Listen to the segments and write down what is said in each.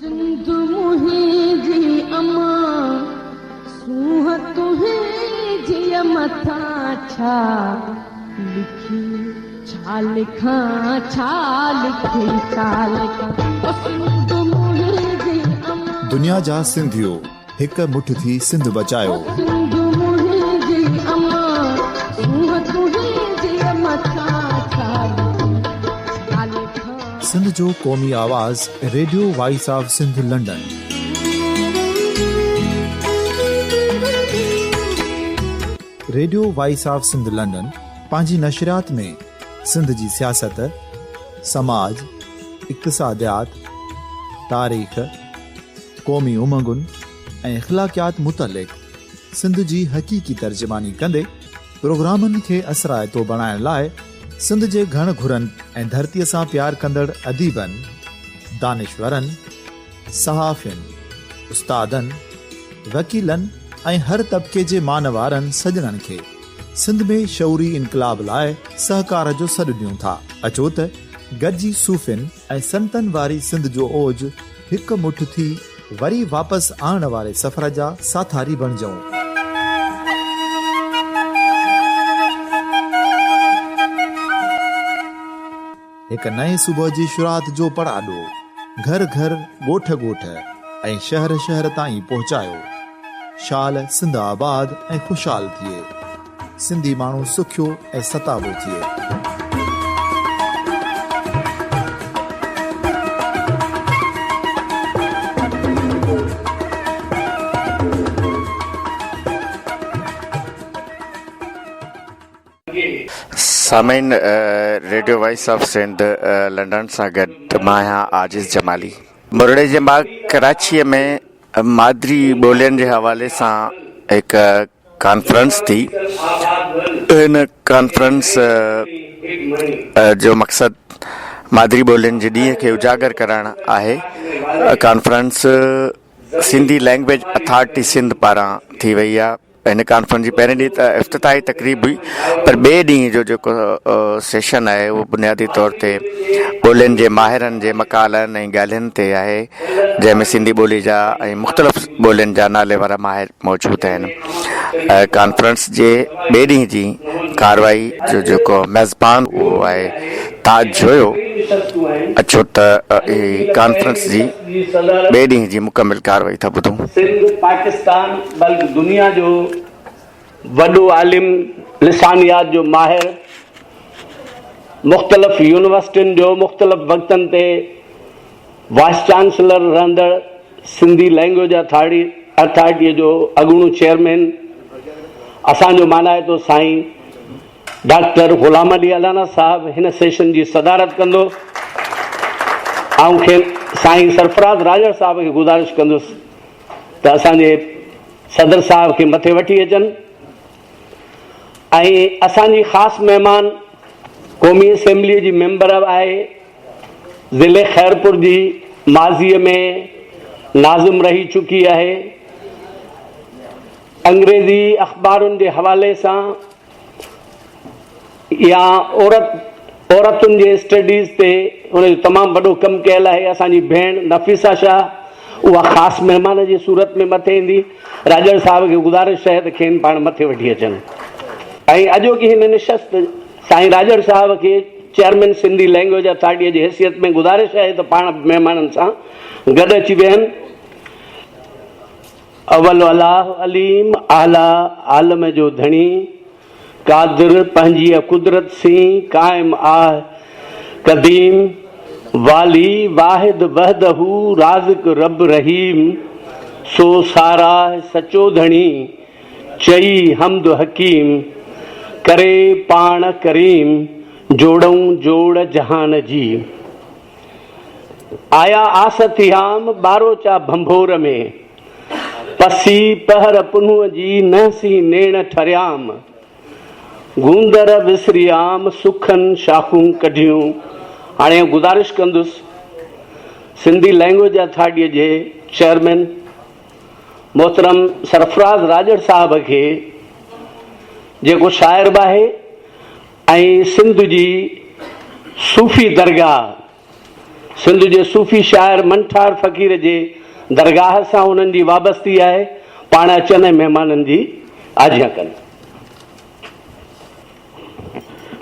सिंध मुंहिंजी अमा सूह तुंहिंजी मथां छा लिखी छा लिखां छा लिखी छा लिखां सिंध मुंहिंजी अमा। दुनिया जा सिंधियो हिक मुठ थी सिंध बचायो। सिंध मुंहिंजी अमा सूह तुंहिंजी मथां छा लिखां। सिंध जो क़ौमी आवाज़ radio voice of Sindh London. Radio voice of Sindh London पंहिंजी नशरियात में सिंध जी सियासत, समाज, इक़्तिसादियात, तारीख़, क़ौमी उमंगुनि ऐं अख़लाक़ियात मुतलिक़ सिंध जी हक़ीक़ी तर्जुमानी कंदे प्रोग्रामनि खे असराइतो बणाइण लाइ सिंध जे घण घुरनि ऐं धरतीअ सां प्यार कंदड़ अदीबनि, दानिश्वरनि, सहाफ़ियुनि, उस्तादनि, वकीलनि ऐं हर तबिके जे मानवारनि सजणनि खे सिंध में शऊरी इनक़लाब लाइ सहकार जो सॾु ॾियूं था। अचो त गॾिजी सूफ़ियुनि ऐं संतनि वारी सिंध जो ओज हिकु मुठ थी वरी वापसि आणण वारे सफ़र जा साथारी बणिजऊं। हिकु नए सुबुह जी शुरूआत जो पड़ाॾो घर घर, ॻोठ ॻोठ ऐं शहर शहर ताईं पहुचायो। शाल सिंध आबाद ऐं ख़ुशहाल थिए, सिंधी माण्हू सुखियो ऐं सताबो थिए। सामीन, radio voice of Sindh London सां गॾु मां आहियां आजिज़ जमाली। मुरड़े जे बाग कराचीअ में मादरी ॿोलियुनि जे हवाले सां हिकु कॉन्फ्रेंस थी। हिन कॉन्फ्रेंस जो मक़सदु मादरी ॿोलियुनि जे ॾींहं खे उजागर करणु आहे। Conference Sindhi language authority Sindh पारां थी वई आहे। हिन कॉन्फ्रेंस जी पहिरें ॾींहुं त इफ़्तिताही तक़रीब हुई, पर ॿिए ॾींहं जो जेको सेशन आहे उहो बुनियादी तौर ते ॿोलियुनि जे माहिरनि जे मकालनि ऐं ॻाल्हियुनि ते आहे, जंहिंमें सिंधी ॿोली जा ऐं मुख़्तलिफ़ ॿोलियुनि जा नाले वारा माहिर मौजूदु आहिनि। कॉन्फ्रेंस जे ॿिए ॾींहं जी कार्रवाई जो जेको मेज़बान उहो आहे ताज जोयो। अचो त कॉन्फ्रेंस जी ॿिए ॾींहं जी मुकमिल कार्रवाई था ॿुधूं। सिंध पाकिस्तान बल्कि दुनिया जो वॾो आलिम, लिसानियात जो माहिर, मुख़्तलिफ़ यूनिवर्सिटियुनि जो मुख़्तलिफ़ वक़्तनि ते वाइस चांसलर रहंदड़ सिंधी लैंग्वेज अथॉरिटीअ जो अॻूणो चेयरमैन असांजो मानाए थो साईं डॉक्टर ग़ुलाम अली अलाना साहिबु हिन सेशन जी सदारत कंदो। ऐं साईं सरफराज़ राजड़ साहिब खे गुज़ारिश कंदुसि त असांजे सदर साहिब खे मथे वठी अचनि। ऐं असांजी ख़ासि महिमान क़ौमी असेंबलीअ जी मेंबर आहे, ज़िले ख़ैरपुर जी माज़ीअ में नाज़िम रही चुकी आहे। अंग्रेज़ी अख़बारुनि जे हवाले सां या औरतुनि जे स्टडीज़ ते उनजो तमामु वॾो कमु कयल आहे। असांजी भेण नफ़ीसा शाह उहा ख़ासि महिमान जी सूरत में मथे ईंदी। राजड़ साहिब खे गुज़ारिश आहे त खेनि पाण मथे वठी अचनि। ऐं अॼोकी हिन निशस्त साईं राजड़ साहिब खे चेयरमैन सिंधी लैंग्वेज अथॉरिटीअ जी हैसियत में गुज़ारिश आहे त पाण महिमाननि सां गॾु अची वियनि। अवल अलाह अलीम आला आलम जो धणी कादिर पंहिंजी कुदरत सी कायम आहे कदीम वाली वाहिद वहदहू राज़िक रब रहीम सो सारा सचो धणी चई हमद हकीम करे पाण करीम जोड़ूं जोड़ जहान जी। आया आसथियाम बारोचा भंभोर में पसी पहर पुन्हूअ जी नहसी नेण ठरियाम गूंदर विसरियाम सुखन शाखूं कढियूं। हाणे गुज़ारिश कंदुसि सिंधी लैंग्वेज अथॉरिटीअ जे चेयरमैन मोहतरम सरफराज़ राजड़ साहिब खे, जेको शाइर बि आहे ऐं सिंध जी सूफ़ी दरगाह सिंध जे सूफ़ी शाइर मंठार फ़क़ीर जे दरगाह सां उन्हनि जी वाबस्ती आहे। पाण अचनि ऐं महिमाननि जी आजियां कनि।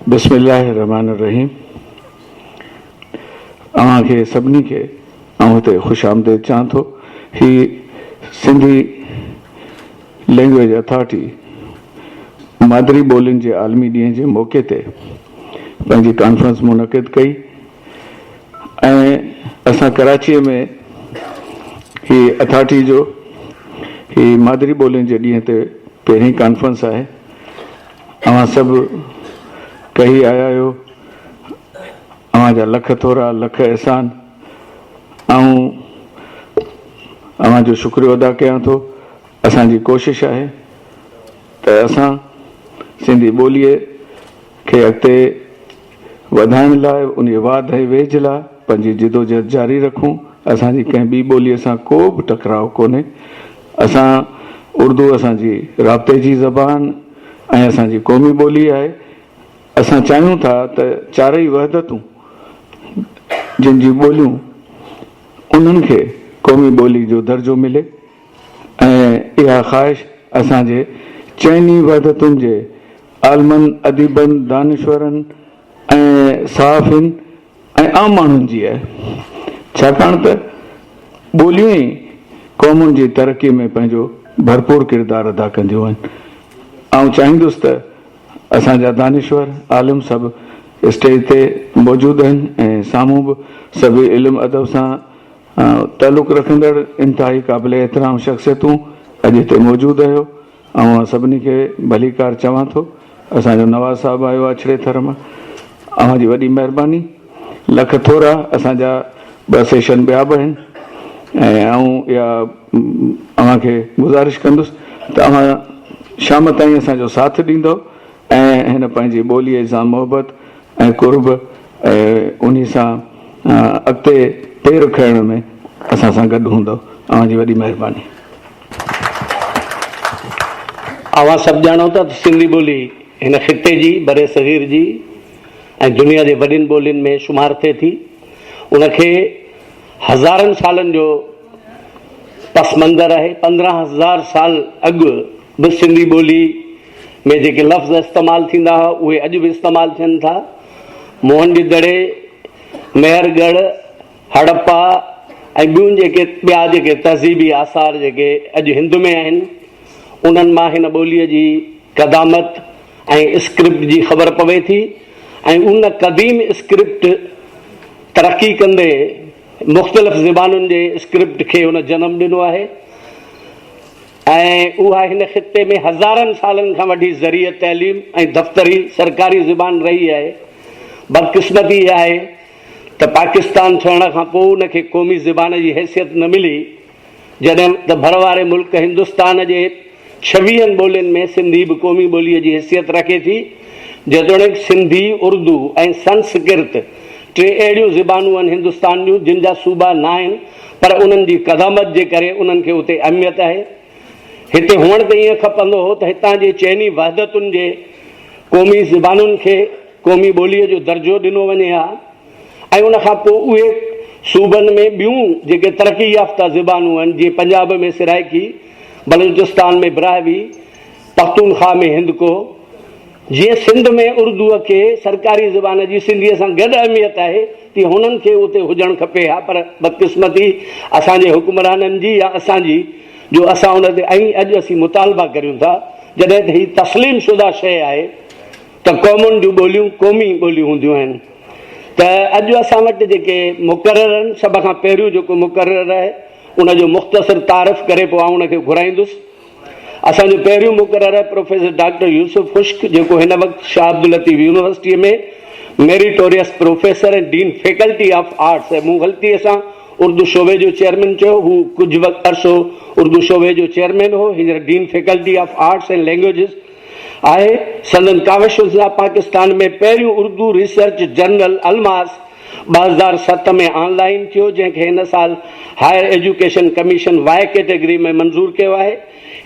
बिस्मिल्लाहिर्रहमानिर्रहीम। अव्हांखे सभिनी खे ऐं हिते ख़ुशि आमदेद चवां थो। ही सिंधी लैंग्वेज अथॉरिटी मादरी ॿोलियुनि जे आलमी ॾींहं जे मौक़े ते पंहिंजी कॉन्फ्रेंस मुनक़िद कई ऐं असां कराचीअ में ही अथॉरिटी जो ही मादरी ॿोलियुनि जे ॾींहं ते पहिरीं कॉन्फ्रेंस आहे। अव्हां सभु कही आया आहियो। अव्हांजा लख थोरा लख अहसान ऐं अव्हांजो शुक्रियो अदा कयां थो। असांजी कोशिशि आहे त असां सिंधी ॿोलीअ खे अॻिते वधाइण लाइ उन वाध ऐं वेझ लाइ पंहिंजी जिदोजहद जारी रखूं। असांजी कंहिं ॿी ॿोलीअ सां को बि टकराव कोन्हे। असां उर्दू असांजी राब्ते जी ज़बान ऐं असांजी क़ौमी ॿोली आहे। असां चाहियूं था त चारई वहदतूं जिन जी ॿोलियूं उन्हनि खे क़ौमी ॿोली जो दर्जो मिले ऐं इहा ख़्वाहिश असांजे चइनी वहदतुनि जे आलमनि, अदीबनि, दानिश्वरनि ऐं सहाफ़िन ऐं आम माण्हुनि जी आहे। छाकाणि त ॿोलियूं ई क़ौमुनि जी तरक़ी में पंहिंजो भरपूर किरदारु अदा कंदियूं आहिनि। ऐं चाहींदुसि त असांजा दानिश्वर आलिम सभु स्टेज ते मौजूदु आहिनि ऐं साम्हूं बि सभु इल्मु अदब सां तालुक़ु रखंदड़ इंतिहाई क़ाबिल एतिराम शख़्सियतूं अॼु हिते मौजूदु आहियो। ऐं सभिनी खे भलीकार चवां थो। असांजो नवाज़ साहिबु आयो आहे छिड़े थर मां। अव्हांजी वॾी महिरबानी। लख थोरा। असांजा 2 सेशन ॿिया बि आहिनि ऐं इहा अव्हांखे गुज़ारिश कंदुसि त अव्हां शाम ताईं असांजो साथ ॾींदो ऐं हिन पंहिंजी ॿोलीअ सां मोहबत ऐं कुर्ब उन सां अॻिते पेर खणण में असां सां गॾु हूंदो। अव्हांजी वॾी महिरबानी। अव्हां सभु ॼाणो था त सिंधी ॿोली हिन ख़िते जी, बरे सग़ीर जी ऐं दुनिया जे वॾियुनि ॿोलियुनि में शुमार थिए थी। उनखे हज़ारनि सालनि जो पस मंज़र आहे। 15,000 साल अॻु बि सिंधी ॿोली में जेके लफ़्ज़ इस्तेमालु थींदा हुआ उहे अॼु बि इस्तेमालु थियनि था। मोहन जी दड़े, मेहरगढ़, हड़प्पा ऐं ॿियूं ॿिया जेके तहज़ीबी आसार जेके अॼु हिंद में आहिनि उन्हनि मां हिन ॿोलीअ जी क़दामत ऐं स्क्रिप्ट जी ख़बर पवे थी ऐं उन क़दीम स्क्रिप्ट तरक़ी कंदे मुख़्तलिफ़ ज़बानुनि जे स्क्रिप्ट खे उन जनमु ॾिनो आहे ऐं उहा हिन ख़िते में हज़ारनि सालनि खां वठी ज़रिए तइलीम ऐं दफ़्तरी सरकारी ज़बान रही आहे। बदकिस्मती इहा आहे त पाकिस्तान थियण खां पोइ उनखे क़ौमी ज़बान जी हैसियत न मिली, जॾहिं त भर वारे मुल्क हिंदुस्तान जे 26 ॿोलियुनि में सिंधी बि क़ौमी ॿोलीअ जी हैसियत रखे थी। जेतोणीकि सिंधी, उर्दू ऐं संस्कृत 3 अहिड़ियूं ज़बानूं आहिनि हिंदुस्तान जूं जिन जा सूबा न आहिनि, पर उन्हनि जी क़दामत जे करे उन्हनि खे उते अहमियत आहे। हिते हुअणु त ईअं खपंदो हो त हितां जे चइनी वहदतुनि जे क़ौमी ज़बानुनि खे क़ौमी ॿोलीअ जो दर्जो ॾिनो वञे हा ऐं उनखां पोइ उहे सूबनि में ॿियूं जेके तरक़ी याफ़्ता ज़बानूं आहिनि, जीअं पंजाब में सिराइकी, बलूचिस्तान में ब्राहवी, पख्तूनख्वा में हिंद को, जीअं सिंध में उर्दूअ खे सरकारी ज़बान जी सिंधीअ सां गॾु अहमियत आहे तीअं हुननि खे उते हुजणु खपे हा। पर बदकिस्मती असांजे हुक्मराननि जी या असांजी जो असां उन ते ऐं अॼु असीं मुतालबा करियूं था, जॾहिं त हीअ तस्लीम शुदा शइ आहे त क़ौमुनि जूं ॿोलियूं क़ौमी ॿोलियूं हूंदियूं आहिनि। त अॼु असां वटि जेके मुक़रर आहिनि, सभ खां पहिरियों जेको मुक़रर आहे उनजो मुख़्तसिर तारीफ़ करे पोइ आउं उनखे घुराईंदुसि। असांजो पहिरियों मुक़रर आहे प्रोफेसर डॉक्टर यूसुफ खुश्क, जेको हिन वक़्तु शाह अब्दुल लतीफ़ यूनिवर्सिटीअ में मेरिटोरियस प्रोफेसर ऐं डीन फैकल्टी ऑफ आर्ट्स ऐं मूं ग़लतीअ सां उर्दू शोबे जो चेयरमैन चयो, हू कुझु वक़्तु अरसो उर्दू शोबे जो चेयरमैन हो, हींअर dean faculty of arts and languages आहे। संदन काविश पाकिस्तान में पहिरियों उर्दू रिसर्च जर्नल अलमास 2007 में ऑनलाइन थियो, जंहिंखे हिन साल higher education commission Y category में मंज़ूर कयो आहे।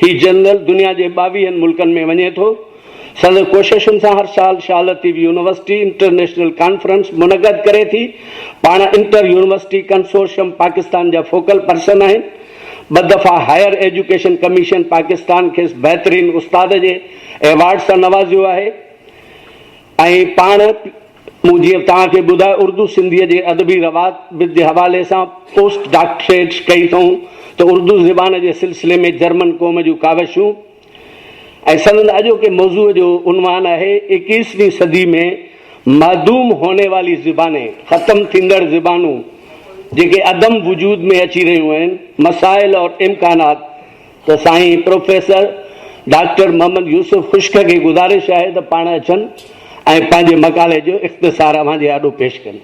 हीउ जर्नल दुनिया जे 22 मुल्कनि में वञे थो। संदसि कोशिशुनि सां हर साल Shah Latif university international conference मुनक़द करे थी। पाण इंटर यूनिवर्सिटी कंसोर्शियम पाकिस्तान जा फोकल पर्सन आहिनि। ॿ दफ़ा हायर एजुकेशन कमीशन पाकिस्तान खे बहितरीन उस्ताद जे एवार्ड सां नवाज़ियो आहे। ऐं पाण मूं जीअं तव्हांखे ॿुधायो उर्दू सिंधीअ जे अदबी रवाबित जे हवाले सां पोस्ट डॉक्टरेट कई अथऊं त उर्दू ज़बान जे सिलसिले में जर्मन क़ौम जूं काविशूं। ऐं संदन अॼोके मौज़ूअ जो उनवान आहे 21वीं सदी में मादूम होने वाली ज़बानें, ख़त्म थींदड़ ज़बानूं जेके अदम वजूद में अची रहियूं आहिनि, मसाइल और इम्कानात। त साईं प्रोफेसर डॉक्टर मोहम्मद यूसुफ खुश्क खे गुज़ारिश है तो पाण अचनि ऐं पंहिंजे मकाले जो इख्तिसार अवांजे आॾो पेश कनि।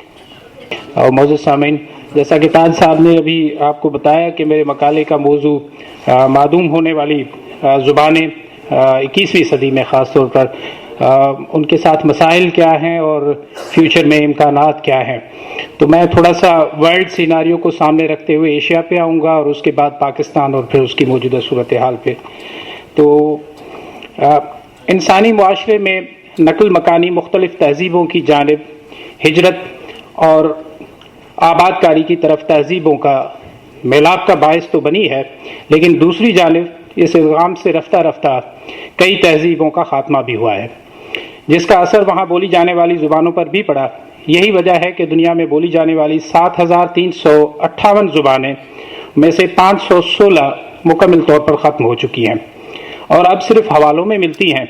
और मौजूद सामीन, जैसा कि ताज साहब ने अभी आपको बताया कि मेरे मकाले का मौजू मादूम होने वाली ज़ुबानें 21वीं सदी में ख़ास तौर पर उनके साथ मसाइल क्या हैं और फ्यूचर में इम्कानात क्या हैं। तो मैं थोड़ा सा वर्ल्ड सिनारियो को सामने रखते हुए एशिया पे आऊँगा और उसके बाद पाकिस्तान और फिर उसकी मौजूदा सूरत हाल पे। तो इंसानी मुआशरे में नकल मकानी मुख्तलिफ तहजीबों की जानिब हिजरत और आबादकारी की तरफ तहजीबों का मिलाप का बायस तो बनी है, लेकिन दूसरी जानिब इस इल्ज़ाम से रफ्ता रफ्ता कई तहजीबों का खात्मा भी हुआ है, जिसका असर वहाँ बोली जाने वाली ज़ुबानों पर भी पड़ा। यही वजह है कि दुनिया में बोली जाने वाली 7,358 ज़ुबानें में से 516 मुकम्मल तौर पर ख़त्म हो चुकी हैं और अब सिर्फ हवालों में मिलती हैं,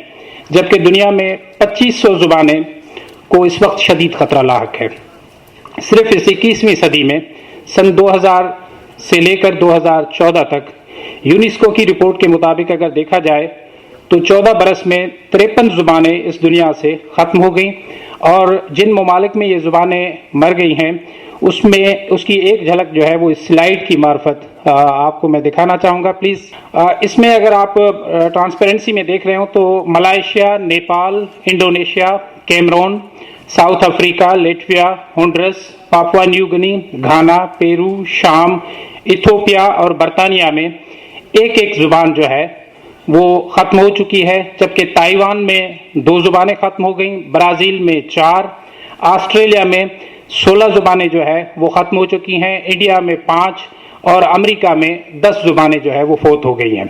जबकि दुनिया में 2500 ज़ुबानें को इस वक्त शदीद ख़तरा लाहक है। सिर्फ इस 21वीं सदी में सन 2000 से लेकर 2014 तक यूनेस्को की रिपोर्ट के मुताबिक अगर देखा जाए तो 14 बरस में 53 ज़ुबानें इस दुनिया से ख़त्म हो गईं और जिन ममालिक में ये ज़ुबानें मर गई हैं उसमें उसकी एक झलक जो है वो इस स्लाइड की मार्फत आपको मैं दिखाना चाहूँगा प्लीज़। इसमें अगर आप ट्रांसपेरेंसी में देख रहे हो तो Malaysia, Nepal, Indonesia, Cameroon, South Africa, Latvia, Honduras, Papua New Guinea, Ghana, Peru, शाम, इथोपिया और बरतानिया में एक एक ज़ुबान जो है वो ख़त्म हो चुकी है, जबकि ताइवान में 2 ज़ुबानें ख़त्म हो गई, ब्राज़ील में 4, ऑस्ट्रेलिया में 16 ज़ुबानें जो है वो ख़त्म हो चुकी हैं, इंडिया में 5 और अमेरिका में 10 ज़ुबानें जो है वो फोत हो गई हैं।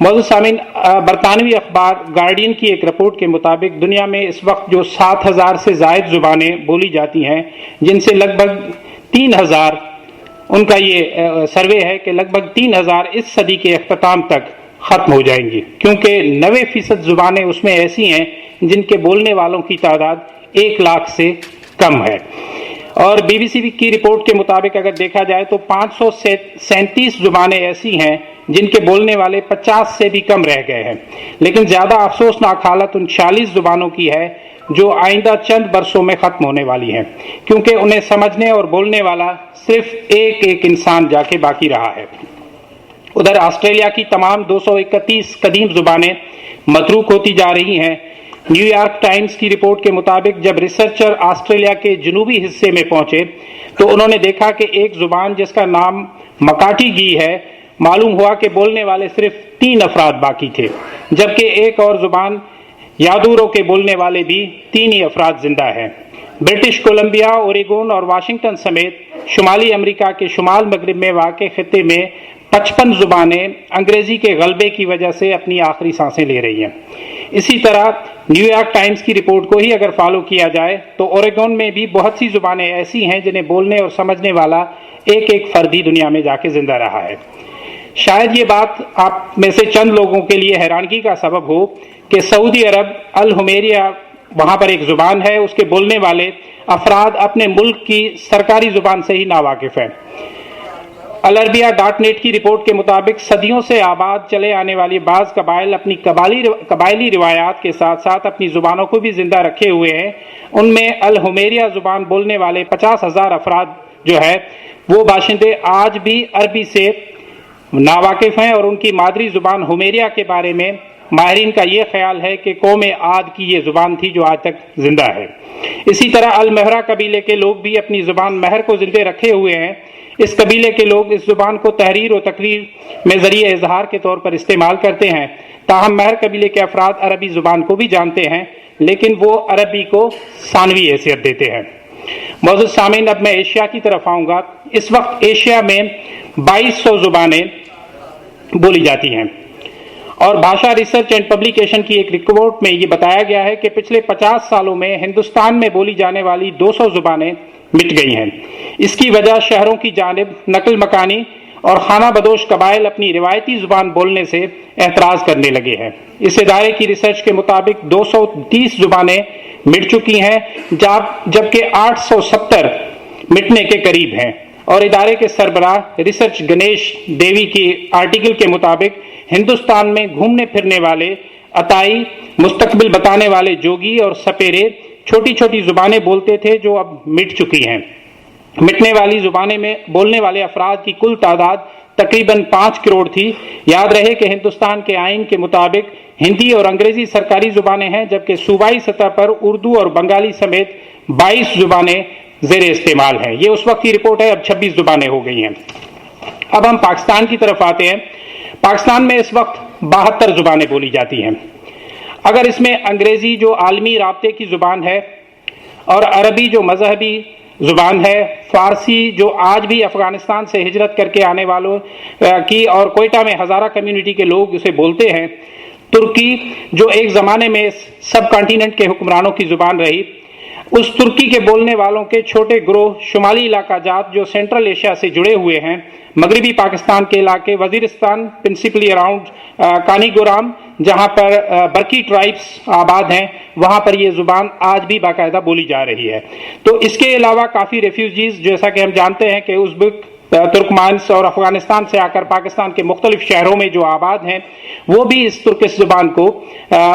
मौजूद सामीन, बरतानवी अखबार गार्डियन की एक रिपोर्ट के मुताबिक दुनिया में इस वक्त जो 7,000 से ज़ायद ज़ुबानें बोली जाती हैं, जिनसे लगभग 3,000 उनका ये सर्वे है कि लगभग 3,000 इस सदी के अख्ताम तक ख़त्म हो जाएंगी, क्योंकि 90% ज़ुबानें उसमें ऐसी हैं जिनके बोलने वालों की तादाद 1 लाख से कम है। और BBC की रिपोर्ट के मुताबिक अगर देखा जाए तो 537 ज़ुबानें ऐसी हैं जिनके बोलने वाले 50 से भी कम रह गए हैं। लेकिन ज़्यादा अफसोसनाक हालत उन 46 ज़ुबानों की है जो आइंदा चंद बरसों में ख़त्म होने वाली हैं, क्योंकि उन्हें समझने और बोलने वाला सिर्फ एक इंसान जाके बाकी रहा है। उधर ऑस्ट्रेलिया की तमाम 231 कदीम ज़ुबानें मतरूक होती जा रही हैं। न्यूयॉर्क टाइम्स की रिपोर्ट के मुताबिक जब रिसर्चर ऑस्ट्रेलिया के जनूबी हिस्से में पहुंचे तो उन्होंने देखा कि एक ज़ुबान जिसका नाम मकाटी गी है, मालूम हुआ कि बोलने वाले सिर्फ 3 अफराद बाकी थे, जबकि एक और ज़ुबान यादूरो के बोलने वाले भी 3 ही अफराद जिंदा हैं। ब्रिटिश कोलंबिया, ओरेगोन और वाशिंगटन समेत शुमाली अमेरिका के शुमाल मगरिब में वाक़ खित्ते में 55 ज़ुबानें अंग्रेज़ी के गलबे की वजह से अपनी आखिरी सांसें ले रही हैं। इसी तरह न्यूयॉर्क टाइम्स की रिपोर्ट को ही अगर फॉलो किया जाए तो ओरेगोन में भी बहुत सी ज़ुबानें ऐसी हैं जिन्हें बोलने और समझने वाला एक एक फ़र्द ही दुनिया में जाके ज़िंदा रहा है। शायद ये बात आप में से चंद लोगों के लिए हैरानगी का सबब हो कि सऊदी अरब अल हुमेरिया वहाँ पर एक ज़ुबान है, उसके बोलने वाले अफराद अपने मुल्क की सरकारी ज़ुबान से ही नावाकिफ़ हैं। अलअरबिया.नेट की रिपोर्ट के मुताबिक सदियों से आबाद चले आने वाली बाज़ कबाइल अपनी कबायली रिवायात के साथ साथ अपनी ज़ुबानों को भी ज़िंदा रखे हुए हैं। उनमें अल हुमेरिया ज़ुबान बोलने वाले 50,000 अफराद जो है वो बाशिंदे आज भी अरबी से नावाकिफ़ हैं और उनकी मादरी ज़ुबान हुमेरिया के बारे में माहिरीन का ये ख्याल है कि कौम आद की ये ज़ुबान थी जो आज तक जिंदा है। इसी तरह अल महरा कबीले के लोग भी अपनी ज़ुबान महर को जिंदे रखे हुए हैं। इस कबीले के लोग इस ज़ुबान को तहरीर और तकरीर में ज़रिए इजहार के तौर पर इस्तेमाल करते हैं ताहम महर कबीले के अफराद अरबी जुबान को भी जानते हैं, लेकिन वो अरबी को सानवी हैसियत देते हैं। मौजूद सामीन, अब मैं एशिया की तरफ आऊँगा। इस वक्त एशिया में 2200 जुबानें बोली जाती हैं और भाषा रिसर्च एंड पब्लिकेशन की एक रिपोर्ट में ये बताया गया है कि पिछले 50 सालों में हिंदुस्तान में बोली जाने वाली 200 जुबानें मिट गई हैं। इसकी वजह शहरों की जानिब नकल मकानी और खाना बदोश कबाइल अपनी रिवायती जुबान बोलने से एतराज़ करने लगे हैं। इस इदारे की रिसर्च के मुताबिक 230 जुबानें मिट चुकी हैं, जबकि 870 मिटने के करीब हैं। और इदारे के सरबराह रिसर्च गणेश देवी की आर्टिकल के मुताबिक हिंदुस्तान में घूमने फिरने वाले अताई, मुस्तकबिल बताने वाले जोगी और सपेरे छोटी छोटी जुबानें बोलते थे जो अब मिट चुकी हैं। मिटने वाली जुबानें में बोलने वाले अफराद की कुल तादाद तकरीबन 5 करोड़ थी। याद रहे कि हिंदुस्तान के आइन के मुताबिक हिंदी और अंग्रेजी सरकारी जुबानें हैं, जबकि सूबाई सतह पर उर्दू और बंगाली समेत 22 जुबानें ज़ेर इस्तेमाल हैं। ये उस वक्त की रिपोर्ट है, अब 26 जुबानें हो गई हैं। अब हम पाकिस्तान की तरफ आते हैं। पाकिस्तान में इस वक्त 72 जुबानें बोली जाती हैं। अगर इसमें अंग्रेजी जो आलमी राब्ते की जुबान है और अरबी जो मजहबी जुबान है, फारसी जो आज भी अफगानिस्तान से हिजरत करके आने वालों की और कोयटा में हज़ारा कम्युनिटी के लोग उसे बोलते हैं, तुर्की जो एक ज़माने में सब कॉन्टिनेंट के हुक्मरानों की जुबान रही, उस तुर्की के बोलने वालों के छोटे ग्रोह शुमाली इलाका जात जो सेंट्रल एशिया से जुड़े हुए हैं, मगरबी पाकिस्तान के इलाके वजीरिस्तान, प्रिंसिपली अराउंड कानीगोराम, जहां पर बरकी ट्राइब्स आबाद हैं, वहां पर ये जुबान आज भी बाकायदा बोली जा रही है। तो इसके अलावा काफ़ी रेफ्यूजीज, जैसा कि हम जानते हैं कि उज़्बेक, तुर्कमान्स और अफगानिस्तान से आकर पाकिस्तान के मुख्तलिफ शहरों में जो आबाद हैं, वो भी इस तुर्किश जुबान को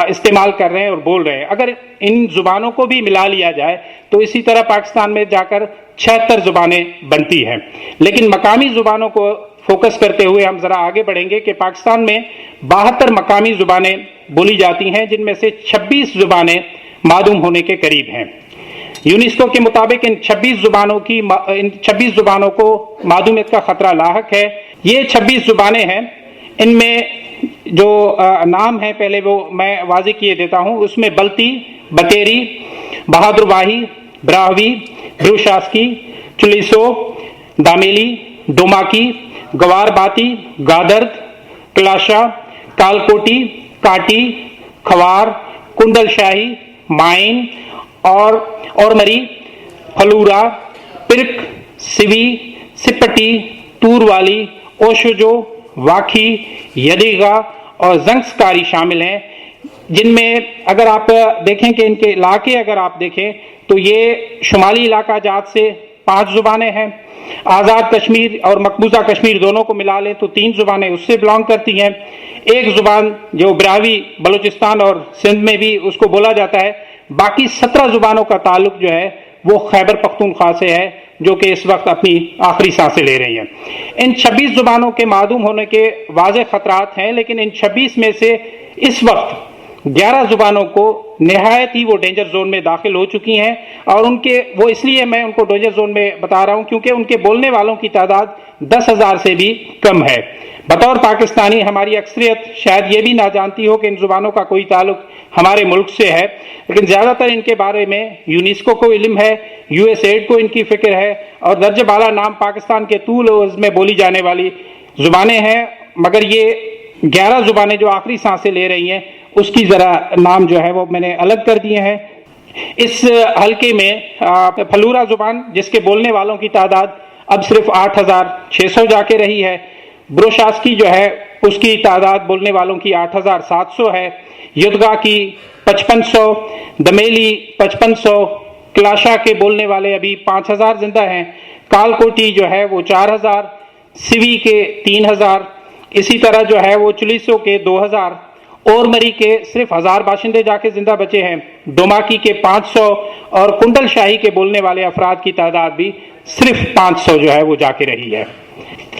इस्तेमाल कर रहे हैं और बोल रहे हैं। अगर इन जुबानों को भी मिला लिया जाए तो इसी तरह पाकिस्तान में जाकर 76 जुबानें बनती हैं। लेकिन मकामी जुबानों को फोकस करते हुए हम जरा आगे बढ़ेंगे कि पाकिस्तान में 72 मकामी जुबानें बोली जाती हैं, जिनमें से 26 जुबानें मादूम होने के करीब हैं। यूनेस्को के मुताबिक इन 26 जुबानों को मादूमियत का खतरा लाहक है। ये 26 जुबानें हैं, इनमें जो नाम है पहले वो मैं वाज़े किए देता हूँ। उसमें बल्ती, बतेरी, बहादुरवाही, ब्राहवी, ब्रूशास्की, चुलिसो, दामेली, डोमाकी, गवारबाती, गादर्द, क्लाशा, कालकोटी, काटी, खवार, कुंडलशाही, माइन और मरी, फलूरा, पिरक, सिवी, सिपटी, तूरवाली, ओशुजो, वाखी, यदीगा और जंगस्कारी शामिल हैं, जिनमें अगर आप देखें कि इनके इलाके अगर आप देखें तो ये शुमाली इलाका जात से 5 जुबानें हैं। आज़ाद कश्मीर और मकबूजा कश्मीर दोनों को मिला लें तो 3 जुबानें उससे बिलोंग करती हैं। एक जुबान जो ब्रावी बलूचिस्तान और सिंध में भी उसको बोला जाता है। बाकी 17 जुबानों का ताल्लुक जो है वो खैबर पख्तूनख्वा से है, जो कि इस वक्त अपनी आखिरी सांसें ले रही हैं। इन 26 जुबानों के मादूम होने के वाज़े खतरात हैं, लेकिन इन 26 में से इस वक्त 11 जुबानों को निहायत ही वो डेंजर जोन में दाखिल हो चुकी हैं। और उनके वो इसलिए मैं उनको डेंजर जोन में बता रहा हूं क्योंकि उनके बोलने वालों की तादाद 10,000 से भी कम है। बतौर पाकिस्तानी हमारी अक्सरियत शायद ये भी ना जानती हो कि इन जुबानों का कोई ताल्लुक हमारे मुल्क से है, लेकिन ज़्यादातर इनके बारे में यूनेस्को को इल्म है, यूएसएड को इनकी फिक्र है और दर्ज बाला नाम पाकिस्तान के तूल में बोली जाने वाली जुबानें हैं। मगर ये 11 जुबानें जो आखिरी सांसें ले रही हैं उसकी ज़रा नाम जो है वो मैंने अलग कर दिए हैं। इस हल्के में फलूरा जुबान जिसके बोलने वालों की तादाद अब सिर्फ 8,600 जाके रही है। ब्रोशास्की जो है उसकी तादाद बोलने वालों की 8,700 है। युद्गा की 5500, दमेली 5500, क्लाशा के बोलने वाले अभी 5,000 जिंदा हैं। कालकोटी जो है वो 4,000, सिवी के 3,000, इसी तरह जो है वो चुलिसो के 2,000 और मरी के सिर्फ 1,000 बाशिंदे जाके जिंदा बचे हैं। डोमाकी के 500 और कुंडलशाही के बोलने वाले अफराद की तादाद भी सिर्फ 500 जो है वो जाके रही है।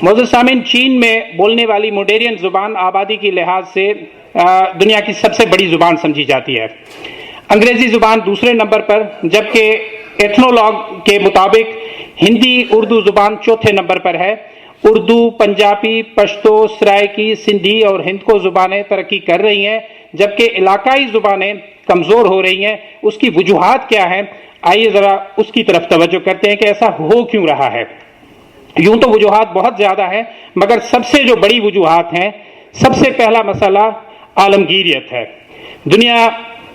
मौजूद सामीन, चीन में बोलने वाली मुंडेरियन जुबान आबादी की लिहाज से दुनिया की सबसे बड़ी जुबान समझी जाती है। अंग्रेजी जुबान दूसरे नंबर पर, जबकि एथनोलॉग के मुताबिक हिंदी उर्दू जुबान चौथे नंबर पर है। उर्दू, पंजाबी, पश्तो, सराइकी, सिंधी और हिंद को ज़ुबानें तरक्की कर रही हैं, जबकि इलाकाई ज़ुबानें कमज़ोर हो रही हैं। उसकी वजूहात क्या हैं, आइए ज़रा उसकी तरफ तवज्जो करते हैं कि ऐसा हो क्यों रहा है। यूं तो वजूहात बहुत ज़्यादा है, मगर सबसे जो बड़ी वजूहात हैं, सबसे पहला मसला आलमगीरियत है। दुनिया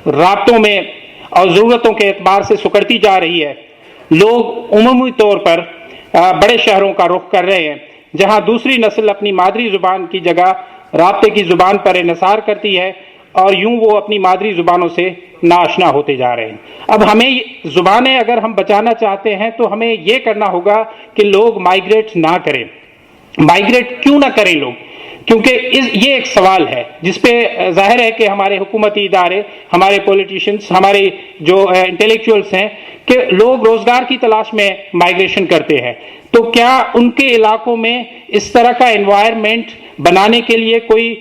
राब्तों में और ज़रूरतों के एतबार से सुकड़ती जा रही है। लोग उमूमी तौर पर बड़े शहरों का रुख कर रहे हैं, जहां दूसरी नस्ल अपनी मादरी ज़ुबान की जगह राब्ते की ज़ुबान पर इन्हिसार करती है और यूं वो अपनी मादरी ज़ुबानों से नाआशना होते जा रहे हैं। अब हमें ज़ुबानें अगर हम बचाना चाहते हैं तो हमें ये करना होगा कि लोग माइग्रेट ना करें। माइग्रेट क्यों ना करें लोग? क्योंकि ये एक सवाल है जिसपे जाहिर है कि हमारे हुकूमती इदारे, हमारे पॉलिटिशियंस, हमारे जो इंटेलेक्चुअल्स हैं कि लोग रोजगार की तलाश में माइग्रेशन करते हैं। तो क्या उनके इलाकों में इस तरह का एनवायरनमेंट बनाने के लिए कोई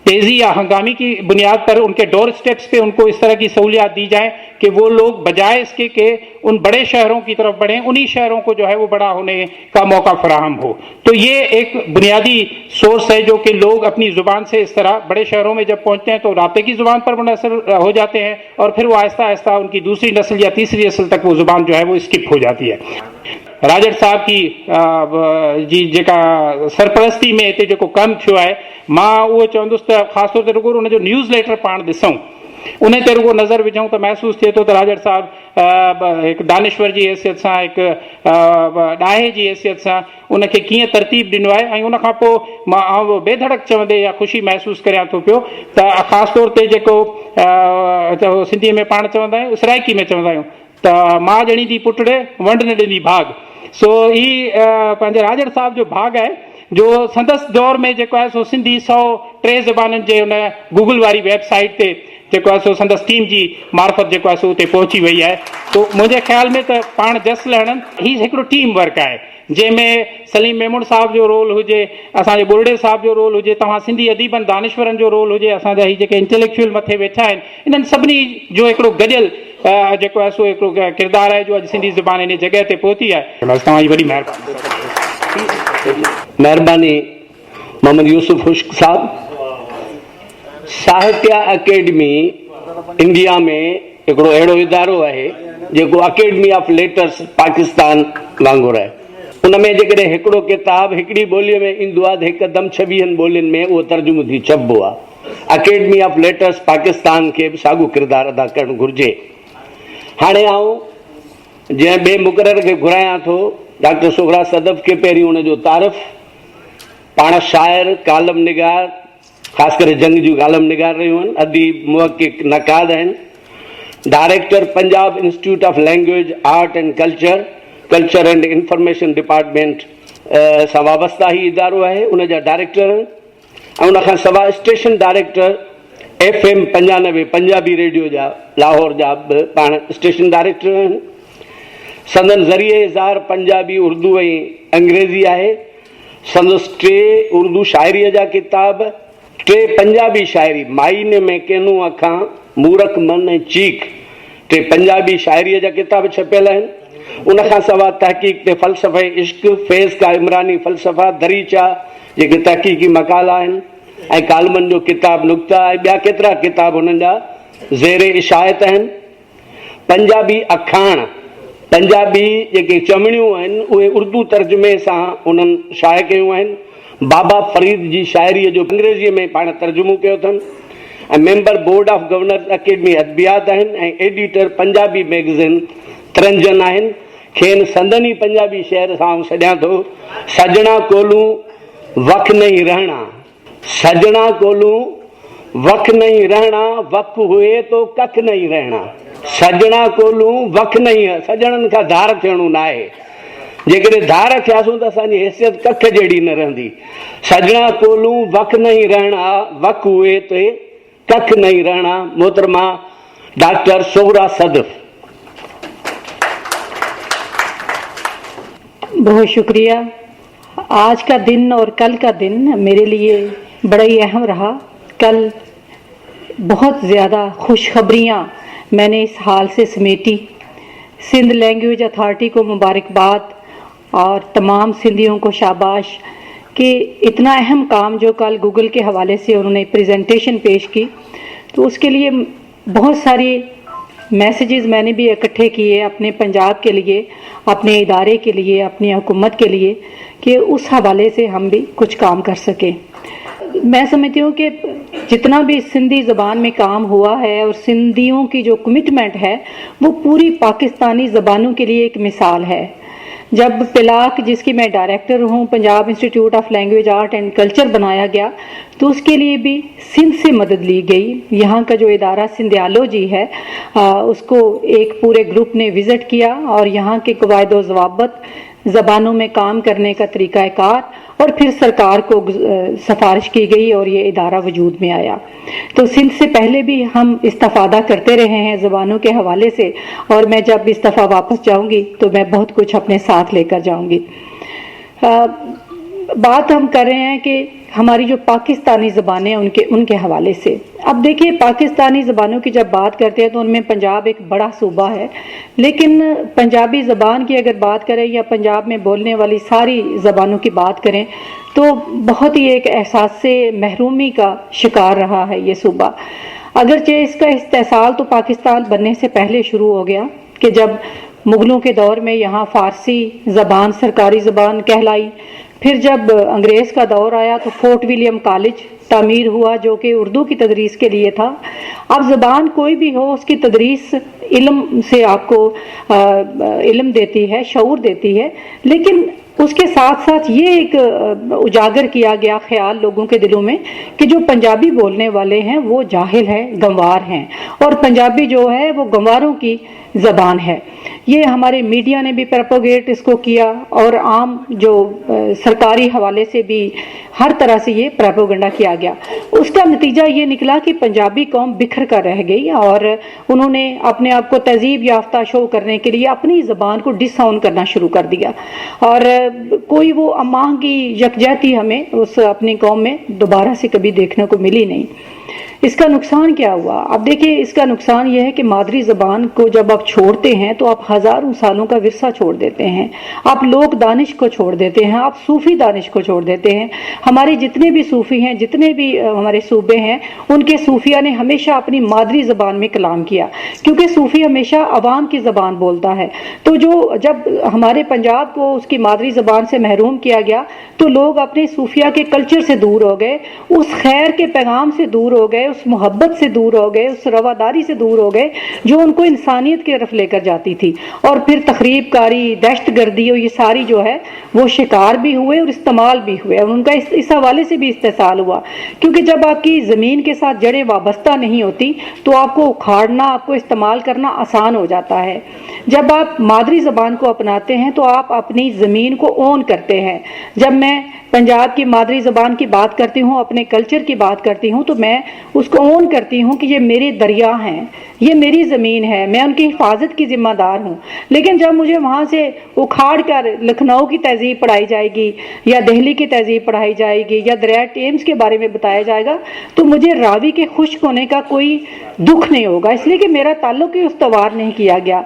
तेजी या हंगामी की बुनियाद पर उनके डोर स्टेप्स पे उनको इस तरह की सहूलियात दी जाए कि वो लोग बजाय इसके कि उन बड़े शहरों की तरफ बढ़ें, उन्हीं शहरों को जो है वो बड़ा होने का मौका फराहम हो। तो ये एक बुनियादी सोर्स है जो कि लोग अपनी जुबान से इस तरह बड़े शहरों में जब पहुंचते हैं तो राब्ते की जुबान पर मुनहसर हो जाते हैं और फिर वो आहिस्ता आहिस्ता उनकी दूसरी नस्ल या तीसरी नस्ल तक वो जुबान जो है वो स्किप हो जाती है। राजड़ साहब की जी जेका सरपरस्ती में हिते जेको कमु थियो आहे, मां उहो चवंदुसि त ख़ासि तौर ते रुगो उन जो न्यूज़ लेटर पाण ॾिसूं, उन ते रुगो नज़र विझूं त महसूस थिए थो त राजड़ साहब हिकु दानिश्वर जी हैसियत सां, हिकु ॾाहे जी हैसियत सां उनखे कीअं तरतीब ॾिनो आहे। ऐं उन खां पोइ मां बेधड़क चवंदे या ख़ुशी महसूस करियां थो पियो त ख़ासि तौर ते जेको सिंधीअ में पाण चवंदा आहियूं, सराइकी में चवंदा आहियूं त मां ॼणी थी पुटड़े वंड न ॾिनी भाग। सो ही पंहिंजे राजड़ साहब जो भाग आहे जो संदसि दौर में जेको आहे सो सिंधी 103 ज़बानुनि जे उन गूगल वारी वेबसाइट ते जेको आहे सो संदसि टीम जी मार्फत जेको आहे सो उते पहुची वई आहे। तो मुंहिंजे ख़्याल में त पाण जस लहणनि ही हिकिड़ो टीम वर्क आहे जंहिंमें सलीम मेमून साहब जो रोल हुजे, असांजे बुरड़े साहब जो रोल हुजे, तव्हां सिंधी अदीबनि दानिश्वरनि जो रोल हुजे, असांजा ही जेके इंटेलेक्चुअल मथे वेठा आहिनि, इन्हनि सभिनी जो हिकिड़ो गॾियल जेको आहे सो हिकिड़ो किरदारु आहे जो अॼु सिंधी ज़बान इन जॻह ते पहुती आहे। बस तव्हांजी वॾी महिरबानी मोहम्मद यूसुफ खुश्क साहब। साहित्य अकेडमी इंडिया में हिकिड़ो अहिड़ो इदारो आहे जेको अकेडमी ऑफ लेटर्स पाकिस्तान वांगुरु आहे। उन में जेकॾहिं हिकिड़ो किताबु हिकिड़ी ॿोलीअ में ईंदो आहे त हिकदमि 26 ॿोलियुनि में उहो तर्जुमो थी छपबो आहे। अकेडमी ऑफ लेटर्स पाकिस्तान खे बि साॻियो किरदारु अदा करणु घुरिजे। हाणे आऊं जंहिं ॿिए मुक़रर खे घुरायां थो, डॉक्टर सोहरा सदफ़ खे पहिरीं उनजो तारीफ़। पाण शाइर, कालम निगार, ख़ासि करे जंग जूं कालम निगार रहियूं आहिनि, अदीब, मुहक़िक़, नक़ाद आहिनि। Director Punjab institute of language, art and culture and information department सां वाबस्ता ही इदारो आहे, उनजा डायरेक्टर आहिनि। ऐं उनखां सवाइ station director FM 95 Punjabi radio जा लाहौर जा बि पाण स्टेशन डायरेक्टर आहिनि। संदन ज़रिए इज़हार पंजाबी, उर्दू ऐं अंग्रेज़ी आहे। संदसि 3 उर्दू शाइरीअ जा किताब, 3 पंजाबी शाइरी, माईने में केनू अखां, मूरख मन ऐं चीख, 3 पंजाबी शाइरीअ जा किताब छपियल आहिनि। उनखां सवाइ तहक़ीक़ ते फ़लसफ़े इश्क़, फैज़ का इमरानी फ़लसफ़ा, दरीचा जेके तहक़ीक़ी मक़ाला आहिनि ऐं कालमनि जो किताब नुक्ता ऐं ॿिया केतिरा किताब हुननि जा ज़ेरे इशायत आहिनि। पंजाबी अखाण, पंजाबी जेके चमड़ियूं आहिनि उहे उर्दू तर्जुमे सां उन्हनि शाया कयूं आहिनि। बाबा फरीद जी शाइरीअ जो अंग्रेज़ीअ में पाण तर्जुमो कयो अथनि। ऐं member board of governors academy अदबियात आहिनि ऐं एडिटर पंजाबी मैगज़ीन तरंजन आहिनि। खेनि संदनी पंजाबी शहर सां सॾियां थो। सजना कोलूं वख नहीं रहना, सजना कोलूं वख नहीं रहना, वक़ हुए तो कख नहीं रहना। सजना कोलूं वख नहीं, सजणनि खां धार थियणो न आहे। जेकॾहिं धार थियासूं त असांजी हैसियत कख जहिड़ी न रहंदी। सजना कोलूं वख नहीं रहना, वक़ हुए ते कख नहीं रहना। मोहतरमा डॉक्टर सोहरा सदफ़। बहुत शुक्रिया। आज का दिन और कल का दिन मेरे लिए बड़ा ही अहम रहा। कल बहुत ज़्यादा खुशखबरियाँ मैंने इस हाल से समेटी। सिंध लैंग्वेज अथॉरिटी को मुबारकबाद और तमाम सिंधियों को शाबाश کہ اتنا اہم کام جو کل گوگل کے حوالے سے انہوں نے پریزنٹیشن پیش کی، تو اس کے لیے بہت ساری میسیجز میں نے بھی اکٹھے کیے اپنے پنجاب کے لیے، اپنے ادارے کے لیے، اپنی حکومت کے لیے، کہ اس حوالے سے ہم بھی کچھ کام کر سکیں۔ میں سمجھتی ہوں کہ جتنا بھی سندھی زبان میں کام ہوا ہے اور سندھیوں کی جو کمٹمنٹ ہے وہ پوری پاکستانی زبانوں کے لیے ایک مثال ہے۔ جب پلاک، جس کی میں ڈائریکٹر ہوں، Punjab institute of language art and culture بنایا گیا، تو اس کے لیے بھی سندھ سے مدد لی گئی۔ یہاں کا جو ادارہ سندھیالوجی ہے اس کو ایک پورے گروپ نے وزٹ کیا اور یہاں کے قواعد و ضوابط، زبانوں میں کام کرنے کا طریقہ کار، اور پھر سرکار کو سفارش کی گئی اور یہ ادارہ وجود میں آیا۔ تو سندھ سے پہلے بھی ہم استفادہ کرتے رہے ہیں زبانوں کے حوالے سے، اور میں جب اس دفعہ واپس جاؤں گی تو میں بہت کچھ اپنے ساتھ لے کر جاؤں گی۔ بات ہم کر رہے ہیں کہ ہماری جو پاکستانی زبانیں ان کے حوالے سے، اب دیکھیے پاکستانی زبانوں کی جب بات کرتے ہیں تو ان میں پنجاب ایک بڑا صوبہ ہے، لیکن پنجابی زبان کی اگر بات کریں یا پنجاب میں بولنے والی ساری زبانوں کی بات کریں تو بہت ہی ایک احساس سے محرومی کا شکار رہا ہے یہ صوبہ۔ اگرچہ اس کا استحصال تو پاکستان بننے سے پہلے شروع ہو گیا کہ جب مغلوں کے دور میں یہاں فارسی زبان سرکاری زبان کہلائی، پھر جب انگریز کا دور آیا تو فورٹ ولیم کالج تعمیر ہوا جو کہ اردو کی تدریس کے لیے تھا۔ اب زبان کوئی بھی ہو، اس کی تدریس علم سے آپ کو علم دیتی ہے، شعور دیتی ہے، لیکن اس کے ساتھ ساتھ یہ ایک اجاگر کیا گیا خیال لوگوں کے دلوں میں کہ جو پنجابی بولنے والے ہیں وہ جاہل ہیں، گنوار ہیں، اور پنجابی جو ہے وہ گنواروں کی زبان ہے۔ یہ ہمارے میڈیا نے بھی پروپیگیٹ اس کو کیا، اور عام جو سرکاری حوالے سے بھی ہر طرح سے یہ پروپیگنڈا کیا گیا۔ اس کا نتیجہ یہ نکلا کہ پنجابی قوم بکھر کر رہ گئی اور انہوں نے اپنے آپ کو تہذیب یافتہ شو کرنے کے لیے اپنی زبان کو ڈس آن کرنا شروع کر دیا، اور کوئی وہ اماں کی یکجہتی ہمیں اس اپنی قوم میں دوبارہ سے کبھی دیکھنے کو ملی نہیں۔ اس کا نقصان کیا ہوا؟ اب دیکھیں، اس کا نقصان یہ ہے کہ مادری زبان کو جب آپ چھوڑتے ہیں تو آپ ہزاروں سالوں کا ورثہ چھوڑ دیتے ہیں، آپ لوک دانش کو چھوڑ دیتے ہیں، آپ صوفی دانش کو چھوڑ دیتے ہیں۔ ہمارے جتنے بھی صوفی ہیں، جتنے بھی ہمارے صوبے ہیں، ان کے صوفیہ نے ہمیشہ اپنی مادری زبان میں کلام کیا، کیونکہ صوفی ہمیشہ عوام کی زبان بولتا ہے۔ تو جب ہمارے پنجاب کو اس کی مادری زبان سے محروم کیا گیا تو لوگ اپنے صوفیہ کے کلچر سے دور ہو گئے، اس خیر کے پیغام سے دور ہو گئے، اس محبت سے دور ہو گئے، اس رواداری سے دور ہو گئے جو ان کو انسانیت کی طرف لے کر جاتی تھی، اور پھر تخریب کاری، دہشت گردی اور یہ ساری جو ہے وہ شکار بھی ہوئے اور استعمال بھی ہوئے، اور ان کا اس حوالے سے بھی استحصال ہوا، کیونکہ جب آپ کی زمین کے ساتھ جڑیں وابستہ نہیں ہوتی تو آپ کو اکھاڑنا، آپ کو استعمال کرنا آسان ہو جاتا ہے۔ جب آپ مادری زبان کو اپناتے ہیں تو آپ اپنی زمین کو اون کرتے ہیں۔ جب میں پنجاب کی مادری زبان کی بات کرتی ہوں، اپنے کلچر کی بات کرتی ہوں، تو میں اس کو اون کرتی ہوں کہ یہ میرے دریا ہیں، یہ میری زمین ہے، میں ان کی حفاظت کی ذمہ دار ہوں۔ لیکن جب مجھے وہاں سے اکھاڑ کر لکھنؤ کی تہذیب پڑھائی جائے گی یا دہلی کی تہذیب پڑھائی جائے گی یا دریائے ٹیمز کے بارے میں بتایا جائے گا تو مجھے راوی کے خشک ہونے کا کوئی دکھ نہیں ہوگا، اس لیے کہ میرا تعلق ہی استوار نہیں کیا گیا۔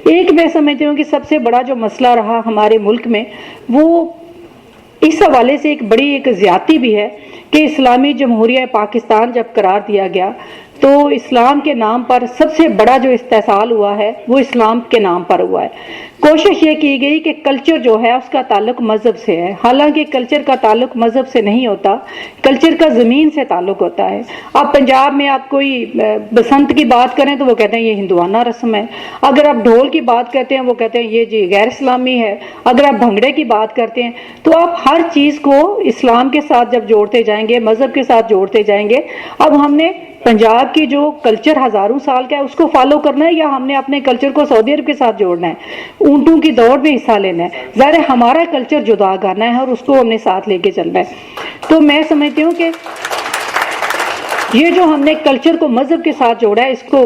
ایک میں سمجھتی ہوں کہ سب سے بڑا جو مسئلہ رہا ہمارے ملک میں وہ اس حوالے سے ایک زیادتی بھی ہے کہ اسلامی جمہوریہ پاکستان جب قرار دیا گیا تو اسلام کے نام پر سب سے بڑا جو استحصال ہوا ہے وہ اسلام کے نام پر ہوا ہے۔ کوشش یہ کی گئی کہ کلچر جو ہے اس کا تعلق مذہب سے ہے، حالانکہ کلچر کا تعلق مذہب سے نہیں ہوتا، کلچر کا زمین سے تعلق ہوتا ہے۔ اب پنجاب میں آپ کوئی بسنت کی بات کریں تو وہ کہتے ہیں یہ ہندوانہ رسم ہے، اگر آپ ڈھول کی بات کرتے ہیں وہ کہتے ہیں یہ جی غیر اسلامی ہے، اگر آپ بھنگڑے کی بات کرتے ہیں تو آپ ہر چیز کو اسلام کے ساتھ جب جوڑتے جائیں گے، مذہب کے ساتھ جوڑتے جائیں گے۔ اب ہم نے پنجاب کی جو کلچر ہزاروں سال کا ہے اس کو فالو کرنا ہے یا ہم نے اپنے کلچر کو سعودی عرب کے ساتھ جوڑنا ہے، اونٹوں کی دوڑ میں حصہ لینا ہے؟ ظاہر ہے ہمارا کلچر جدا کرنا ہے اور اس کو ہم نے ساتھ لے کے چلنا ہے۔ تو میں سمجھتی ہوں کہ یہ جو ہم نے کلچر کو مذہب کے ساتھ جوڑا ہے اس کو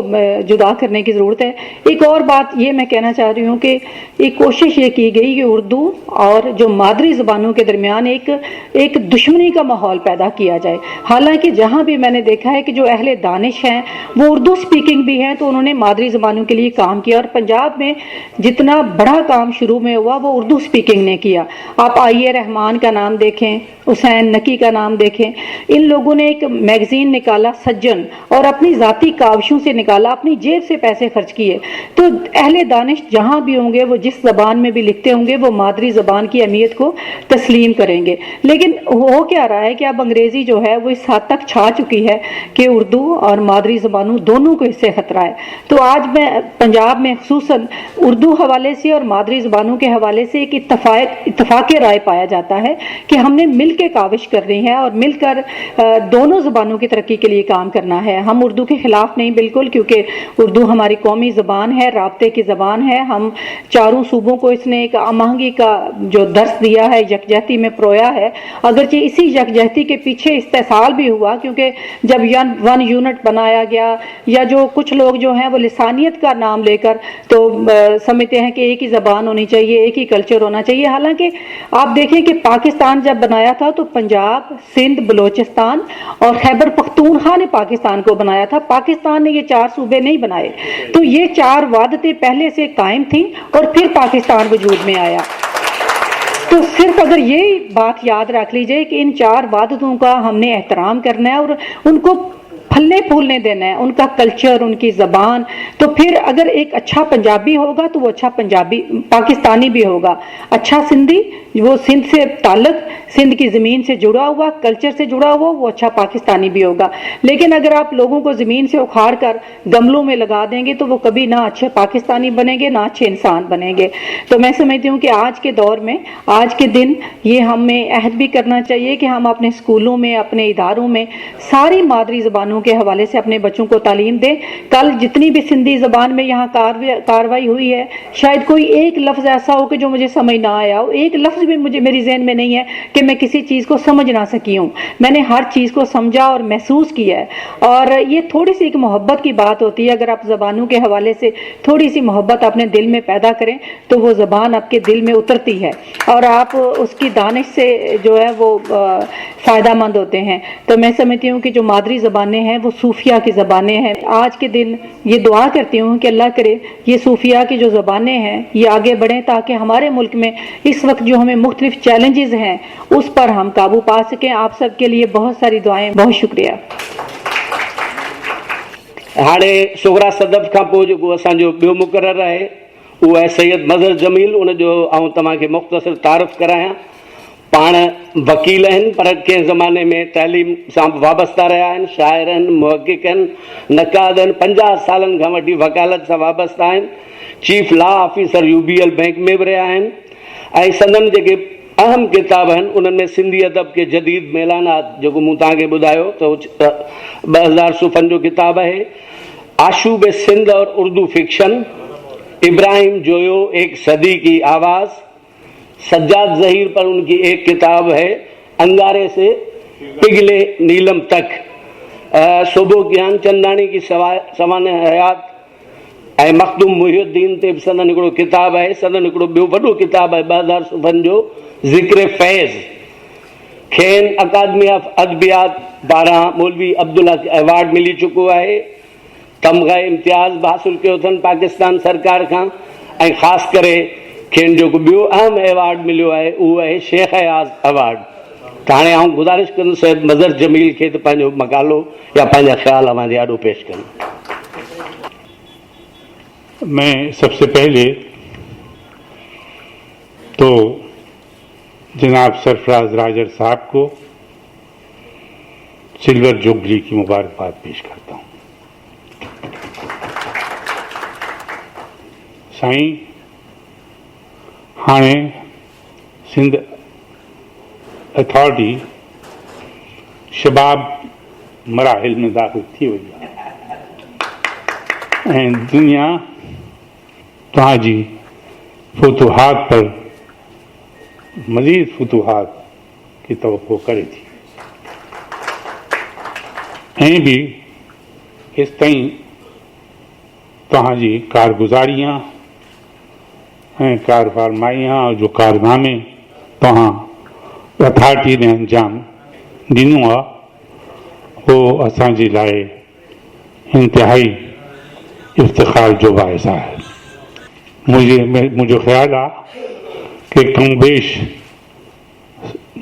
جدا کرنے کی ضرورت ہے. ایک اور بات یہ میں کہنا چاہ رہی ہوں کہ ایک کوشش یہ کی گئی کہ اردو اور جو مادری زبانوں کے درمیان ایک دشمنی کا ماحول پیدا کیا جائے. حالانکہ جہاں بھی میں نے دیکھا ہے کہ جو اہل دانش ہیں وہ اردو سپیکنگ بھی ہیں تو انہوں نے مادری زبانوں کے لیے کام کیا, اور پنجاب میں جتنا بڑا کام شروع میں ہوا وہ اردو سپیکنگ نے کیا. آپ آئیے رحمان کا نام دیکھیں, حسین نقی کا نام دیکھیں, ان لوگوں نے ایک میگزین نکالا سجن اور اپنی ذاتی کاوشوں سے نکالا, اپنی جیب سے پیسے خرچ کیے. تو اہل دانش جہاں بھی ہوں گے وہ جس زبان میں بھی لکھتے ہوں گے وہ مادری زبان کی اہمیت کو تسلیم کریں گے. لیکن ہو کیا رہا ہے کہ اب انگریزی جو ہے وہ اس حد تک چھا چکی ہے کہ اردو اور مادری زبانوں دونوں کو اس سے خطرہ ہے. تو آج میں پنجاب میں خصوصاً اردو حوالے سے اور مادری زبانوں کے حوالے سے ایک اتفاق رائے پایا جاتا ہے کہ ہم نے مل کے کاوش کرنی ہے اور مل کر دونوں زبانوں کی ترقی کے لیے کام کرنا ہے. ہم اردو کے خلاف نہیں بالکل, کیونکہ اردو ہماری قومی زبان ہے, رابطے کی زبان ہے. ہم چاروں صوبوں کو اس نے ایک آہنگی کا جو درس دیا ہے, یکجہتی میں پرویا ہے. اگرچہ اسی یکجہتی کے پیچھے استحصال بھی ہوا, کیونکہ جب ون یونٹ بنایا گیا یا جو کچھ لوگ جو ہیں وہ لسانیت کا نام لے کر تو سمجھتے ہیں کہ ایک ہی زبان ہونی چاہیے, ایک ہی کلچر ہونا چاہیے. حالانکہ آپ دیکھیں کہ پاکستان جب بنایا تھا تو پنجاب, سندھ, بلوچستان اور خیبر پختونخوا نے پاکستان کو بنایا تھا. پاکستان نے یہ 4 صوبے نہیں بنائے. تو یہ 4 وحدتیں پہلے سے قائم تھیں اور پھر پاکستان وجود میں آیا. تو صرف اگر یہ بات یاد رکھ لیجئے کہ ان 4 وحدتوں کا ہم نے احترام کرنا ہے اور ان کو پھلنے پھولنے دینا ہے, ان کا کلچر, ان کی زبان, تو پھر اگر ایک اچھا پنجابی ہوگا تو وہ اچھا پاکستانی بھی ہوگا. اچھا سندھی, وہ سندھ سے تعلق, سندھ کی زمین سے جڑا ہوا, کلچر سے جڑا ہوا, وہ اچھا پاکستانی بھی ہوگا. لیکن اگر آپ لوگوں کو زمین سے اکھاڑ کر گملوں میں لگا دیں گے تو وہ کبھی نہ اچھے پاکستانی بنیں گے, نہ اچھے انسان بنیں گے. تو میں سمجھتی ہوں کہ آج کے دور میں, آج کے دن یہ ہمیں عہد بھی کرنا چاہیے کہ ہم اپنے اسکولوں میں, اپنے اداروں میں ساری مادری زبانوں کے حوالے سے اپنے بچوں کو تعلیم دیں. کل جتنی بھی سندھی زبان میں یہاں کاروائی ہوئی ہے, شاید کوئی ایک لفظ ایسا ہو کہ جو مجھے سمجھ نہ آیا ہو, ایک لفظ بھی میری ذہن میں نہیں ہے کہ میں کسی چیز کو سمجھ نہ سکی ہوں. میں نے ہر چیز کو سمجھا اور محسوس کیا ہے. اور یہ تھوڑی سی ایک محبت کی بات ہوتی ہے. اگر آپ زبانوں کے حوالے سے تھوڑی سی محبت اپنے دل میں پیدا کریں تو وہ زبان آپ کے دل میں اترتی ہے اور آپ اس کی دانش سے جو ہے وہ فائدہ مند ہوتے ہیں. تو میں سمجھتی ہوں کہ جو مادری زبانیں ہیں وہ صوفیہ کی زبانیں ہیں. آج کے دن یہ دعا کرتی ہوں کہ اللہ کرے یہ صوفیہ کی جو زبانیں ہیں یہ آگے بڑھیں تاکہ ہمارے ملک میں اس وقت جو ہمیں مختلف چیلنجز ہیں اس پر ہم قابو پا سکیں. آپ سب کے لیے بہت ساری دعائیں. بہت شکریہ. हाणे सोगरा सदफ खां पोइ जेको असांजो ॿियो मुक़ररु आहे उहो आहे सैयद मज़हर जमील. उनजो आउं तव्हांखे मुख़्तसिर तारीफ़ करायां. पाण वकील आहिनि पर कंहिं ज़माने में तइलीम सां वाबस्ता रहिया आहिनि, शाइर आहिनि, मुहक़िक़ आहिनि, नक़ाद आहिनि, 50 सालनि खां वठी वकालत सां वाबस्ता आहिनि, chief law officer UBL bank में बि रहिया आहिनि. ऐं संदन जेके अहम किताब आहिनि उन्हनि में सिंधी अदब के जदीद मेलानात जेको मूं तव्हांखे ॿुधायो त 2000 सुफ़नि जो किताब आहे. आशूब सिंध और उर्दू फिक्शन, इब्राहिम जोयो एक सदी की आवाज़, सज्जाद ज़हीर पर उनकी एक किताब है अंगारे से पिघले नीलम तक, सोबो ज्ञान चंदानी की सवान हयात ऐं मखदूम मुहियुद्दीन ते बि संदन हिकिड़ो किताब आहे. संदन हिकिड़ो ॿियो वॾो किताब आहे 2000 सुफ़नि जो ज़िक्र फैज़. खेन अकादमी ऑफ अदबियात पारां मौलवी अब्दुल्ला अवार्ड मिली चुको आहे. तमग़ा इम्तियाज़ बि हासिलु कयो अथनि पाकिस्तान सरकार खां. ऐं ख़ासि करे खेनि जेको ॿियो अहम अवार्ड मिलियो आहे उहो आहे शेख अयाज़ अवार्ड. त हाणे आउं गुज़ारिश कंदुसि सैयद मज़हर जमील खे त पंहिंजो मक़ालो या पंहिंजा ख़्याल अवांजे आॾो पेश कनि. मैं सबसे पहले तो जनाब सरफराज राजर साहब को सिल्वर जुबली की मुबारकबाद पेश करता हूँ. साईं हाणे सिंध अथॉरिटी शबाब मराहिल में दाख़िल थी वई आहे ऐं दुनिया तव्हांजी फुतूहात पर मज़ीद फुतूहात की तवक्को करे थी. ऐं बि इस ताईं तव्हांजी कारगुज़ारियां ऐं कारफरमाइयां जो कारनामे तव्हां अथॉरिटी ने अंजाम ॾिनो आहे उहो असांजे लाइ इंतिहाई इफ़्तिख़ार जो बाइस आहे। मुंहिंजो ख़्यालु आहे कि कम बेश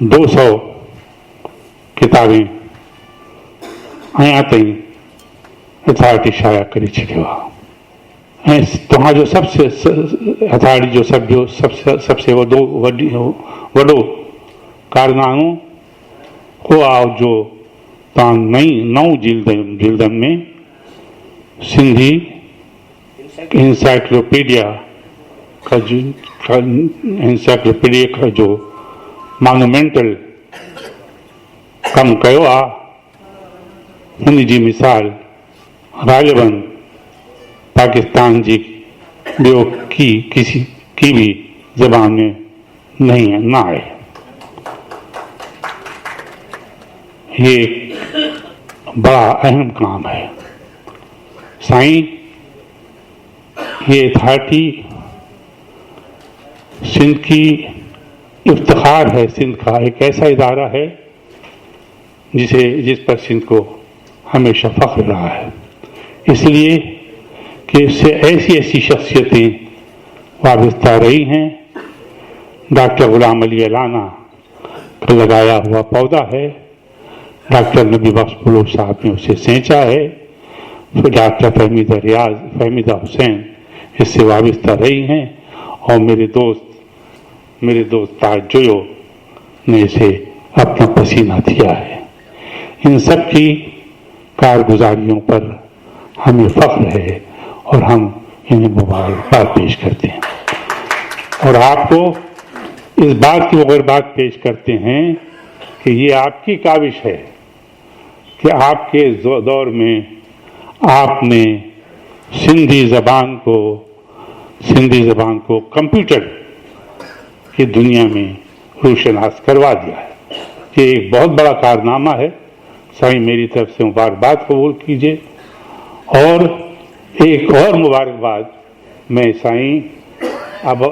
200 किताबें अञा ताईं अथॉरिटी शाया करे छॾियो आहे ऐं तव्हांजो अथॉरिटी जो सबसे वॾो कारनामो उहो आहे जो तव्हां नऊ जिल्दनि में सिंधी इंसाइक्लोपीडिया का जो मॉन्यूमेंटल कमु कयो आहे हुन जी मिसाल ग़ालिबन पाकिस्तान जी ॿियो किसी भी ज़बान में न आहे। ये बड़ा अहम काम है साईं। ये अथॉरिटी सिंध की इफ्तिखार है, सिंध का एक ऐसा इदारा है जिस पर सिंध को हमेशा फख्र रहा है, इसलिए कि इससे ऐसी शख्सियतें वाबस्ता रही हैं। डॉक्टर गुलाम अली अलाना का लगाया हुआ पौधा है, डॉक्टर नबी बख्श बुलूग साहब ने उसे सेंचा है, फिर डॉक्टर फहमीदा हुसैन इससे वाबस्ता रही हैं और मेरे दोस्त ताज जोयो ने इसे अपना पसीना दिया है। इन सब की कारगुजारियों पर हमें फख्र है और हम इन्हें मुबारकबाद पेश करते हैं और आपको इस बात की मुबारकबाद पेश करते हैं कि ये आपकी काविश है कि आपके दौर में आपने सिंधी ज़बान को कंप्यूटर की दुनिया में रोशनास करवा दिया है। ये एक बहुत बड़ा कारनामा है। साईं मेरी तरफ से मुबारकबाद कबूल कीजिए और एक और मुबारकबाद मैं साईं अब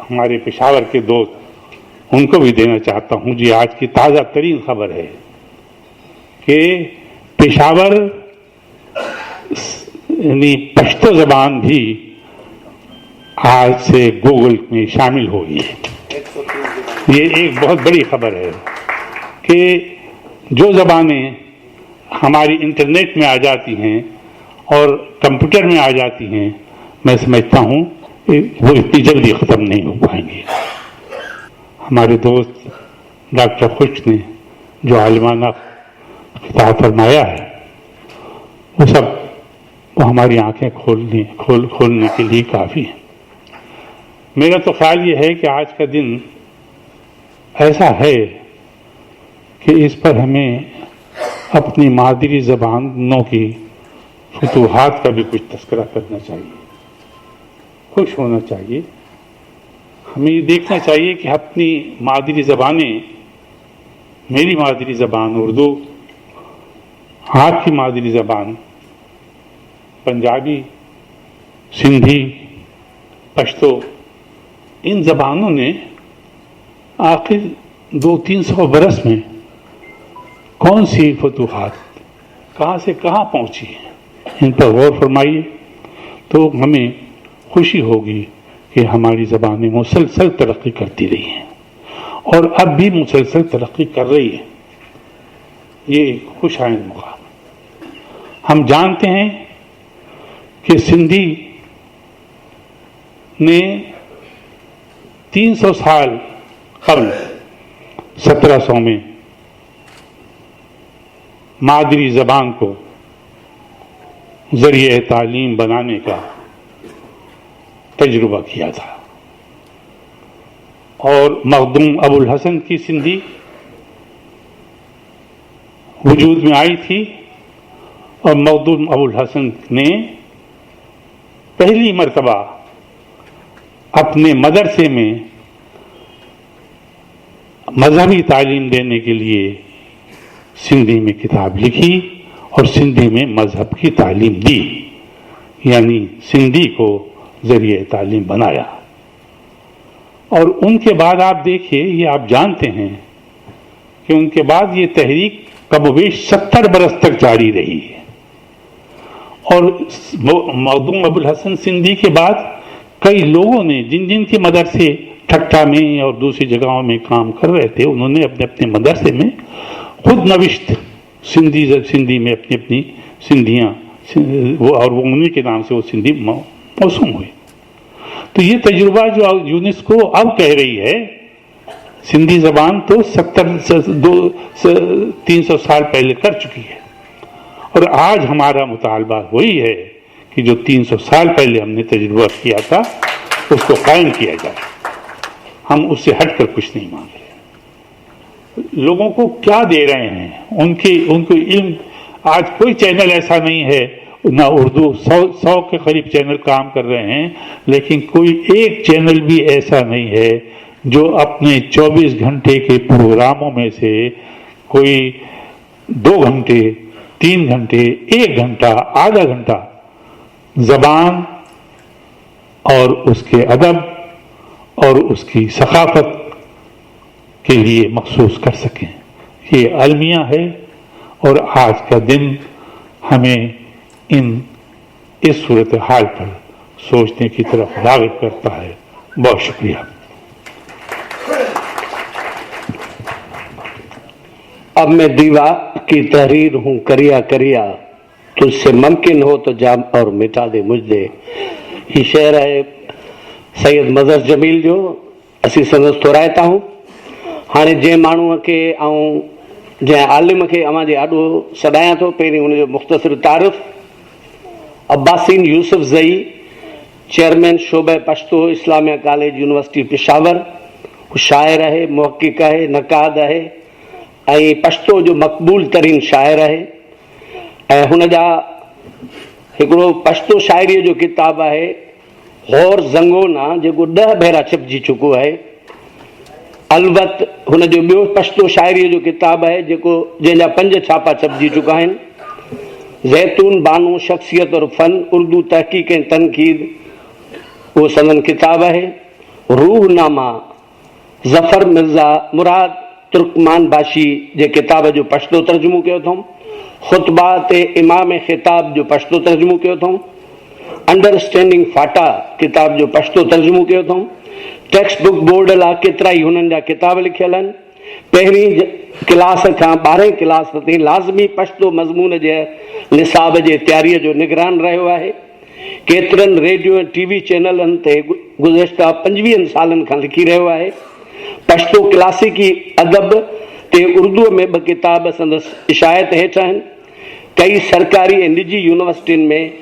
हमारे पेशावर के दोस्त उनको भी देना चाहता हूँ। जी आज की ताज़ा तरीन खबर है कि पेशावर यानी पश्तो ज़बान भी आज से गूगल में शामिल हो गई है। ये एक बहुत बड़ी खबर है कि जो ज़बानें हमारी इंटरनेट में आ जाती हैं और कंप्यूटर में आ जाती हैं, मैं समझता हूँ वो इतनी जल्दी ख़त्म नहीं हो पाएंगी। हमारे दोस्त डॉक्टर खुश ने जो आलिमाना खिताब फरमाया है वो हमारी आंखें खोलने के लिए काफ़ी है। मेरा तो ख्याल ये है कि आज का दिन ऐसा है कि इस पर हमें अपनी मादरी ज़बानों की फतूहात का भी कुछ तस्करा करना चाहिए, खुश होना चाहिए। हमें ये देखना चाहिए कि अपनी मादरी ज़बानें, मेरी मादरी ज़बान उर्दू, आपकी मादरी ज़बान पंजाबी, सिंधी, पश्तो, इन ज़बानों ने आखिर 200-300 बरस में कौन सी फतूहात कहाँ से कहाँ पहुँची हैं, इन पर गौर फरमाइए तो हमें खुशी होगी कि हमारी ज़बानें मुसलसल तरक्की करती रही हैं और अब भी मुसलसल तरक्की कर रही है। ये एक खुशाइन मुकाम। हम जानते हैं कि सिंधी ने 300 साल कबल 1700 में मादरी ज़बान को ज़रिए तालीम बनाने का तजुर्बा किया था और मखदूम अबुल हसन की सिंधी वजूद में आई थी और मखदूम अबुल हसन ने पहली मर्तबा अपने मदरसे में मजहबी तालीम देने के लिए सिंधी में किताब लिखी और सिंधी में मजहब की तालीम दी, यानी सिंधी को जरिए तालीम बनाया। और उनके बाद आप देखिए, ये आप जानते हैं कि उनके बाद ये तहरीक कमोबेश 70 बरस तक जारी रही है। और मखदूम अबुल हसन सिंधी के बाद कई लोगों ने जिन जिन के मदरसे ठट्टा में और दूसरी जगहों में काम कर रहे थे, उन्होंने अपने अपने मदरसे में खुद नविश्त सिंधी में अपनी अपनी सिंधियाँ वो, और वो उन्हीं के नाम से वो सिंधी मौसूम हुए। तो ये तजुर्बा जो यूनेस्को अब कह रही है, सिंधी जबान तो 300 साल पहले कर चुकी है, और आज हमारा मुतालबा वही है कि जो 300 साल पहले हमने तजुर्बा किया था उसको कायम किया जाए। हम उससे हटकर कुछ नहीं मांग रहे। लोगों को क्या दे रहे हैं, उनको इल्म। आज कोई चैनल ऐसा नहीं है, ना उर्दू 100 के करीब चैनल काम कर रहे हैं, लेकिन कोई एक चैनल भी ऐसा नहीं है जो अपने 24 घंटे के प्रोग्रामों में से कोई 2 घंटे, 3 घंटे, 1 घंटा, आधा घंटा जबान और उसके अदब और उसकी सकाफत के लिए मखसूस कर सकें। ये अलमिया है, और आज का दिन हमें इस सूरत हाल पर सोचने की तरफ राग़िब करता है। बहुत शुक्रिया। अब मैं दीवा की तहरीर हूँ करिया करिया, तुझसे मुमकिन हो तो जाम और मिटा दे मुझ दे। ही शेर है सैयद मज़हर जमील जो, असी संदसि थोराइता हूँ। हाणे जंहिं माण्हूअ खे ऐं जंहिं आलिम खे अवां जे आॾो सॾायां थो, पहिरीं हुनजो मुख़्तसिर तारीफ़। अब्बासीन यूसुफ ज़ई, चेयरमैन शोबे पश्तो, इस्लामिया कॉलेज यूनिवर्सिटी पेशावर। हू शाइर आहे, मुहक़िक़ आहे, नक़ाद आहे ऐं पश्तो जो मक़बूल तरीन शाइर आहे। ऐं हुन जा हिकिड़ो पश्तो शाइरीअ जो किताबु आहे गौर ज़ंगोना, जेको 10 भेरा छपजी चुको आहे। अलबत हुन जो ॿियो पश्तो शाइरीअ जो किताबु आहे जेको जंहिंजा 5 छापा छपजी चुका आहिनि। ज़ैतून बानो शख्सियत और फ़न, उर्दू तहक़ीक़ ऐं तनक़ीद, उहो संदन किताबु आहे। रूहनामा ज़फ़र मिर्ज़ा मुराद तुर्कमान बाशी जे किताब जो पश्तो तर्जुमो कयो अथऊं। ख़ुतबा ते इमाम ख़िताब जो पश्तो तर्जुमो कयो अथऊं। अंडरस्टैंडिंग फाटा किताब जो पश्तो तर्जुमो कयो अथऊं। टेक्स्ट बुक बोर्ड लाइ केतिरा ई हुननि जा किताब लिखियल आहिनि। पहिरीं क्लास खां 12 क्लास ताईं लाज़मी पश्तो मज़मून जे निसाब जे तयारीअ जो निगरान रहियो आहे। केतिरनि रेडियो ऐं टीवी चैनलनि ते गुज़िश्ता 25 सालनि खां लिखी रहियो आहे। पश्तो क्लासिकी अदब ते उर्दूअ में 2 किताब संदसि इशायत हेठि आहिनि। कई सरकारी ऐं निजी यूनिवर्सिटियुनि में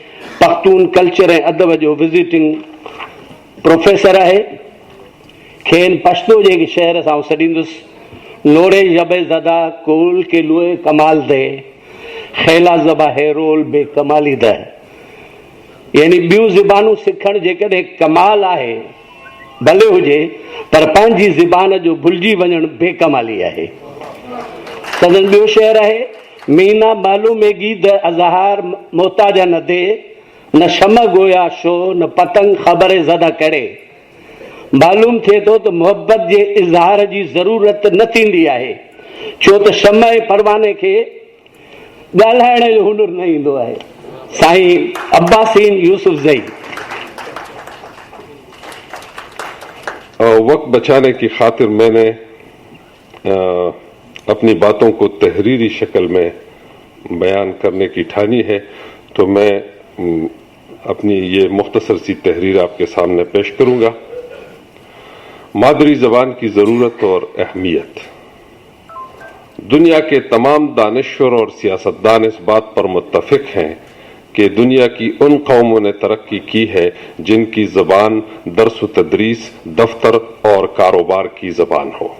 पख्तून कल्चर ऐं अदब जो विज़िटिंग प्रोफेसर आहे। खेनि पश्तो जे शहर सां सॾींदुसि। लोरे जबे ज़दा कोल के लुए कमाल दे, खेला ज़बा हेरोल बे कमाली दे। यानी ॿियूं ज़बानूं सिखणु जेकॾहिं कमाल आहे भले हुजे, पर पंहिंजी ज़बान जो भुलिजी वञणु बेकमाली आहे। सदन ॿियो शेर आहे मीना मालूम गीद अज़हार मोहताजा न दे, न शम गोया शो न पतंग ख़बर ज़दा करे। मालूम थिए थो त मुहबत जे इज़हार जी ज़रूरत न थींदी आहे, छो त शम ऐं परवाने खे ॻाल्हाइण जो हुनुर न ईंदो आहे। साईं अब्बासीन यूसुफ ज़ई। वक्त बचाने की खातिर मैंने अपनी बातों को तहरीरी शक्ल में बयान करने की ठानी है, तो मैं अपनी ये मुख्तसर सी तहरीर आपके सामने पेश करूंगा। मादरी ज़बान की ज़रूरत और अहमियत। दुनिया के तमाम दानिश्वर और सियासतदान इस बात पर मुत्तफिक हैं कि दुनिया की उन कौमों ने तरक्की की है जिनकी ज़बान दर्स व तदरीस, दफ्तर और कारोबार की ज़बान हो।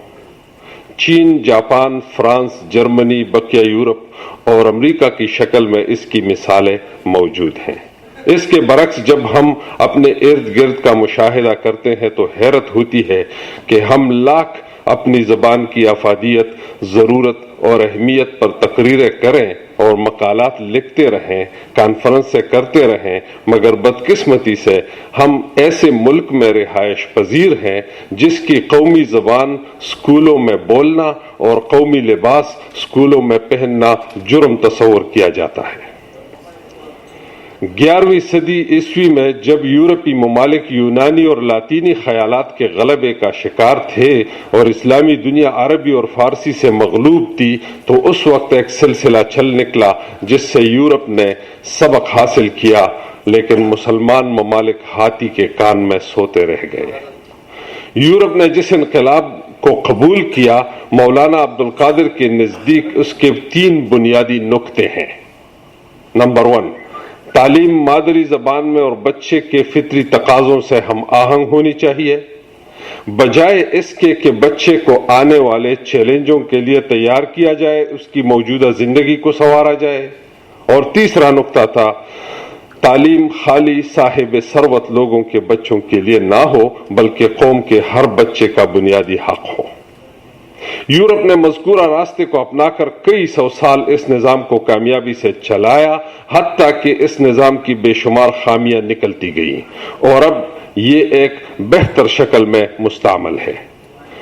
चीन, जापान, फ्रांस, जर्मनी, बकिया यूरोप और अमेरिका की शक्ल में इसकी मिसालें मौजूद हैं। इसके बरक्स जब हम अपने इर्द गिर्द का मुशाहिदा करते हैं तो हैरत होती है कि हम लाख اپنی زبان کی افادیت، ضرورت اور اہمیت پر تقریریں کریں اور مقالات لکھتے رہیں، کانفرنسیں کرتے رہیں، مگر بدقسمتی سے ہم ایسے ملک میں رہائش پذیر ہیں جس کی قومی زبان اسکولوں میں بولنا اور قومی لباس اسکولوں میں پہننا جرم تصور کیا جاتا ہے۔ 11ویں صدی عیسوی میں جب یورپی ممالک یونانی اور لاطینی خیالات کے غلبے کا شکار تھے اور اسلامی دنیا عربی اور فارسی سے مغلوب تھی، تو اس وقت ایک سلسلہ چل نکلا جس سے یورپ نے سبق حاصل کیا، لیکن مسلمان ممالک ہاتھی کے کان میں سوتے رہ گئے۔ یورپ نے جس انقلاب کو قبول کیا، مولانا عبد القادر کے نزدیک اس کے 3 بنیادی نقطے ہیں۔ نمبر 1، تعلیم مادری زبان میں اور بچے کے فطری تقاضوں سے ہم آہنگ ہونی چاہیے، بجائے اس کے کہ بچے کو آنے والے چیلنجوں کے لیے تیار کیا جائے، اس کی موجودہ زندگی کو سنوارا جائے۔ اور تیسرا نقطہ تھا، تعلیم خالی صاحب ثروت لوگوں کے بچوں کے لیے نہ ہو، بلکہ قوم کے ہر بچے کا بنیادی حق ہو۔ یورپ نے مذکورہ راستے کو اپنا کر کئی 100 سال اس نظام کو کامیابی سے چلایا، حتیٰ کہ اس نظام کی بے شمار خامیاں نکلتی گئیں، اور اب یہ ایک بہتر شکل میں مستعمل ہے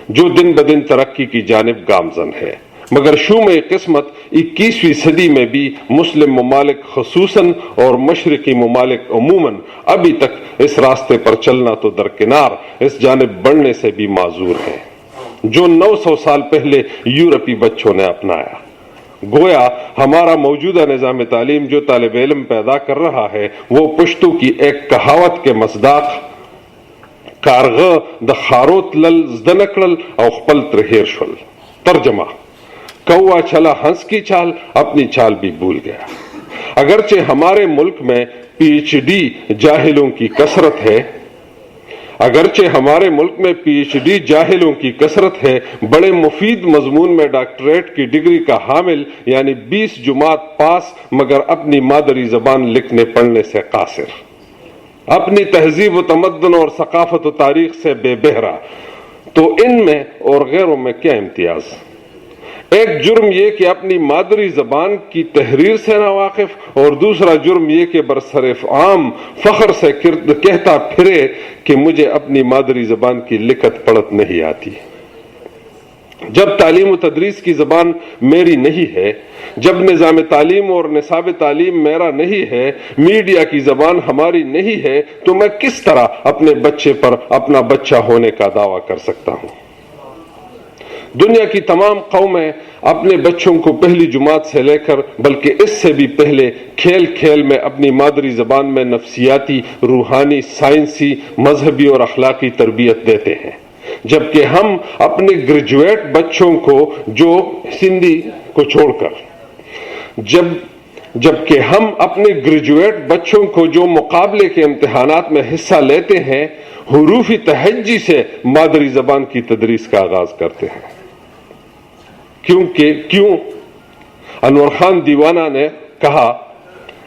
جو دن بدن ترقی کی جانب گامزن ہے۔ مگر شوم قسمت 21ویں صدی میں بھی مسلم ممالک خصوصاً اور مشرقی ممالک عموماً ابھی تک اس راستے پر چلنا تو درکنار، اس جانب بڑھنے سے بھی معذور ہیں جو 900 سال پہلے یورپی بچوں نے اپنایا۔ گویا ہمارا موجودہ نظام تعلیم جو طالب علم پیدا کر رہا ہے وہ پشتو کی ایک کہاوت کے مصداق کارغ د خاروت لل زدنکڑل او خپل ترہیر شل۔ ترجمہ، کوا چلا ہنس کی چال، اپنی چال بھی بھول گیا۔ اگرچہ ہمارے ملک میں PhD جاہلوں کی کثرت ہے، جاہلوں کی کثرت ہے، بڑے مفید مضمون میں ڈاکٹریٹ کی ڈگری کا حامل یعنی 20 جماعت پاس، مگر اپنی مادری زبان لکھنے پڑھنے سے قاصر، اپنی تہذیب و تمدن اور ثقافت و تاریخ سے بے بہرا، تو ان میں اور غیروں میں کیا امتیاز؟ ایک جرم یہ کہ اپنی مادری زبان کی تحریر سے ناواقف، اور دوسرا جرم یہ کہ برصرف عام فخر سے کہتا پھرے کہ مجھے اپنی مادری زبان کی لکھت پڑھت نہیں آتی۔ جب تعلیم و تدریس کی زبان میری نہیں ہے، جب نظام تعلیم اور نصاب تعلیم میرا نہیں ہے، میڈیا کی زبان ہماری نہیں ہے، تو میں کس طرح اپنے بچے پر اپنا بچہ ہونے کا دعویٰ کر سکتا ہوں؟ دنیا کی تمام قومیں اپنے بچوں کو پہلی جماعت سے لے کر بلکہ اس سے بھی پہلے کھیل کھیل میں اپنی مادری زبان میں نفسیاتی، روحانی، سائنسی، مذہبی اور اخلاقی تربیت دیتے ہیں، جبکہ ہم اپنے گریجویٹ بچوں کو جو ہندی کو چھوڑ کر جبکہ ہم اپنے گریجویٹ بچوں کو جو مقابلے کے امتحانات میں حصہ لیتے ہیں، حروف تہجی سے مادری زبان کی تدریس کا آغاز کرتے ہیں۔ کیوں انور خان دیوانہ نے کہا،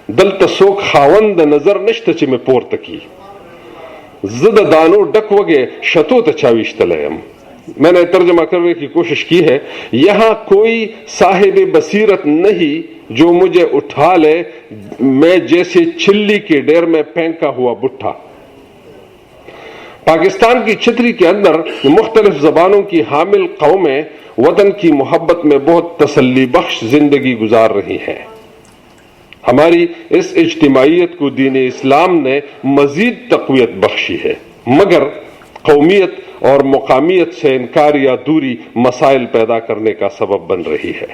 دلتا سوک خاوند نظر نشت چی میں پورت کی، زد دانو ڈک وگے شتو تچاویشت لیم۔ میں نے ترجمہ کرنے کی کوشش کی ہے، یہاں کوئی صاحب بصیرت نہیں جو مجھے اٹھا لے، میں جیسے چلی کے ڈیر میں پھینکا ہوا بٹھا۔ پاکستان کی چھتری کے اندر مختلف زبانوں کی حامل قومیں وطن کی محبت میں بہت تسلی بخش زندگی گزار رہی ہیں۔ ہماری اس اجتماعیت کو دین اسلام نے مزید تقویت بخشی ہے، مگر قومیت اور مقامیت سے انکار یا دوری مسائل پیدا کرنے کا سبب بن رہی ہے۔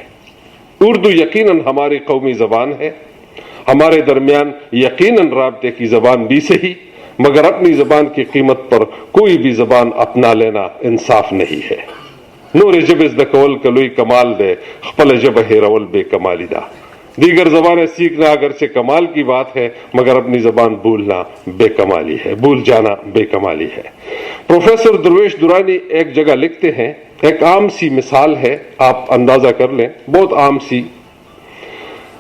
اردو یقیناً ہماری قومی زبان ہے، ہمارے درمیان یقیناً رابطے کی زبان بھی صحیح، مگر اپنی زبان کی قیمت پر کوئی بھی زبان اپنا لینا انصاف نہیں ہے۔ نور جبز د کول کلوی کمال دے، خپل جب ہیرول بے کمالی دا۔ دیگر زبانیں سیکھنا اگرچہ کمال کی بات ہے، مگر اپنی زبان بھولنا بے کمالی ہے، بھول جانا بے کمالی ہے۔ پروفیسر درویش درانی ایک جگہ لکھتے ہیں، ایک عام سی مثال ہے، آپ اندازہ کر لیں، بہت عام سی۔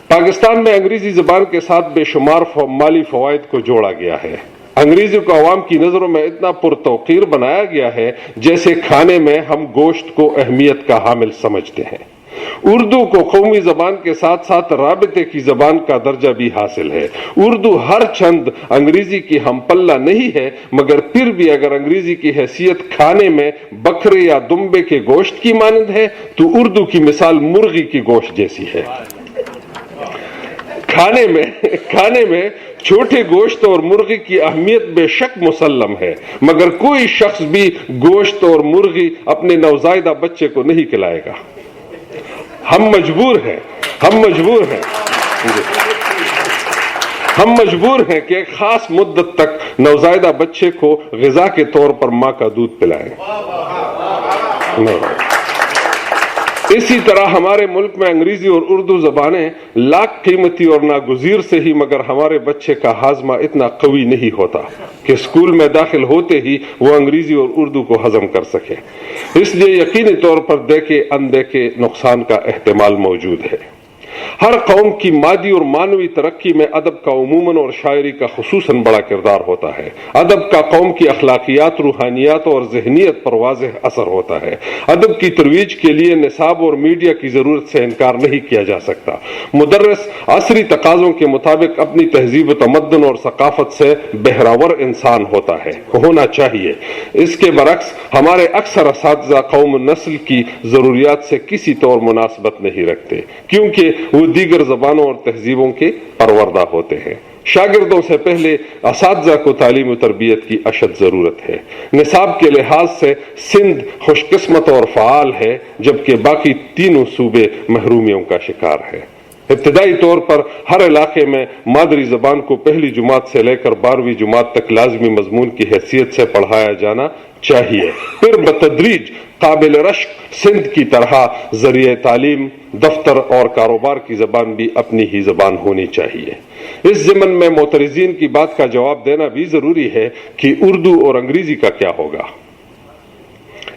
پاکستان میں انگریزی زبان کے ساتھ بے شمار مالی فوائد کو جوڑا گیا ہے، अंग्रेजी को आवाम की नजरों में इतना पुरतौकीर बनाया गया है जैसे खाने में हम गोश्त को अहमियत का हामिल समझते हैं। उर्दू को कौमी जबान के साथ साथ राबिते की जबान का दर्जा भी हासिल है। उर्दू हर चंद अंग्रेजी की हम पल्ला नहीं है, मगर फिर भी अगर अंग्रेजी की हैसियत खाने में बकरे या दुम्बे के गोश्त की मानंद है तो उर्दू की मिसाल मुर्गी की गोश्त जैसी है। खाने में छोटे गोश्त और मुर्गी की अहमियत बेशक मुसल्लम है, मगर कोई शख्स भी गोश्त और मुर्गी अपने नवजायदा बच्चे को नहीं खिलाएगा। हम मजबूर हैं कि एक खास मुद्दत तक नवजायदा बच्चे को ग़िज़ा के तौर पर मां का दूध पिलाएं। इसी तरह हमारे मुल्क में अंग्रेजी और उर्दू जबानें लाख कीमती और नागुज़ीर से ही, मगर हमारे बच्चे का हाजमा इतना कवी नहीं होता कि स्कूल में दाखिल होते ही वो अंग्रेजी और उर्दू को हजम कर सके। इसलिए यकीनी तौर पर देखे अनदेखे नुकसान का एहतमाल मौजूद है। हर कौम की मादी और मानवी तरक्की में अदब का उमूमन और शायरी का खुसूसन बड़ा किरदार होता है। अदब का कौम की अखलाकियात, रूहानियात और जहनियत पर वाज़ेह असर होता है। अदब की तरवीज के लिए निसाब और मीडिया की जरूरत से इनकार नहीं किया जा सकता। मुदर्रिस असरी तकाज़ों के मुताबिक अपनी तहजीब तमद्दुन और सकाफत से बहरावर इंसान होना चाहिए। इसके बरक्स हमारे अक्सर असातिज़ा कौम नस्ल की जरूरियात से किसी तौर मुनासबत नहीं रखते, क्योंकि वो दीगर जबानों और तहजीबों के परवरदा होते हैं। शागिर्दों से पहले असातिज़ा को तालीम और तरबियत की अशद जरूरत है। निसाब के लिहाज से सिंध खुशकिस्मत और फ़आल है, जबकि बाकी तीनों सूबे महरूमियों का शिकार है। इब्तदाई तौर पर हर इलाके में मादरी जबान को पहली जुमात से लेकर 12वीं जुमात तक लाजमी मजमून की हैसियत से पढ़ाया जाना चाहिए। फिर बतदरीज काबिल रश्क सिंध की तरह जरिए तालीम, दफ्तर और कारोबार की जबान भी अपनी ही जबान होनी चाहिए। इस ज़मन में मोतरजीन की बात का जवाब देना भी जरूरी है कि उर्दू और अंग्रेजी का क्या होगा।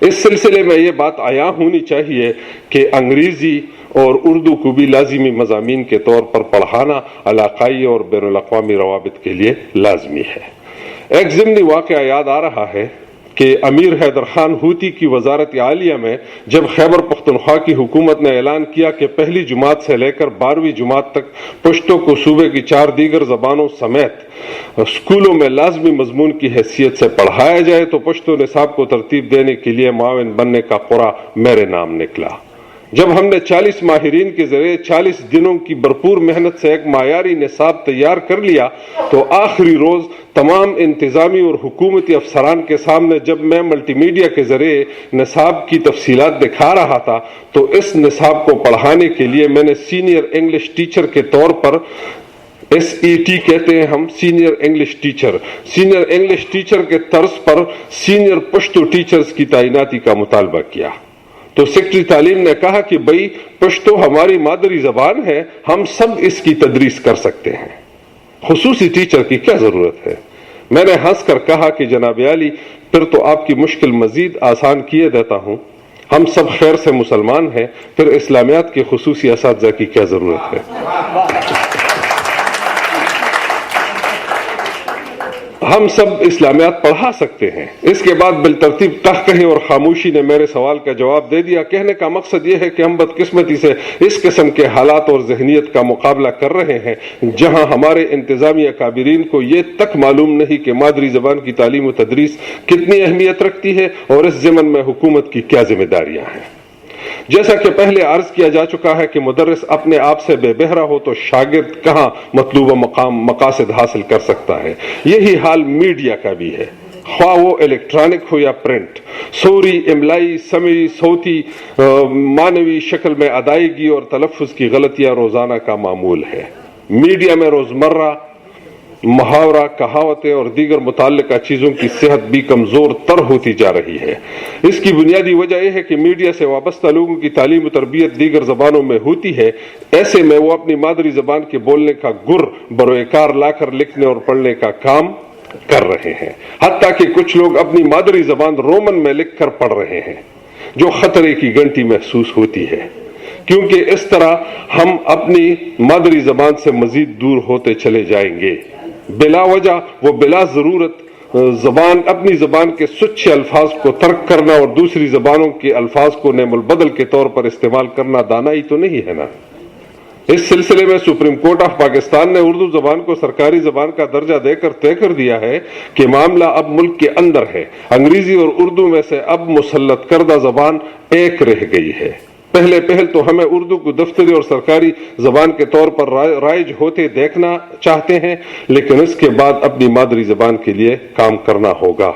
इस सिलसिले में ये बात आया होनी चाहिए कि अंग्रेजी और उर्दू को भी लाजिमी मज़ामीन के तौर पर पढ़ाना इलाकाई और बैनुल अक़वामी रवाबित के लिए लाजमी है। एक ज़िमनी वाक़या याद आ रहा है कि अमीर हैदर खान हूती की वजारत आलिया में जब खैबर पख्तूनख्वा की हुकूमत ने ऐलान किया कि पहली जुमात से लेकर 12वीं जुमात तक पश्तो को सूबे की 4 दीगर जबानों समेत स्कूलों में लाजमी मजमून की हैसियत से पढ़ाया जाए, तो पश्तो निसाब को तरतीब देने के लिए माविन बनने का कुरा मेरे नाम निकला। जब हमने 40 माहिरीन के जरिए 40 दिनों की भरपूर मेहनत से एक मायारी निसाब तैयार कर लिया, तो आखिरी रोज तमाम इंतजामी और हुकूमती अफसरान के सामने जब मैं मल्टीमीडिया के जरिए निसाब की तफसीलात दिखा रहा था, तो इस निसाब को पढ़ाने के लिए मैंने सीनियर इंग्लिश टीचर के तौर पर SET कहते हैं हम, सीनियर इंग्लिश टीचर के तर्ज पर सीनियर पश्तो टीचर्स की तैनाती का मुतालबा किया। तो सेक्रेटरी तालीम ने कहा कि भाई पश्तो हमारी मादरी जबान है, हम सब इसकी तदरीस कर सकते हैं, खुसूसी टीचर की क्या जरूरत है। मैंने हंसकर कहा कि जनाब आली, फिर तो आपकी मुश्किल मजीद आसान किए देता हूं, हम सब खैर से मुसलमान हैं, फिर इस्लामियात के खुसूसी असातिज़ा की क्या जरूरत है। हम सब इस्लामियात पढ़ा सकते हैं। इसके बाद बिलतरतीब तहक़ी और खामोशी ने मेरे सवाल का जवाब दे दिया। कहने का मकसद यह है कि हम बदकिस्मती से इस किस्म के हालात और जहनियत का मुकाबला कर रहे हैं जहां हमारे इंतजामिया काबिरीन को ये तक मालूम नहीं कि मादरी जबान की तालीम और तदरीस कितनी अहमियत रखती है और इस ज़मन में हुकूमत की क्या जिम्मेदारियां हैं। जैसा कि पहले अर्ज किया जा चुका है कि मुदर्रिस अपने आप से बेबहरा हो तो शागिर्द कहां मतलूबा मकासद हासिल कर सकता है। यही हाल मीडिया का भी है, ख्वाह वो इलेक्ट्रॉनिक हो या प्रिंट। सोरी, इमलाई, समी, सौती, मानवी शक्ल में अदायगी और तलफ़्फ़ुज़ की गलतियां रोजाना का मामूल है। मीडिया में रोजमर्रा मुहावरा, कहावतें और दीगर मुताल्लिका चीजों की सेहत भी कमजोर तर होती जा रही है। इसकी बुनियादी वजह यह है कि मीडिया से वाबस्ता लोगों की तालीम और तरबियत दीगर जबानों में होती है। ऐसे में वो अपनी मादरी जबान के बोलने का गुर बरोएकार लाकर लिखने और पढ़ने का काम कर रहे हैं। हत्ता कि कुछ लोग अपनी मादरी जबान रोमन में लिख कर पढ़ रहे हैं, जो खतरे की घंटी महसूस होती है, क्योंकि इस तरह हम अपनी मादरी जबान से मजीद दूर होते चले जाएंगे। بلا وجہ وہ بلا ضرورت اپنی زبان کے سچے الفاظ کو ترک کرنا اور دوسری زبانوں کے الفاظ کو نعم البدل کے طور پر استعمال کرنا دانائی تو نہیں ہے نا؟ اس سلسلے میں سپریم کورٹ آف پاکستان نے اردو زبان کو سرکاری زبان کا درجہ دے کر طے کر دیا ہے کہ معاملہ اب ملک کے اندر ہے. انگریزی اور اردو میں سے اب مسلط کردہ زبان ایک رہ گئی ہے. پہل تو ہمیں اردو کو دفتری اور سرکاری زبان کے طور پر رائج ہوتے دیکھنا چاہتے ہیں، لیکن اس کے بعد اپنی مادری زبان کے لیے کام کرنا ہوگا.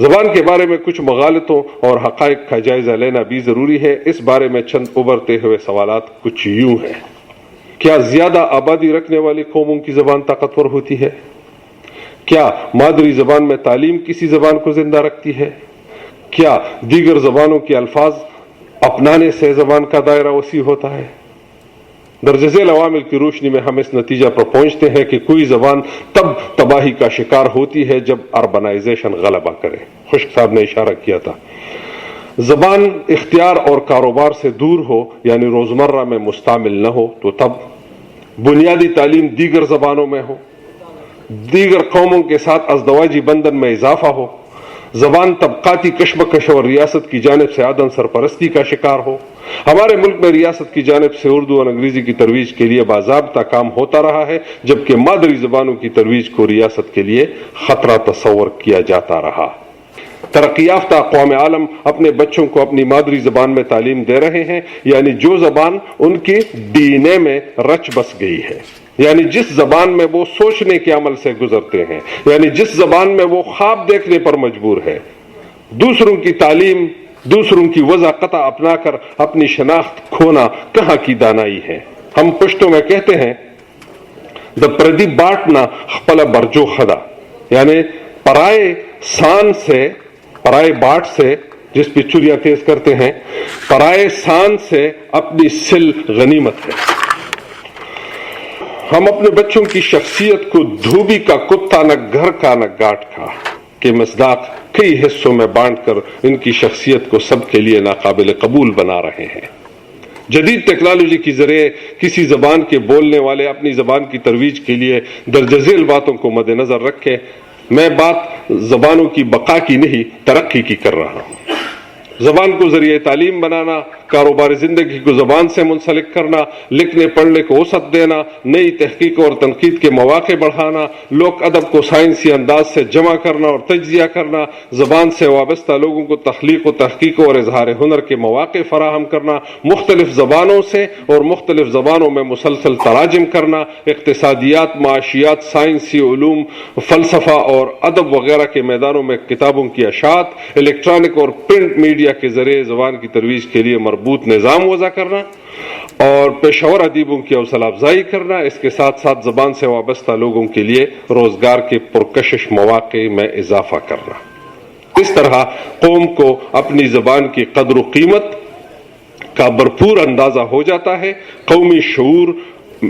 زبان کے بارے میں کچھ مغالطوں اور حقائق کا جائزہ لینا بھی ضروری ہے. اس بارے میں چند ابھرتے ہوئے سوالات کچھ یوں ہیں. کیا زیادہ آبادی رکھنے والی قوموں کی زبان طاقتور ہوتی ہے؟ کیا مادری زبان میں تعلیم کسی زبان کو زندہ رکھتی ہے؟ کیا دیگر زبانوں کے الفاظ اپنانے سے زبان کا دائرہ وسیع ہوتا ہے؟ درج ذیل عوامل کی روشنی میں ہم اس نتیجہ پر پہنچتے ہیں کہ کوئی زبان تب تباہی کا شکار ہوتی ہے جب اربنائزیشن غلبہ کرے. خشک صاحب نے اشارہ کیا تھا. زبان اختیار اور کاروبار سے دور ہو، یعنی روزمرہ میں مستعمل نہ ہو، تو تب بنیادی تعلیم دیگر زبانوں میں ہو، دیگر قوموں کے ساتھ ازدواجی بندھن میں اضافہ ہو، زبان طبقاتی کشمکش اور ریاست کی جانب سے عدم سرپرستی کا شکار ہو. ہمارے ملک میں ریاست کی جانب سے اردو اور انگریزی کی ترویج کے لیے باضابطہ کام ہوتا رہا ہے، جبکہ مادری زبانوں کی ترویج کو ریاست کے لیے خطرہ تصور کیا جاتا رہا. ترقی یافتہ اقوام عالم اپنے بچوں کو اپنی مادری زبان میں تعلیم دے رہے ہیں، یعنی جو زبان ان کے ڈی این اے میں رچ بس گئی ہے، یعنی جس زبان میں وہ سوچنے کے عمل سے گزرتے ہیں، یعنی جس زبان میں وہ خواب دیکھنے پر مجبور ہے. دوسروں کی تعلیم، دوسروں کی وضع قطع اپنا کر اپنی شناخت کھونا کہاں کی دانائی ہے. ہم پشتوں میں کہتے ہیں دا پردی باٹ نہ خپل برجو خدا، یعنی پرائے سان سے، پرائے باٹ سے جس پہ چوریاں تیز کرتے ہیں، پرائے سان سے اپنی سل غنیمت ہے. ہم اپنے بچوں کی شخصیت کو دھوبی کا کتا نہ گھر کا نہ گاٹ کا کے مصداق کئی حصوں میں بانٹ کر ان کی شخصیت کو سب کے لیے ناقابل قبول بنا رہے ہیں. جدید ٹیکنالوجی کے ذریعے کسی زبان کے بولنے والے اپنی زبان کی ترویج کے لیے درج ذیل باتوں کو مد نظر رکھیں. میں بات زبانوں کی بقا کی نہیں، ترقی کی کر رہا ہوں. زبان کو ذریعہ تعلیم بنانا، کاروبار زندگی کو زبان سے منسلک کرنا، لکھنے پڑھنے کو وسعت دینا، نئی تحقیق اور تنقید کے مواقع بڑھانا، لوک ادب کو سائنسی انداز سے جمع کرنا اور تجزیہ کرنا، زبان سے وابستہ لوگوں کو تخلیق و تحقیق اور اظہار ہنر کے مواقع فراہم کرنا، مختلف زبانوں سے اور مختلف زبانوں میں مسلسل تراجم کرنا، اقتصادیات، معاشیات، سائنسی علوم، فلسفہ اور ادب وغیرہ کے میدانوں میں کتابوں کی اشاعت، الیکٹرانک اور پرنٹ میڈیا کے ذریعے زبان کی ترویج کے لیے مربوط نظام وضع کرنا اور پیشہ ور ادیبوں کی حوصلہ افزائی کرنا. اس کے ساتھ ساتھ زبان سے وابستہ لوگوں کے لیے روزگار کے پرکشش مواقع میں اضافہ کرنا. اس طرح قوم کو اپنی زبان کی قدر و قیمت کا بھرپور اندازہ ہو جاتا ہے، قومی شعور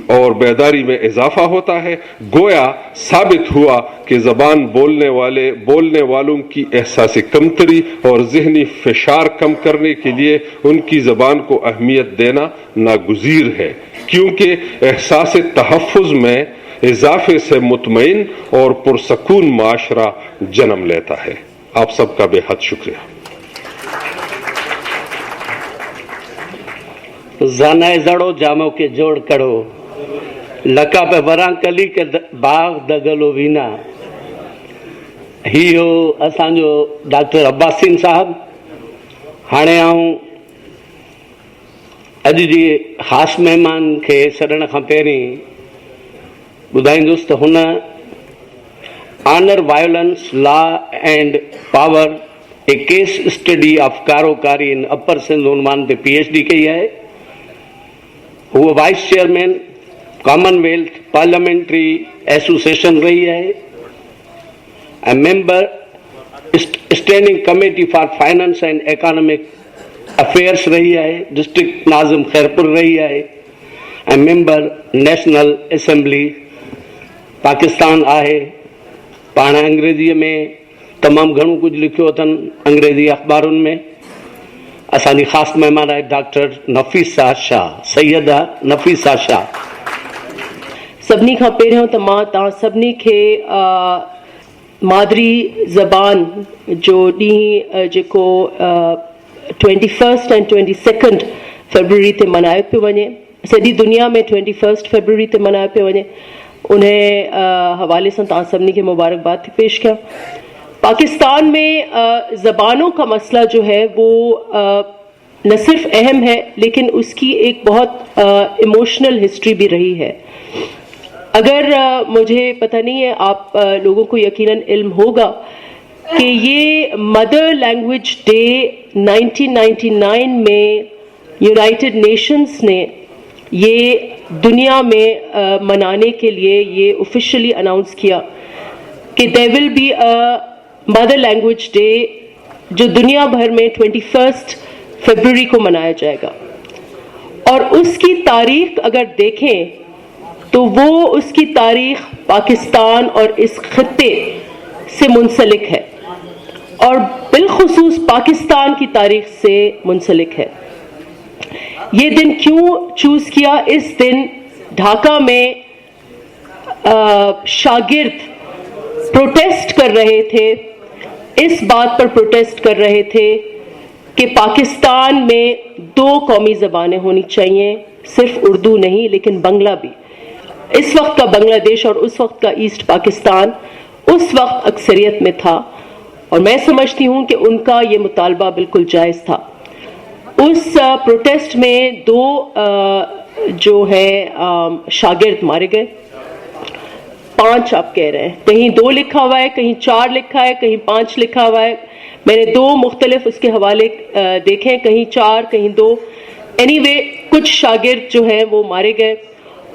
اور بیداری میں اضافہ ہوتا ہے. گویا ثابت ہوا کہ زبان بولنے والوں کی احساسی کمتری اور ذہنی فشار کم کرنے کے لیے ان کی زبان کو اہمیت دینا ناگزیر ہے، کیونکہ احساس تحفظ میں اضافے سے مطمئن اور پرسکون معاشرہ جنم لیتا ہے. آپ سب کا بے حد شکریہ. زانائے زڑو جامو کے جوڑ کڑو، لکا پہ وراں کلی کے باغ دگلو وینا. ہی ہو اسانجو ڈاکٹر عباسین صاحب. ہانے آؤں اج جی خاص مہمان کے سڏण खां पहिरीं ॿुधाईंदुसि त हुन honour violence law and power a case study of Karokari in upper Sindh उनवान ते PhD कई आहे. हूअ vice chairman commonwealth parliamentary association रही है ऐं member standing committee for finance and economic affairs रही है. डिस्ट्रिक्ट नाज़िम खैरपुर रही है ऐं मेंबर नेशनल असेंबली पाकिस्तान आहे. पाण अंग्रेजीअ में तमामु घणो कुझु लिखियो अथनि अंग्रेजी अख़बारुनि में. असांजी ख़ासि महिमान आहे डॉक्टर नफ़ीसा शाह, सैयदा नफ़ीसा शाह. सभिनी खां पहिरियों त मां तव्हां सभिनी खे मादरी ज़बान जो ॾींहुं जेको 21 ऐं 22 फरवरी ते मल्हायो पियो वञे, सॼी दुनिया में 21 फरवरी ते मल्हायो पियो वञे, उन हवाले सां तव्हां सभिनी खे मुबारकबाद थी पेश कयां। पाकिस्तान में ज़बानों का मसला जो है वो न सिर्फ अहम है लेकिन उसकी एक बहुत इमोशनल हिस्ट्री भी रही है। अगर मुझे पता नहीं है, आप लोगों को यकीनन इल्म होगा कि ये मदर लैंग्वेज डे 1999 में यूनाइटेड नेशंस ने ये दुनिया में मनाने के लिए ये ऑफिशियली अनाउंस किया कि there will be a mother language day जो दुनिया भर में 21 फरवरी को मनाया जाएगा। और उसकी तारीख अगर देखें तो वो उसकी तारीख पाकिस्तान और इस खित्ते से मुंसलिक है और बिलखुसूस पाकिस्तान की तारीख से मुंसलिक है। ये दिन क्यों चूज किया? इस दिन ढाका में शागिर्द प्रोटेस्ट कर रहे थे, इस बात पर प्रोटेस्ट कर रहे थे कि पाकिस्तान में 2 कौमी ज़बानें होनी चाहिए, सिर्फ उर्दू नहीं लेकिन बंगला भी। इस वक्त का बांग्लादेश और उस वक्त का ईस्ट पाकिस्तान उस वक्त अक्सरियत में था और मैं समझती हूँ कि उनका ये मुतालबा बिल्कुल जायज़ था। उस प्रोटेस्ट में 2 जो है शागिर्द मारे गए, 5 आप कह रहे हैं, कहीं 2 लिखा हुआ है, कहीं 4 लिखा है, कहीं 5 लिखा हुआ है। मैंने 2 मुख्तलिफ उसके हवाले देखे, कहीं 4 कहीं 2। एनीवे कुछ शागिर्द जो हैं वो मारे गए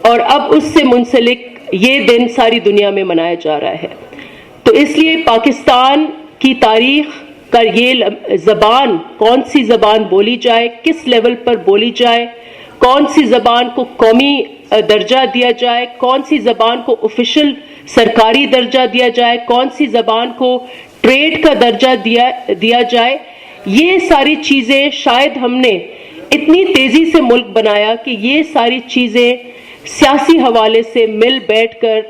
और अब उससे मुंसलिक ये दिन सारी दुनिया में मनाया जा रहा है। तो इसलिए पाकिस्तान की तारीख का ये ज़बान, कौन सी ज़बान बोली जाए, किस लेवल पर बोली जाए, कौन सी ज़बान को कौमी दर्जा दिया जाए, कौन सी ज़बान को ऑफिशियल सरकारी दर्जा दिया जाए, कौन सी ज़बान को ट्रेड का दर्जा दिया जाए, ये सारी चीज़ें शायद हमने इतनी तेज़ी से मुल्क बनाया कि ये सारी चीज़ें सियासी हवाले से मिल बैठकर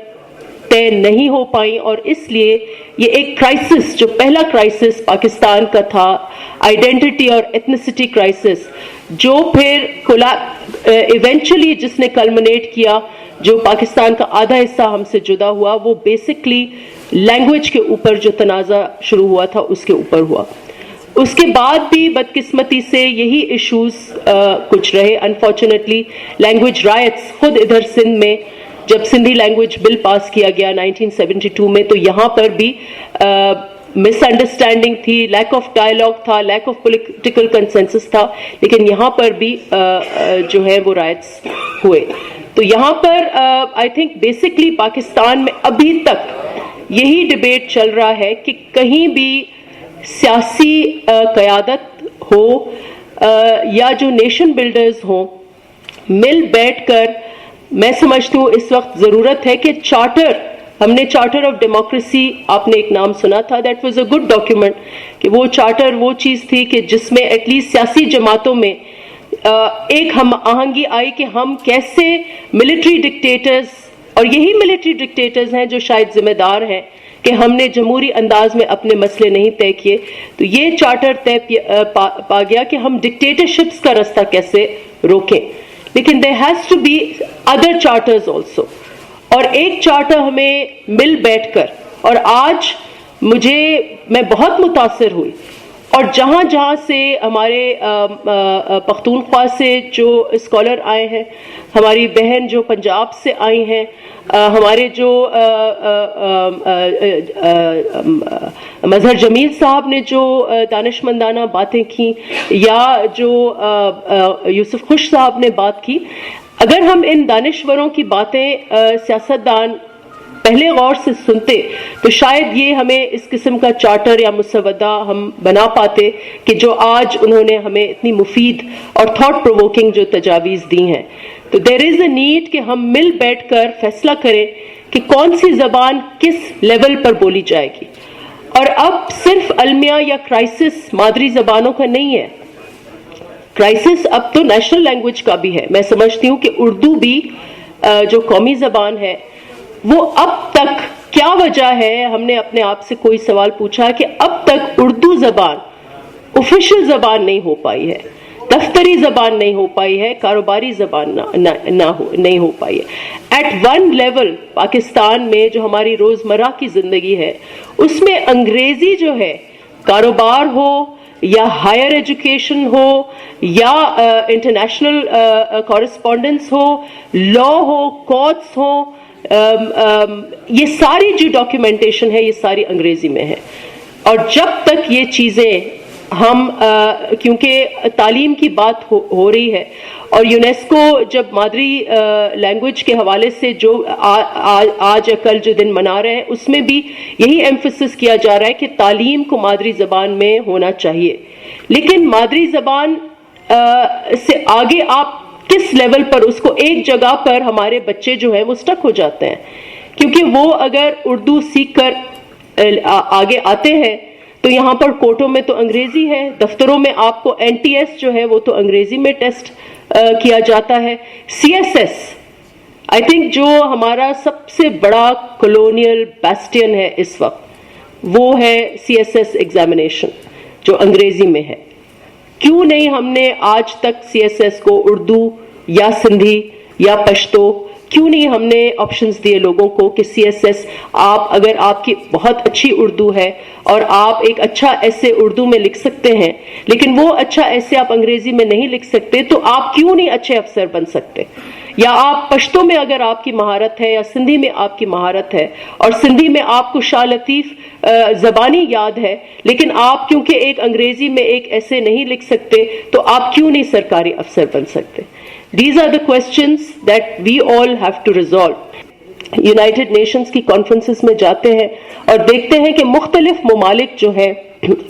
तय नहीं हो पाई और इसलिए ये एक क्राइसिस, जो पहला क्राइसिस पाकिस्तान का था, आइडेंटिटी और एथनिसिटी क्राइसिस, जो फिर इवेंचुअली जिसने कल्मिनेट किया, जो पाकिस्तान का आधा हिस्सा हमसे जुदा हुआ, वो बेसिकली लैंग्वेज के ऊपर जो तनाज़ा शुरू हुआ था उसके ऊपर हुआ। उसके बाद भी बदकिस्मती से यही इश्यूज कुछ रहे। अनफॉर्चुनेटली लैंग्वेज राइट्स खुद इधर सिंध में जब सिंधी लैंग्वेज बिल पास किया गया 1972 में, तो यहाँ पर भी मिसअंडरस्टैंडिंग थी, लैक ऑफ डायलॉग था, लैक ऑफ पॉलिटिकल कंसेंसस था, लेकिन यहाँ पर भी जो है वो राइट्स हुए। तो यहाँ पर आई थिंक बेसिकली पाकिस्तान में अभी तक यही डिबेट चल रहा है कि कहीं भी सियासी क़यादत हो या जो नेशन बिल्डर्स हों, मिल बैठकर, मैं समझती हूँ इस वक्त ज़रूरत है कि हमने चार्टर ऑफ डेमोक्रेसी, आपने एक नाम सुना था, that was a good document, कि वो चार्टर वो चीज़ थी कि जिसमें एटलीस्ट सियासी जमातों में एक हम आहंगी आई कि हम कैसे मिलिट्री डिक्टेटर्स, और यही मिलिट्री डिक्टेटर्स हैं जो शायद जिम्मेदार हैं कि हमने जमहूरी अंदाज में अपने मसले नहीं तय किए। तो ये चार्टर तय पा गया कि हम डिक्टेटरशिप्स का रास्ता कैसे रोकें, लेकिन there has to be other charters also, और एक चार्टर हमें मिल बैठकर, और आज मैं बहुत मुतासिर हुई, और जहाँ जहाँ से हमारे पख्तूनख्वा से जो स्कॉलर आए हैं, हमारी बहन जो पंजाब से आई हैं, हमारे जो मजहर जमील साहब ने जो दानिशमंदाना बातें की, या जो यूसुफ खुश साहब ने बात की, अगर हम इन दानिश्वरों की बातें सियासतदान पहले गौर से सुनते तो शायद ये हमें इस किस्म का चार्टर या मुसवदा हम बना पाते कि जो आज उन्होंने हमें इतनी मुफीद और थॉट प्रोवोकिंग जो तजावीज़ दी हैं। तो देयर इज़ अ नीड कि हम मिल बैठकर फैसला करें कि कौन सी ज़बान किस लेवल पर बोली जाएगी। और अब सिर्फ अलमिया या क्राइसिस मादरी ज़बानों का नहीं है, क्राइसिस अब तो नेशनल लैंग्वेज का भी है। मैं समझती हूँ कि उर्दू भी जो कौमी ज़बान है, वो अब तक क्या वजह है, हमने अपने आप से कोई सवाल पूछा कि अब तक उर्दू ज़बान ऑफिशियल ज़बान नहीं हो पाई है, दफ्तरी ज़बान नहीं हो पाई है, कारोबारी ज़बान नहीं हो पाई है। एट वन लेवल पाकिस्तान में जो हमारी रोज़मर्रा की ज़िंदगी है उसमें अंग्रेज़ी जो है, कारोबार हो या हायर एजुकेशन हो या इंटरनेशनल कॉरेस्पॉन्डेंस हो, लॉ हो, कोर्ट्स हो, ये सारी जो डॉक्यूमेंटेशन है ये सारी अंग्रेजी में है। और जब तक ये चीज़ें हम क्योंकि तालीम की बात हो रही है और यूनेस्को जब मादरी लैंग्वेज के हवाले से जो आज कल जो दिन मना रहे हैं उसमें भी यही एम्फसिस किया जा रहा है कि तालीम को मादरी ज़बान में होना चाहिए। लेकिन मादरी ज़बान से आगे आप किस लेवल पर उसको, एक जगह पर हमारे बच्चे जो हैं वो स्टक हो जाते हैं, क्योंकि वो अगर उर्दू सीख कर आगे आते हैं तो यहाँ पर कोर्टों में तो अंग्रेजी है, दफ्तरों में आपको NTS जो है वो तो अंग्रेजी में टेस्ट किया जाता है। CSS आई थिंक जो हमारा सबसे बड़ा कॉलोनियल बैस्टियन है इस वक्त, वो है CSS एग्जामिनेशन जो अंग्रेजी में है। क्यों नहीं हमने आज तक CSS को उर्दू या सिंधी या पश्तो, क्यों नहीं हमने ऑप्शंस दिए लोगों को कि CSS आप, अगर आपकी बहुत अच्छी उर्दू है और आप एक अच्छा ऐसे उर्दू में लिख सकते हैं, लेकिन वो अच्छा ऐसे आप अंग्रेजी में नहीं लिख सकते, तो आप क्यों नहीं अच्छे अफसर बन सकते? या आप पश्तो में अगर आपकी महारत है या सिंधी में आपकी महारत है और सिंधी में आपको शाह लतीफ़ ज़बानी याद है, लेकिन आप क्योंकि एक अंग्रेजी में एक ऐसे नहीं लिख सकते, तो आप क्यों नहीं सरकारी अफसर बन सकते? These are the questions that we all have to resolve. United Nations की कॉन्फ्रेंसेस में जाते हैं और देखते हैं कि मुख्तलिफ ममालिक जो है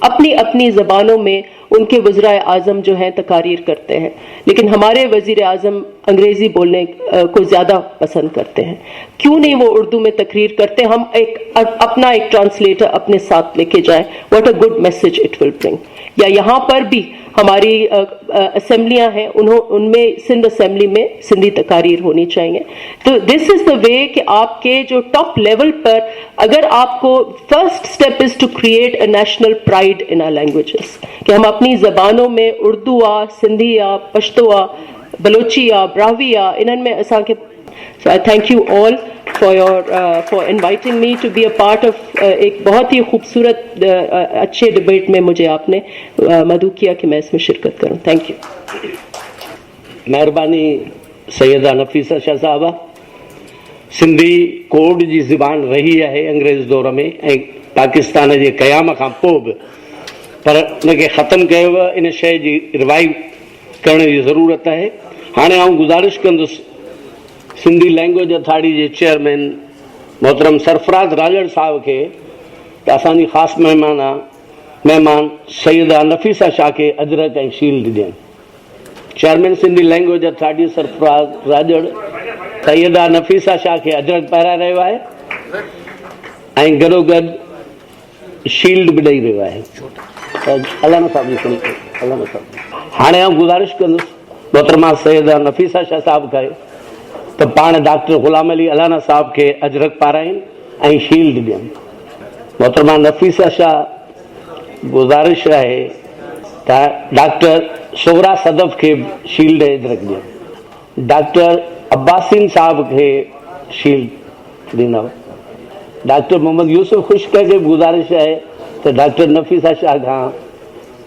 अपनी अपनी ज़बानों में उनके वज़ीर आज़म जो हैं तकारीर करते हैं, लेकिन हमारे वज़ीर आज़म अंग्रेज़ी बोलने को ज़्यादा पसंद करते हैं। क्यों नहीं वो उर्दू में तकरीर करते? हम अपना एक ट्रांसलेटर अपने साथ लेके जाएं, what a good message it will bring. या यहाँ पर भी हमारी असेंबलियाँ हैं, उनमें सिंध असेंबली में सिंधी तकारीर होनी चाहिए। तो दिस इज़ द वे कि आपके जो टॉप लेवल पर, अगर आपको first step is to create a national pride in our languages, कि हम अपनी ज़बानों में उर्दू आ, सिंधी आ, पश्तो आ, बलोची आ, ब्राहवी आ, इन्हनि में असांखे। So I thank you all for inviting me to be a part of एक बहुत ही खूबसूरत अच्छे डिबेट में मुझे आपने मदऊ किया कि मैं इसमें शिरकत करूं। Thank you. महिरबानी सैयदा नफीसा शाह साहबा। सिंधी कोड जी ज़बान रही है अंग्रेज़ दौर में ऐं पाकिस्तान जे क़याम खां पोइ बि, पर उनखे ख़तमु कयो वियो। इन शइ जी रिवाइव करण जी ज़रूरत आहे। हाणे आउं गुज़ारिश कंदुसि सिंधी लैंग्वेज अथॉरिटी जे चेयरमैन मोहतरम सरफराज राजड़ साहब के, त असांजी ख़ासि महिमान सैयदा नफीसा शाह के अजरक ऐं शील्ड ॾियनि। Chairman Sindhi language authority Sarfaraz Rajar Syeda Nafisa Shah के अजरक पाराए रहियो आहे ऐं गॾोगॾु शील्ड बि ॾेई रहियो आहे। अलामा साहब जी सुणी, अलामा साहब। हाणे आउं गुज़ारिश कंदुसि मोहतरमा सैयदा नफीसा शाह साहब खे तो पाण डॉक्टर ग़ुलाम अली अलाना साहब के अजरक पाराइन ऐं शील्ड ॾियनि। मोहतरमा नफीसा शाह गुज़ारिश है त डॉक्टर शोहरा सदफ के शील्ड अजरक ॾियनि। डॉक्टर अब्बासीन साहब के शील्ड ॾिनव। डॉक्टर मोहम्मद यूसुफ खुश्क के गुज़ारिश है तो डॉक्टर नफीसा शाह खां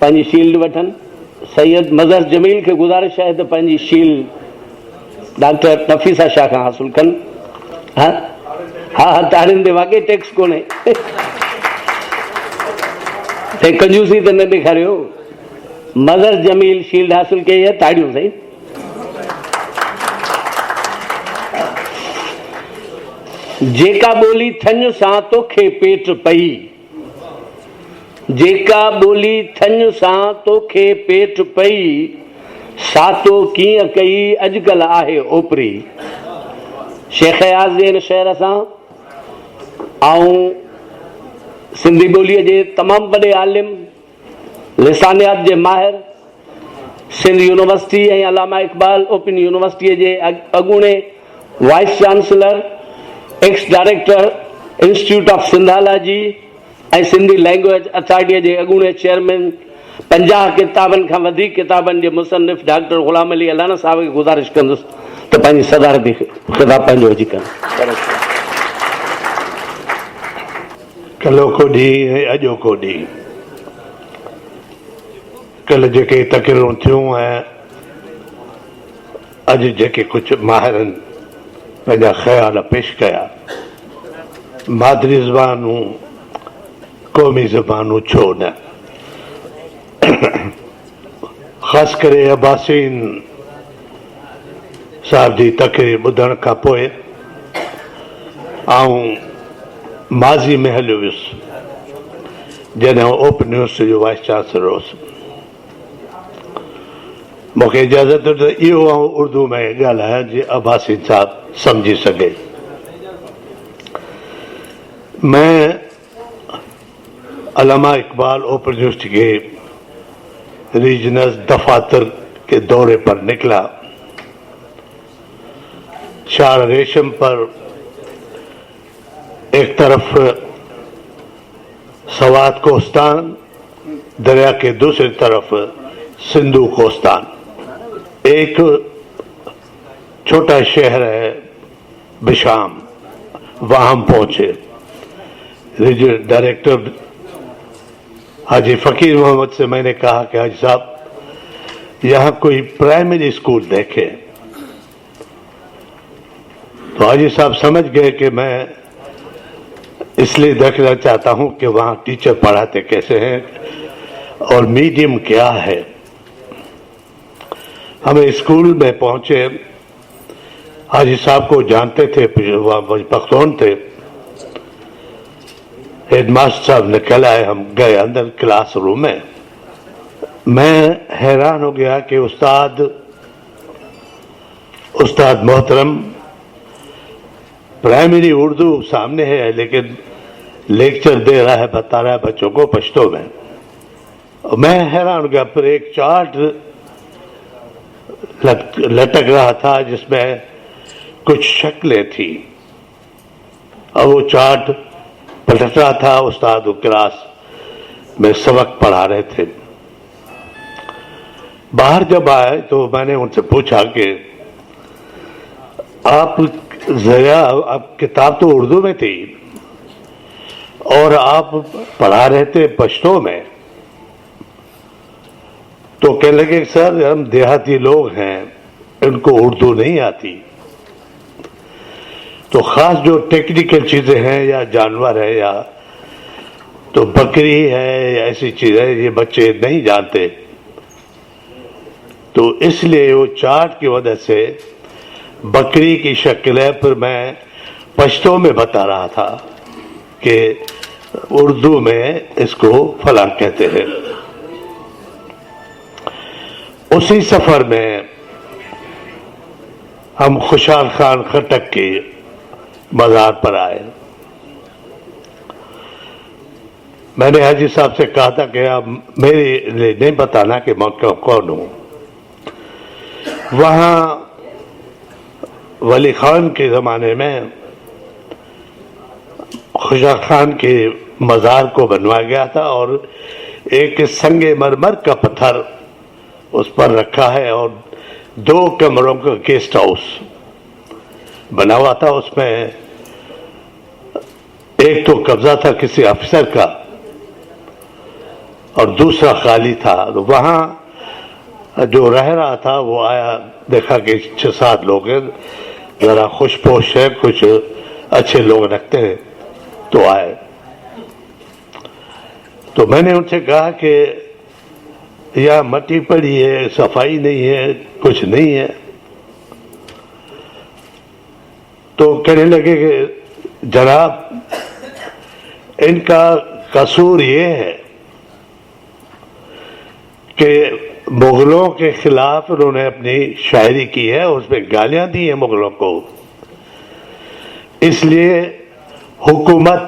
पंहिंजी शील्ड वठनि। सैयद मज़हर जमील के गुज़ारिश है तो पंहिंजी शील्ड डॉक्टर नफीसा शाह खां हासिल कनि। हा हा तारीन ते वाकई टैक्स कोन्हे, ते कंजूसी त न ॾेखारियो। मज़हर जमील शील्ड हासिल कई है, ताड़ियूं सही। जेका ॿोली थञ सां तोखे पेट पई, जेका ॿोली थञ सां तोखे पेट पई, सातो कीअं कई अॼुकल्ह आहे ओपरी। शेख याज़ जे इन शहर सां ऐं सिंधी ॿोलीअ जे तमामु वॾे आलिम, लिसानियात जे माहिर, सिंध यूनिवर्सिटी ऐं अलामा इक़बाल ओपन यूनिवर्सिटीअ जे अॻूणे vice chancellor, ex director institute of Sindhology जी ऐं सिंधी लैंग्वेज अथॉरिटीअ जे अॻूणे चेयरमैन 50 किताबनि खां वधीक किताबनि जे मुसन्निफ़ डॉक्टर ग़ुलाम अली अलाना साहिब खे गुज़ारिश कंदुसि त पंहिंजी सदारती ख़िताब पंहिंजो विझी कनि। कल्हो को ॾींहुं ऐं अॼो को ॾींहुं, कल्ह जेके तक़रीरूं थियूं ऐं अॼु जेके कुझु माहिरनि पंहिंजा ख़्याल पेश कया, मादरी ज़बानूं क़ौमी ज़बानूं छो न, ख़ासि करे अब्बासीन साहिब जी तक़रीर ॿुधण खां पोइ आऊं माज़ी में हलियो वियुसि जॾहिं ओपन यूनिवर्सिटी जो वाइस चांसलर हुउसि। मूंखे इजाज़त त इहो आऊं उर्दू में ॻाल्हायां जीअं अब्बासीन साहिबु सम्झी सघे। मैं अल्लामा इकबाल ओपन यूनिवर्सिटी के रीजनल दफातर के दौरे पर निकला। शार रेशम पर एक तरफ सवात कोस्तान, दरिया के दूसरी तरफ सिंधु कोस्तान, एक छोटा शहर है बिशाम, वहां हम पहुंचे। रीजनल डायरेक्टर हाजी फकीर मोहम्मद से मैंने कहा कि हाजी साहब यहाँ कोई प्राइमरी स्कूल देखे, तो हाजी साहब समझ गए कि मैं इसलिए देखना चाहता हूं कि वहां टीचर पढ़ाते कैसे हैं और मीडियम क्या है। हम स्कूल में पहुंचे, हाजी साहब को जानते थे, पख्तून थे। हेडमास्टर साहब निकल आए, हम गए अंदर क्लास रूम में। मैं हैरान हो गया कि उस्ताद मोहतरम प्राइमरी उर्दू सामने है लेकिन लेक्चर दे रहा है, बता रहा है बच्चों को पश्तो में। मैं हैरान हो गया। फिर एक चार्ट लटक रहा था जिसमें कुछ शक्लें थी और वो चार्ट पलट रहा था। उस्ताद क्लास में सबक पढ़ा रहे थे। बाहर जब आए तो मैंने उनसे पूछा कि आप किताब तो उर्दू में थी और आप पढ़ा रहे थे पश्तो में, तो कहने लगे सर हम देहाती लोग हैं, इनको उर्दू नहीं आती, तो खास जो टेक्निकल चीजें हैं या जानवर है या तो बकरी है या ऐसी चीज है ये बच्चे नहीं जानते, तो इसलिए वो चार्ट की वजह से बकरी की शक्ल है। फिर मैं पश्तो में बता रहा था कि उर्दू में इसको फलां कहते हैं। उसी सफर में हम खुशहाल खान खटक के मज़ार पर आए। मैंने हाजी साहब से कहा था कि आप मेरे लिए नहीं बताना कि मैं कौन हूं। वहां वली खान के ज़माने में खुशहाल खान के मज़ार को बनवाया गया था और एक संगे मरमर का पत्थर उस पर रखा है और 2 कमरों का गेस्ट हाउस बना हुआ था। उसमें एक तो कब्जा था किसी अफसर का और दूसरा खाली था। तो वहां जो रह रहा था वो आया, देखा कि 6-7 लोग हैं, जरा खुशपोश है, कुछ अच्छे लोग रखते हैं, तो आए। तो मैंने उनसे कहा कि यह मट्टी पड़ी है, सफाई नहीं है, कुछ नहीं है। तो कहने लगे कि जनाब इनका कसूर ये है कि मुगलों के खिलाफ उन्होंने अपनी शायरी की है, उसमें गालियां दी हैं मुगलों को, इसलिए हुकूमत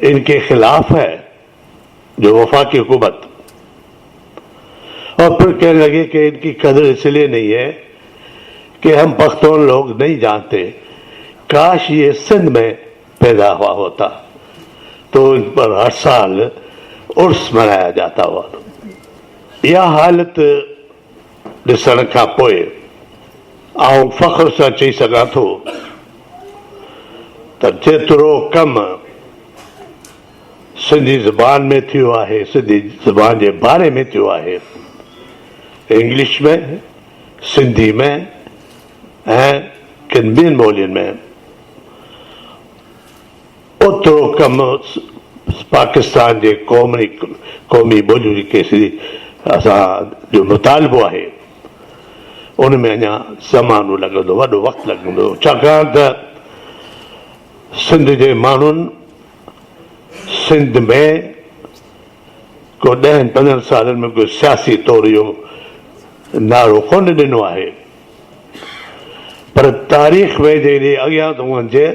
इनके खिलाफ है, जो वफाकी हुकूमत। और फिर कहने लगे कि इनकी कदर इसलिए नहीं है کہ ہم پختون لوگ نہیں جانتے، کاش یہ سندھ میں پیدا ہوا ہوتا تو ان پر ہر سال عرس منایا جاتا ہوا. یہ حالت ॾिसण खां पोइ आउं फ़ख्र सां चई सघां थो त जेतिरो कमु सिंधी ज़बान में थियो आहे, सिंधी ज़बान जे बारे में थियो आहे, इंग्लिश में, सिंधी में ऐं किन ॿियनि ॿोलियुनि में, ओतिरो कमु पाकिस्तान जे क़ौमी ॿोलियूं जेके असांजो मुतालबो आहे उन में अञा ज़मानो लॻंदो, वॾो वक़्तु लॻंदो, छाकाणि त सिंध जे माण्हुनि सिंध में को 10-15 सालनि में कोई सियासी तौर जो नारो कोन ॾिनो आहे, पर तारीख़ में जॾहिं अॻियां थो वञे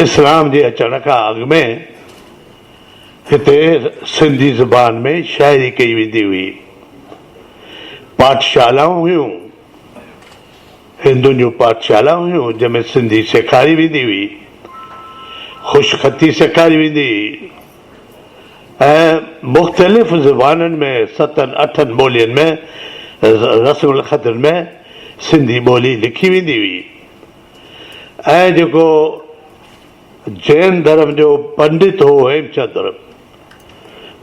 इस्लाम जे अचण खां अॻु में हिते सिंधी ज़बान में शाइरी कई वेंदी हुई, पाठशालाऊं हुयूं, हिंदुनि जूं पाठशालाऊं हुयूं जंहिंमें सिंधी सेखारी वेंदी हुई, ख़ुशख़ती सेखारी वेंदी हुई ऐं मुख़्तलिफ़ ज़बाननि में 7-8 ॿोलियुनि में रस्मुल ख़तनि में सिंधी ॿोली लिखी वेंदी हुई. ऐं जेको जैन धर्म जो पंडित हो हेमचंद्र,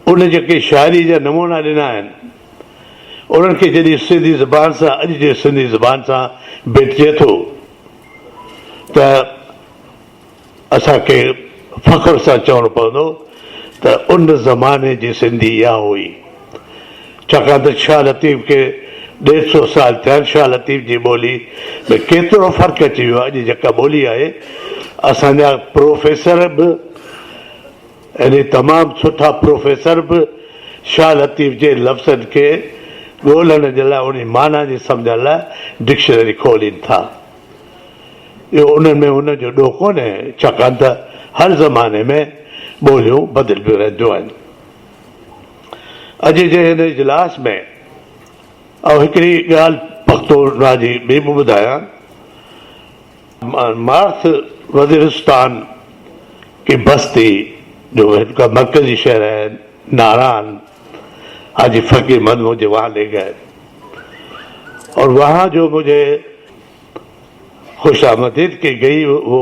उन जेके शाइरी जा नमूना ॾिना आहिनि उन्हनि खे जॾहिं सिंधी ज़बान सां अॼु जे सिंधी ज़बान सां भेटिजे थो त असांखे फ़ख्र सां चवणो पवंदो त उन ज़माने जी सिंधी इहा हुई. छाकाणि त शाह लतीफ़ खे 150 साल थिया आहिनि, शाह लतीफ़ जी ॿोली में केतिरो फ़र्क़ु अची वियो आहे. अॼु जेका ॿोली आहे असांजा प्रोफेसर बि यानी तमामु सुठा प्रोफेसर बि शाह लतीफ़ जे लफ़्ज़नि खे ॻोल्हण जे लाइ उन माना जी सम्झण लाइ डिक्शनरी खोलीनि था. इहो उन्हनि में उनजो ॾोह कोन्हे, छाकाणि त हर ज़माने में ॿोलियूं बदिलबियूं रहंदियूं आहिनि. अॼु जे हिन इजलास में ऐं हिकिड़ी ॻाल्हि पख्तूनख्वा जी ॿी बि ॿुधायां. मार्थ वज़ीरिस्तान की बस्ती जो इनका मरकजी शहर है नारान, हाजी फकीर महमूद मुझे वहाँ ले गए और वहाँ जो मुझे खुशामदीद की गई वो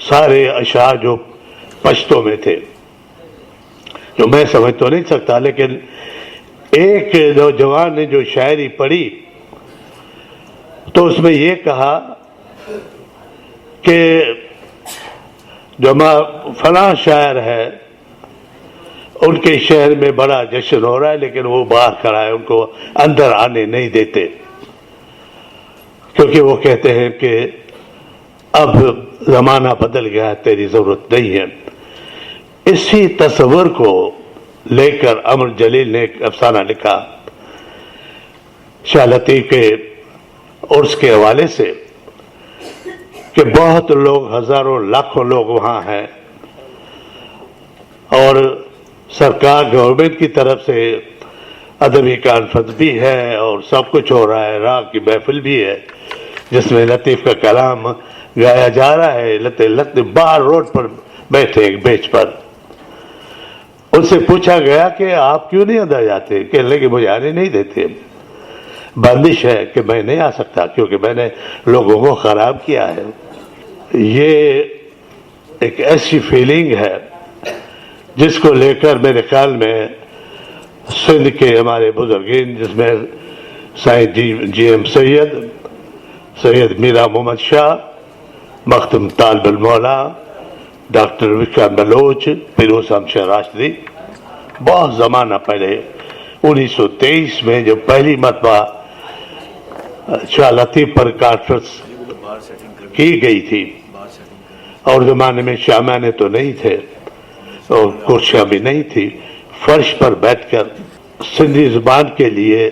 सारे अशार जो पश्तो में थे, जो मैं समझ तो नहीं सकता, लेकिन एक नौजवान ने जो शायरी पढ़ी तो उसमें ये कहा कि जो फलां शायर है उनके शहर में बड़ा जश्न हो रहा है लेकिन वो बाहर खड़ा है, उनको अंदर आने नहीं देते क्योंकि वो कहते हैं कि अब ज़माना बदल गया है, तेरी ज़रूरत नहीं है. इसी तस्वर को लेकर अमर जलील ने एक अफसाना लिखा शाह लतीफ़ के उर्स के हवाले से कि बहुत लोग, हजारों लाखों लोग वहाँ हैं और सरकार गवर्नमेंट की तरफ से अदबी कॉन्फ्रेंस भी है और सब कुछ हो रहा है, राग की महफिल भी है जिसमें लतीफ़ का कलाम गाया जा रहा है. लतीफ़ बाहर रोड पर बैठे एक बेंच पर, उनसे पूछा गया कि आप क्यों नहीं अंदर जाते, कहने लगे मुझे आने नहीं देते, बंदिश है कि मैं नहीं आ सकता क्योंकि मैंने लोगों को ख़राब किया है. ये एक ऐसी फीलिंग है जिसको लेकर मेरे ख्याल में सिंध के हमारे बुजुर्गीन जिसमें साईं जी.एम. सैयद मीरा मोहम्मद शाह, मखदूम तालिबुल मौला, डॉक्टर विक्रम बलोच, फिरोज शमशेर राशिदी, बहुत ज़माना पहले 1923 में जो पहली मरतबा शाह लतीफ़ पर कॉन्फ्रेंस की गई थी और ज़माने में शामाने तो नहीं थे और कुर्सियाँ भी नहीं थी, फर्श पर बैठकर सिंधी ज़ुबान के लिए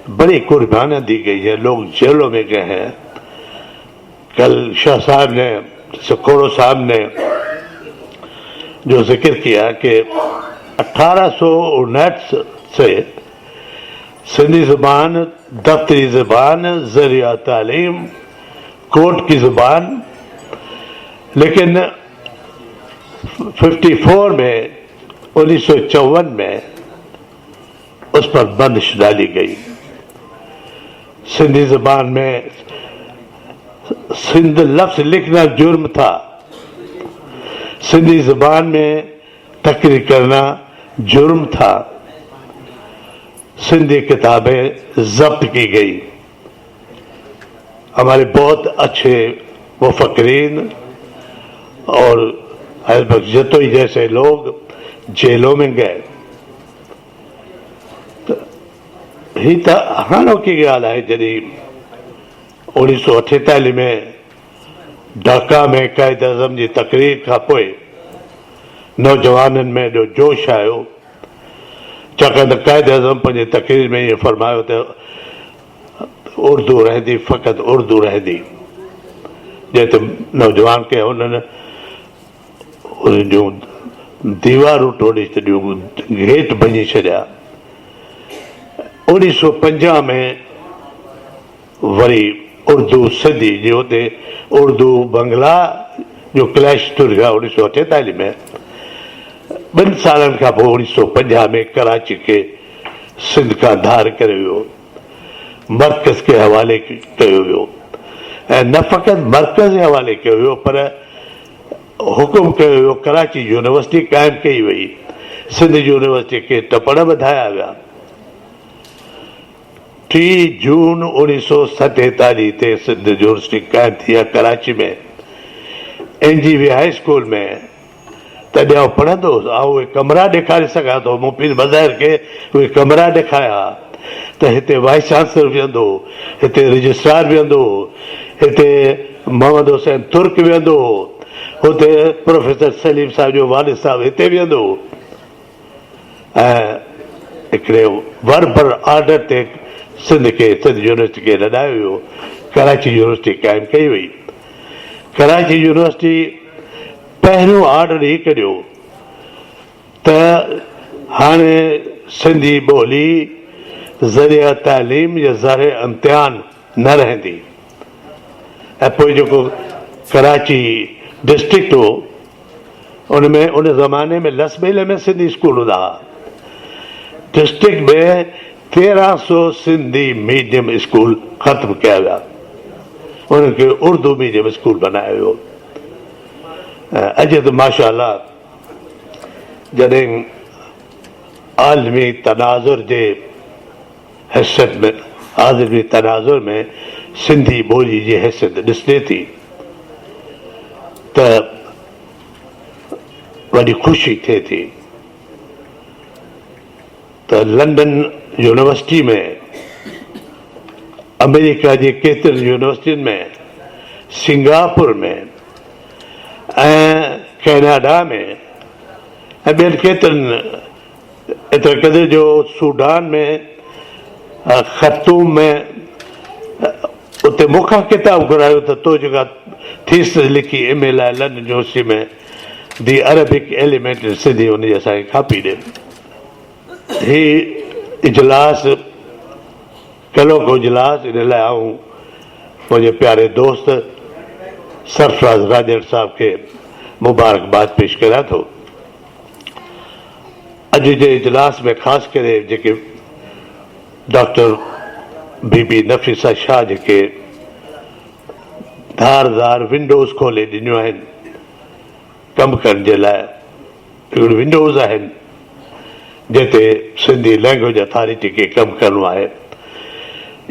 बड़ी कुर्बानियाँ दी गई है. लोग जेलों में गए हैं. कल शाह साहब ने, सकोड़ो साहब ने जो जिक्र किया कि 1859 से सिंधी ज़ुबान दफ्तरी ज़ुबान, ज़रिया तालीम, कोर्ट की ज़ुबान, लेकिन 54 में 1954 में उस पर बंदिश डाली गई। सिंधी ज़ुबान में सिंध लफ्ज़ लिखना जुर्म था। सिंधी ज़ुबान में तकरीर करना जुर्म था। सिंधी किताबें जब्त की गई। हमारे बहुत अच्छे मुफक्रीन और अहलबख्श जतोई जैसे लोग जेलों में गए। ही त हाणोकी ॻाल्हि आहे जॾहिं 1948 में ढाका में क़ाइद आज़म जी तकरीर खां पोइ नौजवाननि में एॾो जोश आयो, छाकाणि त क़ाइद आज़म पंहिंजी तकरीर में इहो फरमायो त उर्दू रहंदी, फ़क़ति उर्दू रहंदी। जंहिं ते नौजवान खे उन्हनि उन जूं दीवारूं टोड़े छॾियूं, गेट भञी छॾिया। 1950 में वरी उर्दू सिंधी जी हुते उर्दू बंगला जो क्लैश तुर गया 1948 में। 2 सालनि खां पोइ 1950 में कराची खे सिंध खां धार करे वियो, मर्कज़ खे हवाले कयो वियो। ऐं न फ़क़ति मर्कज़ जे हवाले कयो वियो पर हुकुम कयो वियो, कराची यूनिवर्सिटी क़ाइमु कई वई, सिंध यूनिवर्सिटी खे टपड़ वधाया विया। 3 जून 1947 ते सिंध यूनिवर्सिटी क़ाइमु थी आहे कराची में, NGV हाई स्कूल में। तॾहिं आउं पढ़ंदो हुउसि, आउं उहे कमरा ॾेखारे सघां थो, मूं पीर बज़ाइर खे उहे कमरा ॾेखारिया त हिते वाइस चांसलर विहंदो, हिते रजिस्ट्रार विहंदो, हिते मोहम्मद हुसैन तुर्क विहंदो, हुते प्रोफेसर सलीम साहिब जो वालिद साहिबु हिते विहंदो। ऐं हिकिड़े वर्बर ऑर्डर ते सिंध यूनिवर्सिटी खे लॾायो वियो, कराची यूनिवर्सिटी क़ाइमु कई वई। कराची यूनिवर्सिटी पहिरियों ऑर्डर ही कढियो त हाणे सिंधी ॿोली ज़रिया तालीम या ज़रिए इम्तिहान न रहंदी। ऐं पोइ जेको कराची डिस्ट्रिक्ट हो उनमें उन ज़माने में लसबेले में सिंधी स्कूल हूंदा हुआ। डिस्ट्रिक्ट में 1300 सिंधी मीडियम स्कूल ख़त्म कया विया, उन्हनि खे उर्दू मीडियम स्कूल बनायो वियो। अॼु त माशाअल्लाह जॾहिं आलमी तनाज़ुर जे हैसियत में, आलमी तनाज़ुर में सिंधी ॿोली जी हैसियत ॾिसजे थी त वॾी ख़ुशी थिए थी त लंडन यूनिवर्सिटी में, अमेरिका जी केतिरनि यूनिवर्सिटियुनि में, सिंगापुर में ऐं कैनेडा में ऐं ॿियनि केतिरनि, एतिरे क़दुरु जो सूडान में, ख़र्तूम में, उते मूंखां किताब घुरायो त तो जेका थीसिस लिखी MA लाइ लंडन यूनिवर्सिटी में, दी अरबिक एलिमेंट इन सिंधी, उनजी असांखे कापी ॾे। ही इजलास कलो को इजलास इन लाइ आऊं मुंहिंजे प्यारे दोस्त सरफराज़ राजड़ साहब खे मुबारकबाद पेश करियां थो। अॼु जे इजलास में ख़ासि करे जेके डॉक्टर बीबी नफ़ीसा शाह जेके धारदार विंडोज़ खोले ॾिनियूं आहिनि कमु करण जे लाइ, हिकिड़ियूं विंडोज़ आहिनि जिते सिंधी लैंग्वेज अथॉरिटी खे कमु करिणो आहे।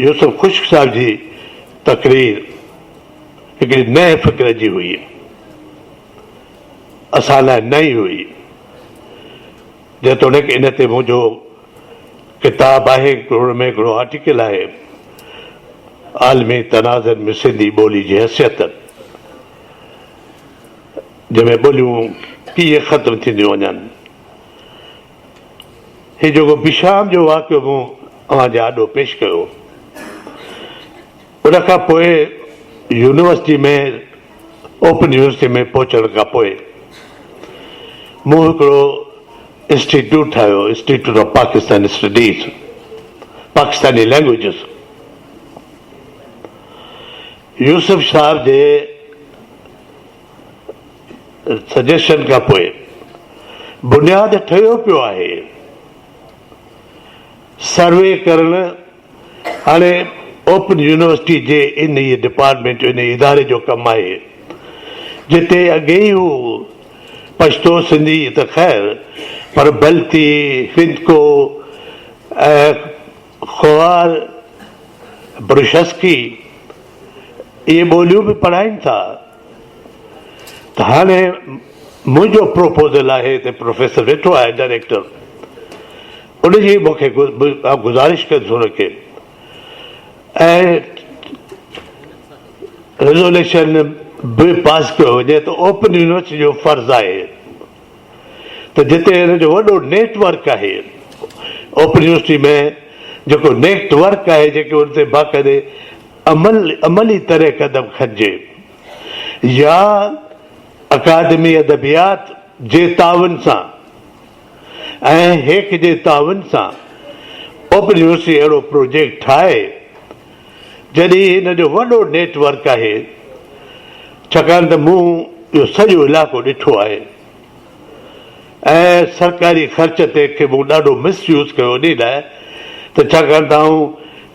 यूसुफ ख़ुश्क साहिब जी तकरीर हिकिड़ी नए फ़िक्र जी हुई, असां लाइ नई हुई। जेतोणीकि इन ते मुंहिंजो किताबु आहे, हुन में हिकिड़ो आर्टिकल आहे, आलमी तनाज़ुर में सिंधी ॿोली जी हैसियत, जंहिंमें ॿोलियूं कीअं ख़तमु थींदियूं वञनि। हीउ जेको बिशाम जो वाक़ियो मूं अव्हांजे आॾो पेश कयो, उन खां पोइ यूनिवर्सिटी में, ओपन यूनिवर्सिटी में पहुचण खां पोइ मूं हिकिड़ो इंस्टीट्यूट ठाहियो, institute of Pakistani studies, Pakistani languages. Yusuf साहब जे सजेशन खां पोइ बुनियाद ठहियो पियो आहे। सर्वे करणु हाणे open university J in E department in इदारे जो कमु आहे, जिते अॻे ई हू पछतो सिंधी त ख़ैर, पर बल्ती, हिंदको, ख़्वार, ब्रुशस्की इहे ॿोलियूं बि पढ़ाइनि था। त हाणे मुंहिंजो प्रोपोज़ल आहे त प्रोफेसर वेठो आहे डायरेक्टर, उनजी मूंखे गुज़ारिश कंदुसि हुनखे, ऐं रेज़ोल्यूशन बि पास कयो वञे त ओपन यूनिवर्सिटी जो फर्ज़ आहे त जिते हिन जो वॾो नेटवर्क आहे, ओपन यूनिवर्सिटी में जेको नेटवर्क आहे, जेके उन ते बाक़ाइदे अमली तरह कदम खणिजे, या अकादमी अदबियात जे तावन सां ऐं हेक जे तावन सां ओपन यूनिवर्सिटी अहिड़ो प्रोजेक्ट ठाहे जॾहिं हिन जो वॾो नेटवर्क आहे। छाकाणि त मूं इहो सॼो इलाइक़ो ॾिठो आहे ऐं सरकारी ख़र्च ते खे मूं ॾाढो मिसयूज़ कयो इन लाइ त छाकाणि त आऊं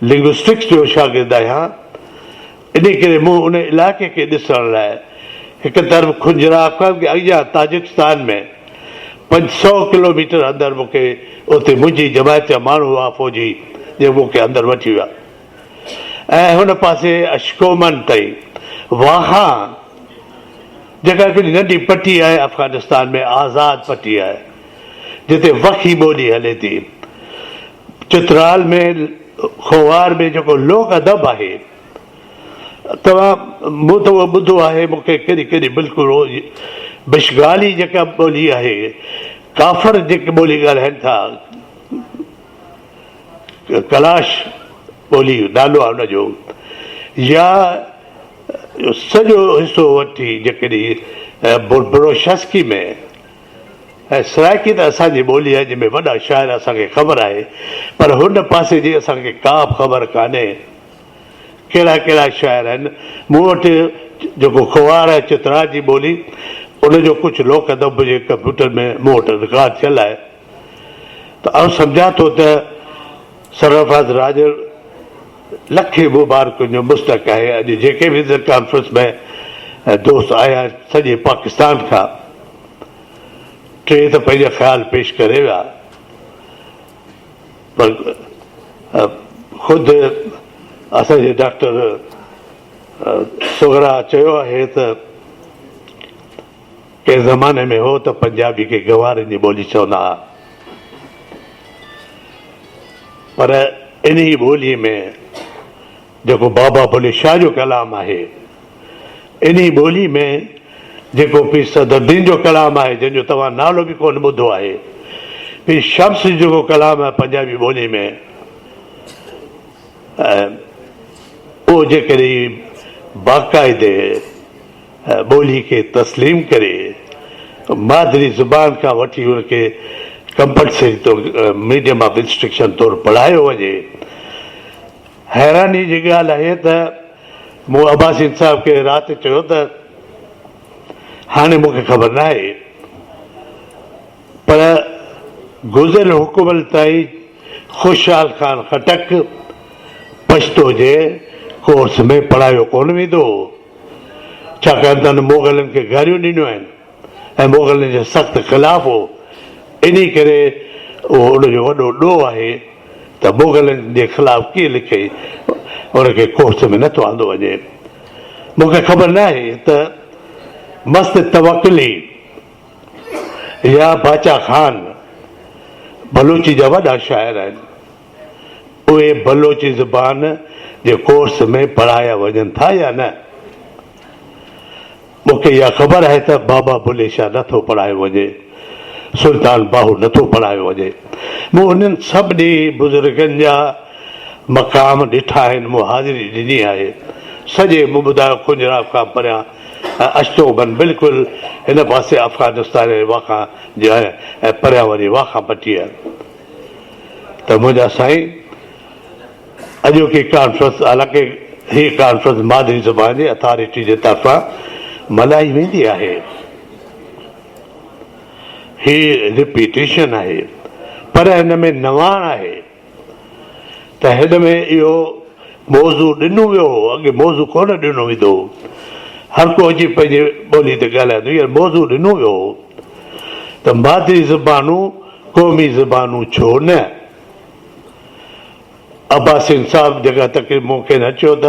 लिंग्विस्टिक्स जो शागिर्दु आहियां। इन करे मूं उन इलाइक़े खे ॾिसण लाइ हिकु तरफ़ खुंजरा अॻियां ताजिकिस्तान में 500 किलोमीटर अंदरि मूंखे उते मुंहिंजी जमायत जा माण्हू हुआ फ़ौजी, जे मूंखे अंदरि वठी विया, ऐं हुन पासे अशकोमन ताईं वाहा, जेका हिकिड़ी नंढी पटी आहे अफ़गानिस्तान में, आज़ाद पटी आहे, जिते वखी ॿोली हले थी। चित्राल में, खोवार में जेको लोक अदब आहे, तव्हां मूं त उहो ॿुधो आहे, मूंखे केॾी केॾी बिल्कुलु बिशगाली जेका ॿोली आहे, काफ़र जेके ॿोली ॻाल्हाइनि था, कलाश ॿोली नालो आहे हुनजो, या सॼो हिसो वठी जेकॾहिं ब्रोशस्की में, ऐं सराइकी त असांजी ॿोली आहे जंहिंमें वॾा शाइर असांखे ख़बर आहे, पर हुन पासे जी असांखे का बि ख़बर कान्हे कहिड़ा कहिड़ा शाइर आहिनि। मूं वटि जेको ख़्वार आहे, चित्रा जी ॿोली, उनजो कुझु लोक अदब जे कंप्यूटर में मूं वटि रिकॉर्ड थियल आहे। त आउं सम्झां थो त सरफराज़ राजर लखे मुबारकुनि जो मुस्तक आहे। अॼु जेके बि कॉन्फ्रेंस में दोस्त आया सॼे पाकिस्तान खां, टे त पंहिंजा ख़्याल पेश करे विया, पर ख़ुदि असांजे डॉक्टर सोगरा चयो आहे त कंहिं ज़माने में हो त पंजाबी खे गवारनि जी ॿोली चवंदा हुआ, पर इन ई ॿोलीअ में जेको बाबा बुले शाह जो कलाम आहे, इन ई ॿोली में जेको पीर सदरुद्दीन जो कलाम आहे, जंहिंजो तव्हां नालो बि कोन ॿुधो आहे, पीर शम्स जेको कलाम आहे पंजाबी ॿोली में, उहो जेकॾहिं बाक़ाइदे ॿोली खे तस्लीम करे मादरी ज़ुबान खां वठी हुनखे कंपलसरी तौरु मीडियम ऑफ इंस्ट्रक्शन तौरु पढ़ायो वञे। हैरानी जी ॻाल्हि आहे त मूं अब्बासिन साहिब खे राति चयो त हाणे मूंखे ख़बर न आहे, पर गुज़िरियल हुकूमत ताईं ख़ुशहाल ख़ान खटक पछतो जे कोर्स में पढ़ायो कोन वेंदो, छाकाणि त हुन मोगलनि खे गारियूं ॾिनियूं आहिनि ऐं मोगलनि जे सख़्तु ख़िलाफ़ हो। इन करे उहो उनजो वॾो ॾोह आहे त मोगलनि जे ख़िलाफ़ कीअं लिखे उनखे कोर्स में नथो आंदो वञे। मूंखे ख़बर न आहे त मस्त तवक्कुली या बाचा खान बलूची जा वॾा शाइर आहिनि, उहे बलोची ज़ुबान जे कोर्स में पढ़ाया वञनि था या न। मूंखे इहा ख़बर आहे त बाबा बुले शाह नथो पढ़ायो वञे, सुल्तान बाहू नथो पढ़ायो वञे। मूं उन्हनि सभिनी बुज़ुर्गनि जा मक़ाम ॾिठा आहिनि, मूं हाज़िरी ॾिनी आहे। सॼे मूं ॿुधायो खुंजराब खां परियां अशतोबन बिल्कुलु हिन पासे अफ़गानिस्तान जे वाखा ऐं परियां वरी वाखा पटी आहे। त मुंहिंजा साईं अॼोकी कॉन्फ्रेंस, हालांकि हीअ कॉन्फ्रेंस मादरी ज़बान जी अथॉरिटी जे तरफ़ां मल्हाई वेंदी आहे, ही रिपीटेशन आहे, पर हिन में नवाण आहे त हिन में इहो मौज़ू ॾिनो वियो हो, अॻे मौज़ू कोन ॾिनो वेंदो हो, हर को अची पंहिंजे ॿोली ते ॻाल्हाईंदो, हींअर मौज़ू ॾिनो वियो हो त मादरी ज़बानूं क़ौमी ज़बानूं छो न। अब्बासिन साहब जेका तकरीब मूंखे न चयो त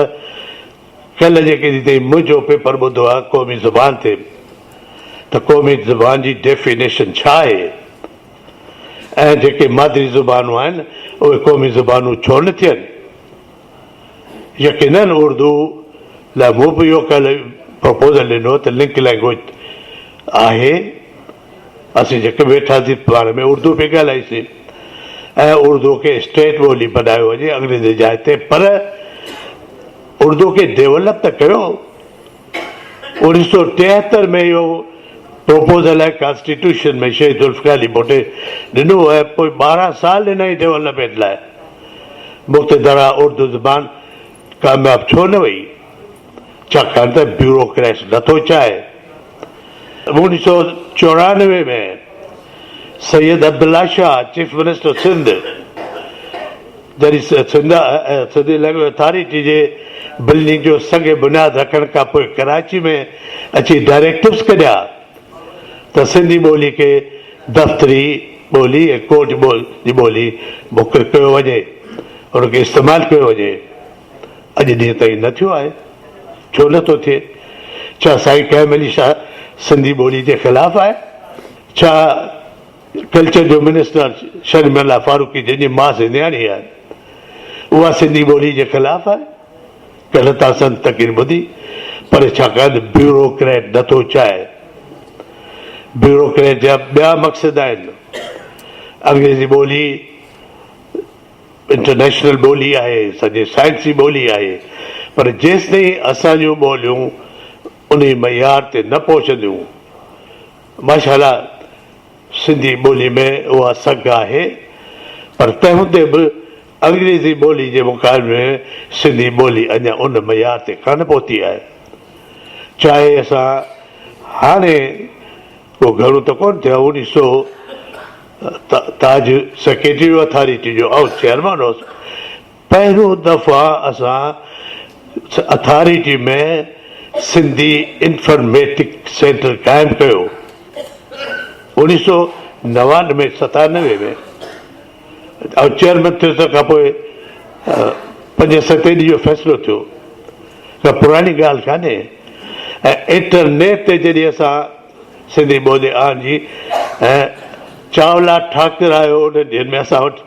कल्ह जेके ताईं मुंहिंजो पेपर ॿुधो आहे क़ौमी ज़बान ते, त क़ौमी ज़बान जी डेफिनेशन छा आहे ऐं जेके मादरी ज़बानूं आहिनि उहे क़ौमी ज़बानूं छो न थियनि। यकीनन उर्दू लाइ मूं बि इहो कल्ह प्रपोज़ल ॾिनो त लिंक लैंग्वेज आहे, असीं जेके वेठासीं पाण में उर्दू पे ॻाल्हाईसीं ऐं उर्दू खे स्टेट ॿोली बनायो वञे अंग्रेज़ी जाइ ते, पर उर्दू खे डेवलप त कयो। 1973 में इहो प्रोपोज़ल आहे कॉन्स्टिट्यूशन में शहीद ज़ुल्फ़िकार अली भुट्टो ॾिनो ऐं पोइ 12 साल ॾिना ई डेवलपमेंट लाइ। मुक़्तदरा उर्दू ज़बान कामयाबु छो न वई, छाकाणि त ब्यूरोक्रेट्स नथो चाहे। 1994 में सैयद अब्दुल्ला शाह चीफ मिनिस्टर सिंध, जॾहिं सिंधी लैंग्वेज अथॉरिटी जे बिल्डिंग जो संगे बुनियादु रखण खां पोइ कराची में अची डायरेक्टिव्स कढिया त सिंधी ॿोली खे दफ़्तरी ॿोली ऐं कोर्ट जी ॿोली मुक़ररु कयो वञे, उनखे इस्तेमालु कयो वञे। अॼु ॾींहं ताईं न थियो आहे, छो नथो थिए? छा साईं कैम अली शाह सिंधी ॿोली जे ख़िलाफ़ु आहे? छा कल्चर जो मिनिस्टर शर्मिला फारूकी जंहिंजी मां सिंधियाणी आहे उहा सिंधी ॿोली जे ख़िलाफ़ु आहे? कल्ह तव्हां संत तक़रीर ॿुधी, पर छाकाणि ब्यूरोक्रेट नथो चाहे। ब्यूरोक्रेट जा ॿिया मक़सद आहिनि। अंग्रेज़ी ॿोली इंटरनेशनल ॿोली आहे, सॼे साइंसी ॿोली आहे, पर जेसिताईं असांजूं ॿोलियूं उन मयार ते न पहुचंदियूं, माशाअल्लाह सिंधी ॿोली में उहा सघ आहे, पर तंहिं हूंदे बि अंग्रेज़ी ॿोली जे मुक़ाबले में सिंधी ॿोली अञा उन मयार ते कान पहुती आहे। चाहे असां हाणे को घणो त कोन थियो, 1900 ताज सेक्रेटरी अथॉरिटी जो ऐं चेयरमैन हुउसि, पहिरियों दफ़ा असां अथॉरिटी में सिंधी इंफॉर्मेटिक सेंटर क़ाइमु कयो 1999-97 में, ऐं चेयरमैन थियो तंहिंखां पोइ 5-7 ॾींहं जो फ़ैसिलो थियो, का पुराणी ॻाल्हि कान्हे। ऐं इंटरनेट ते जॾहिं असां सिंधी ॿोली आंदी ऐं चावला ठाकर आयो उन ॾींहंनि में असां वटि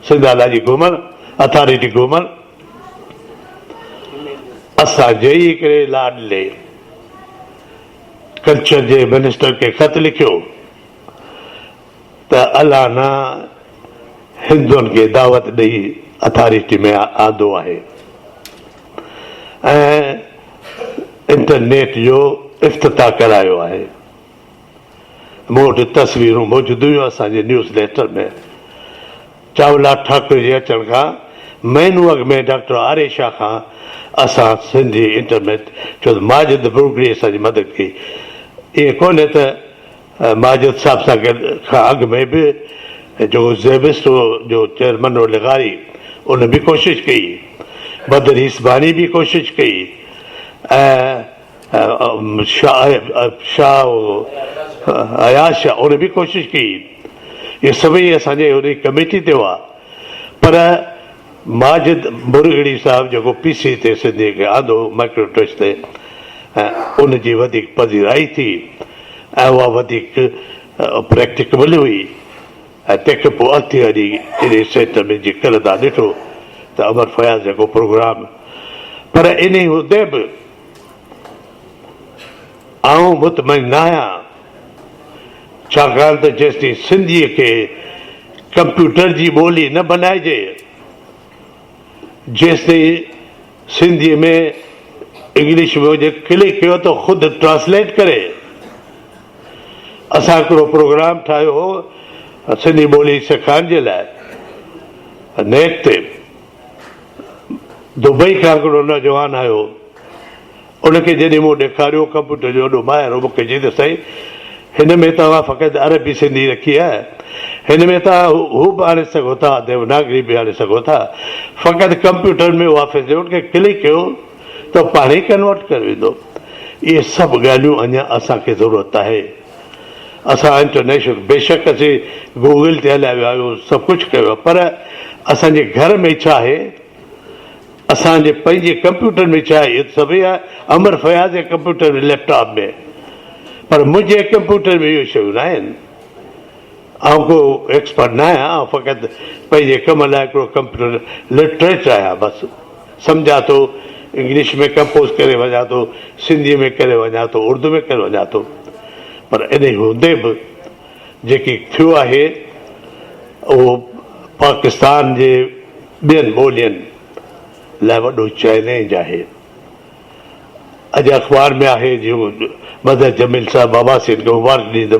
सिंधाला जी घुमण अथॉरिटी घुमण, असांजे ई हिकिड़े लाडले कल्चर जे मिनिस्टर खे ख़त लिखियो त अलाना हिंदुअनि खे दावत ॾेई अथॉरिटी में आंदो आहे ऐं इंटरनेट जो इफ़्तिताह करायो आहे। मूं वटि तस्वीरूं मौजूदु हुयूं असांजे न्यूज़ लेटर में। चावला ठाकुर जे अचण खां महीनो अॻु में डॉक्टर आरेशा खां असां सिंधी इंटरनेट छो त माजिद बुर्गड़ी असांजी मदद कई। इहे कोन्हे त माजिद साहिब सां खां अॻु में बि जेको ज़ेबिस्ट जो चेयरमैन हो लिगारी उन बि कोशिशि कई, बदर हिसबानी बि कोशिशि कई ऐं शाह अयाज शाह उन बि कोशिशि कई। इहे सभई असांजे उन कमेटी ते हुआ, पर माजिद बुर्गड़ी साहिबु जेको PC ते सिंधी खे आंदो माइक्रो ट्रस्ट ते, ऐं उनजी वधीक पधिराई थी ऐं उहा वधीक प्रैक्टिकबल हुई। ऐं तंहिंखां पोइ अर्थी हली इन सेंटर में जी कल्ह तव्हां ॾिठो त अमर फयाज़ जेको प्रोग्राम, पर इन हूंदे बि आऊं मुतमइन न आहियां, छाकाणि त जेसिताईं सिंधीअ खे कंप्यूटर जी ॿोली न बनाइजे, जेसिताईं सिंधीअ में इंग्लिश में हुजे क्लिक कयो त ख़ुदि ट्रांसलेट करे। असां हिकिड़ो प्रोग्राम ठाहियो हो सिंधी ॿोली सेखारण जे लाइ नेट ते, दुबई खां हिकिड़ो नौजवान आयो, उनखे जॾहिं मूं ॾेखारियो कंप्यूटर जो एॾो माहिर हो, मूंखे चई त साईं हिन में तव्हां फ़क़ति अरबी सिंधी रखी आहे, हिन में तव्हां हू बि आणे सघो था, देवनागरी बि आणे सघो था, फ़क़ति कंप्यूटर में उहा फैसिलिटी खे क्लिक कयो त पाण ई कन्वर्ट करे वेंदो। इहे सभु ॻाल्हियूं अञा असांखे ज़रूरत आहे। असां इंटरनेशनल बेशक असीं गूगल ते हलाए विया आहियूं, सभु कुझु कयो आहे, पर असांजे घर में छा आहे, असांजे पंहिंजे कंप्यूटर में छा आहे, इहे सभई आहे अमर फयाज़ जे कंप्यूटर में लैपटॉप में, पर मुंहिंजे कंप्यूटर में इहो शयूं न आहिनि। आउं को एक्सपर्ट न आहियां, आउं फ़क़ति पंहिंजे कम लाइ हिकिड़ो कंप्यूटर लिटरेचर आहियां, बसि सम्झां थो, इंग्लिश में कंपोज़ करे वञा थो, सिंधीअ में करे वञा थो, उर्दू में करे वञा थो, पर इन हूंदे बि जेकी थियो आहे उहो पाकिस्तान जे ॿियनि ॿोलियुनि लाइ वॾो चैलेंज आहे। अॼु अख़बार में आहे जो मदर जमील साहब बाबा सिंह खे मुबारक ॾींद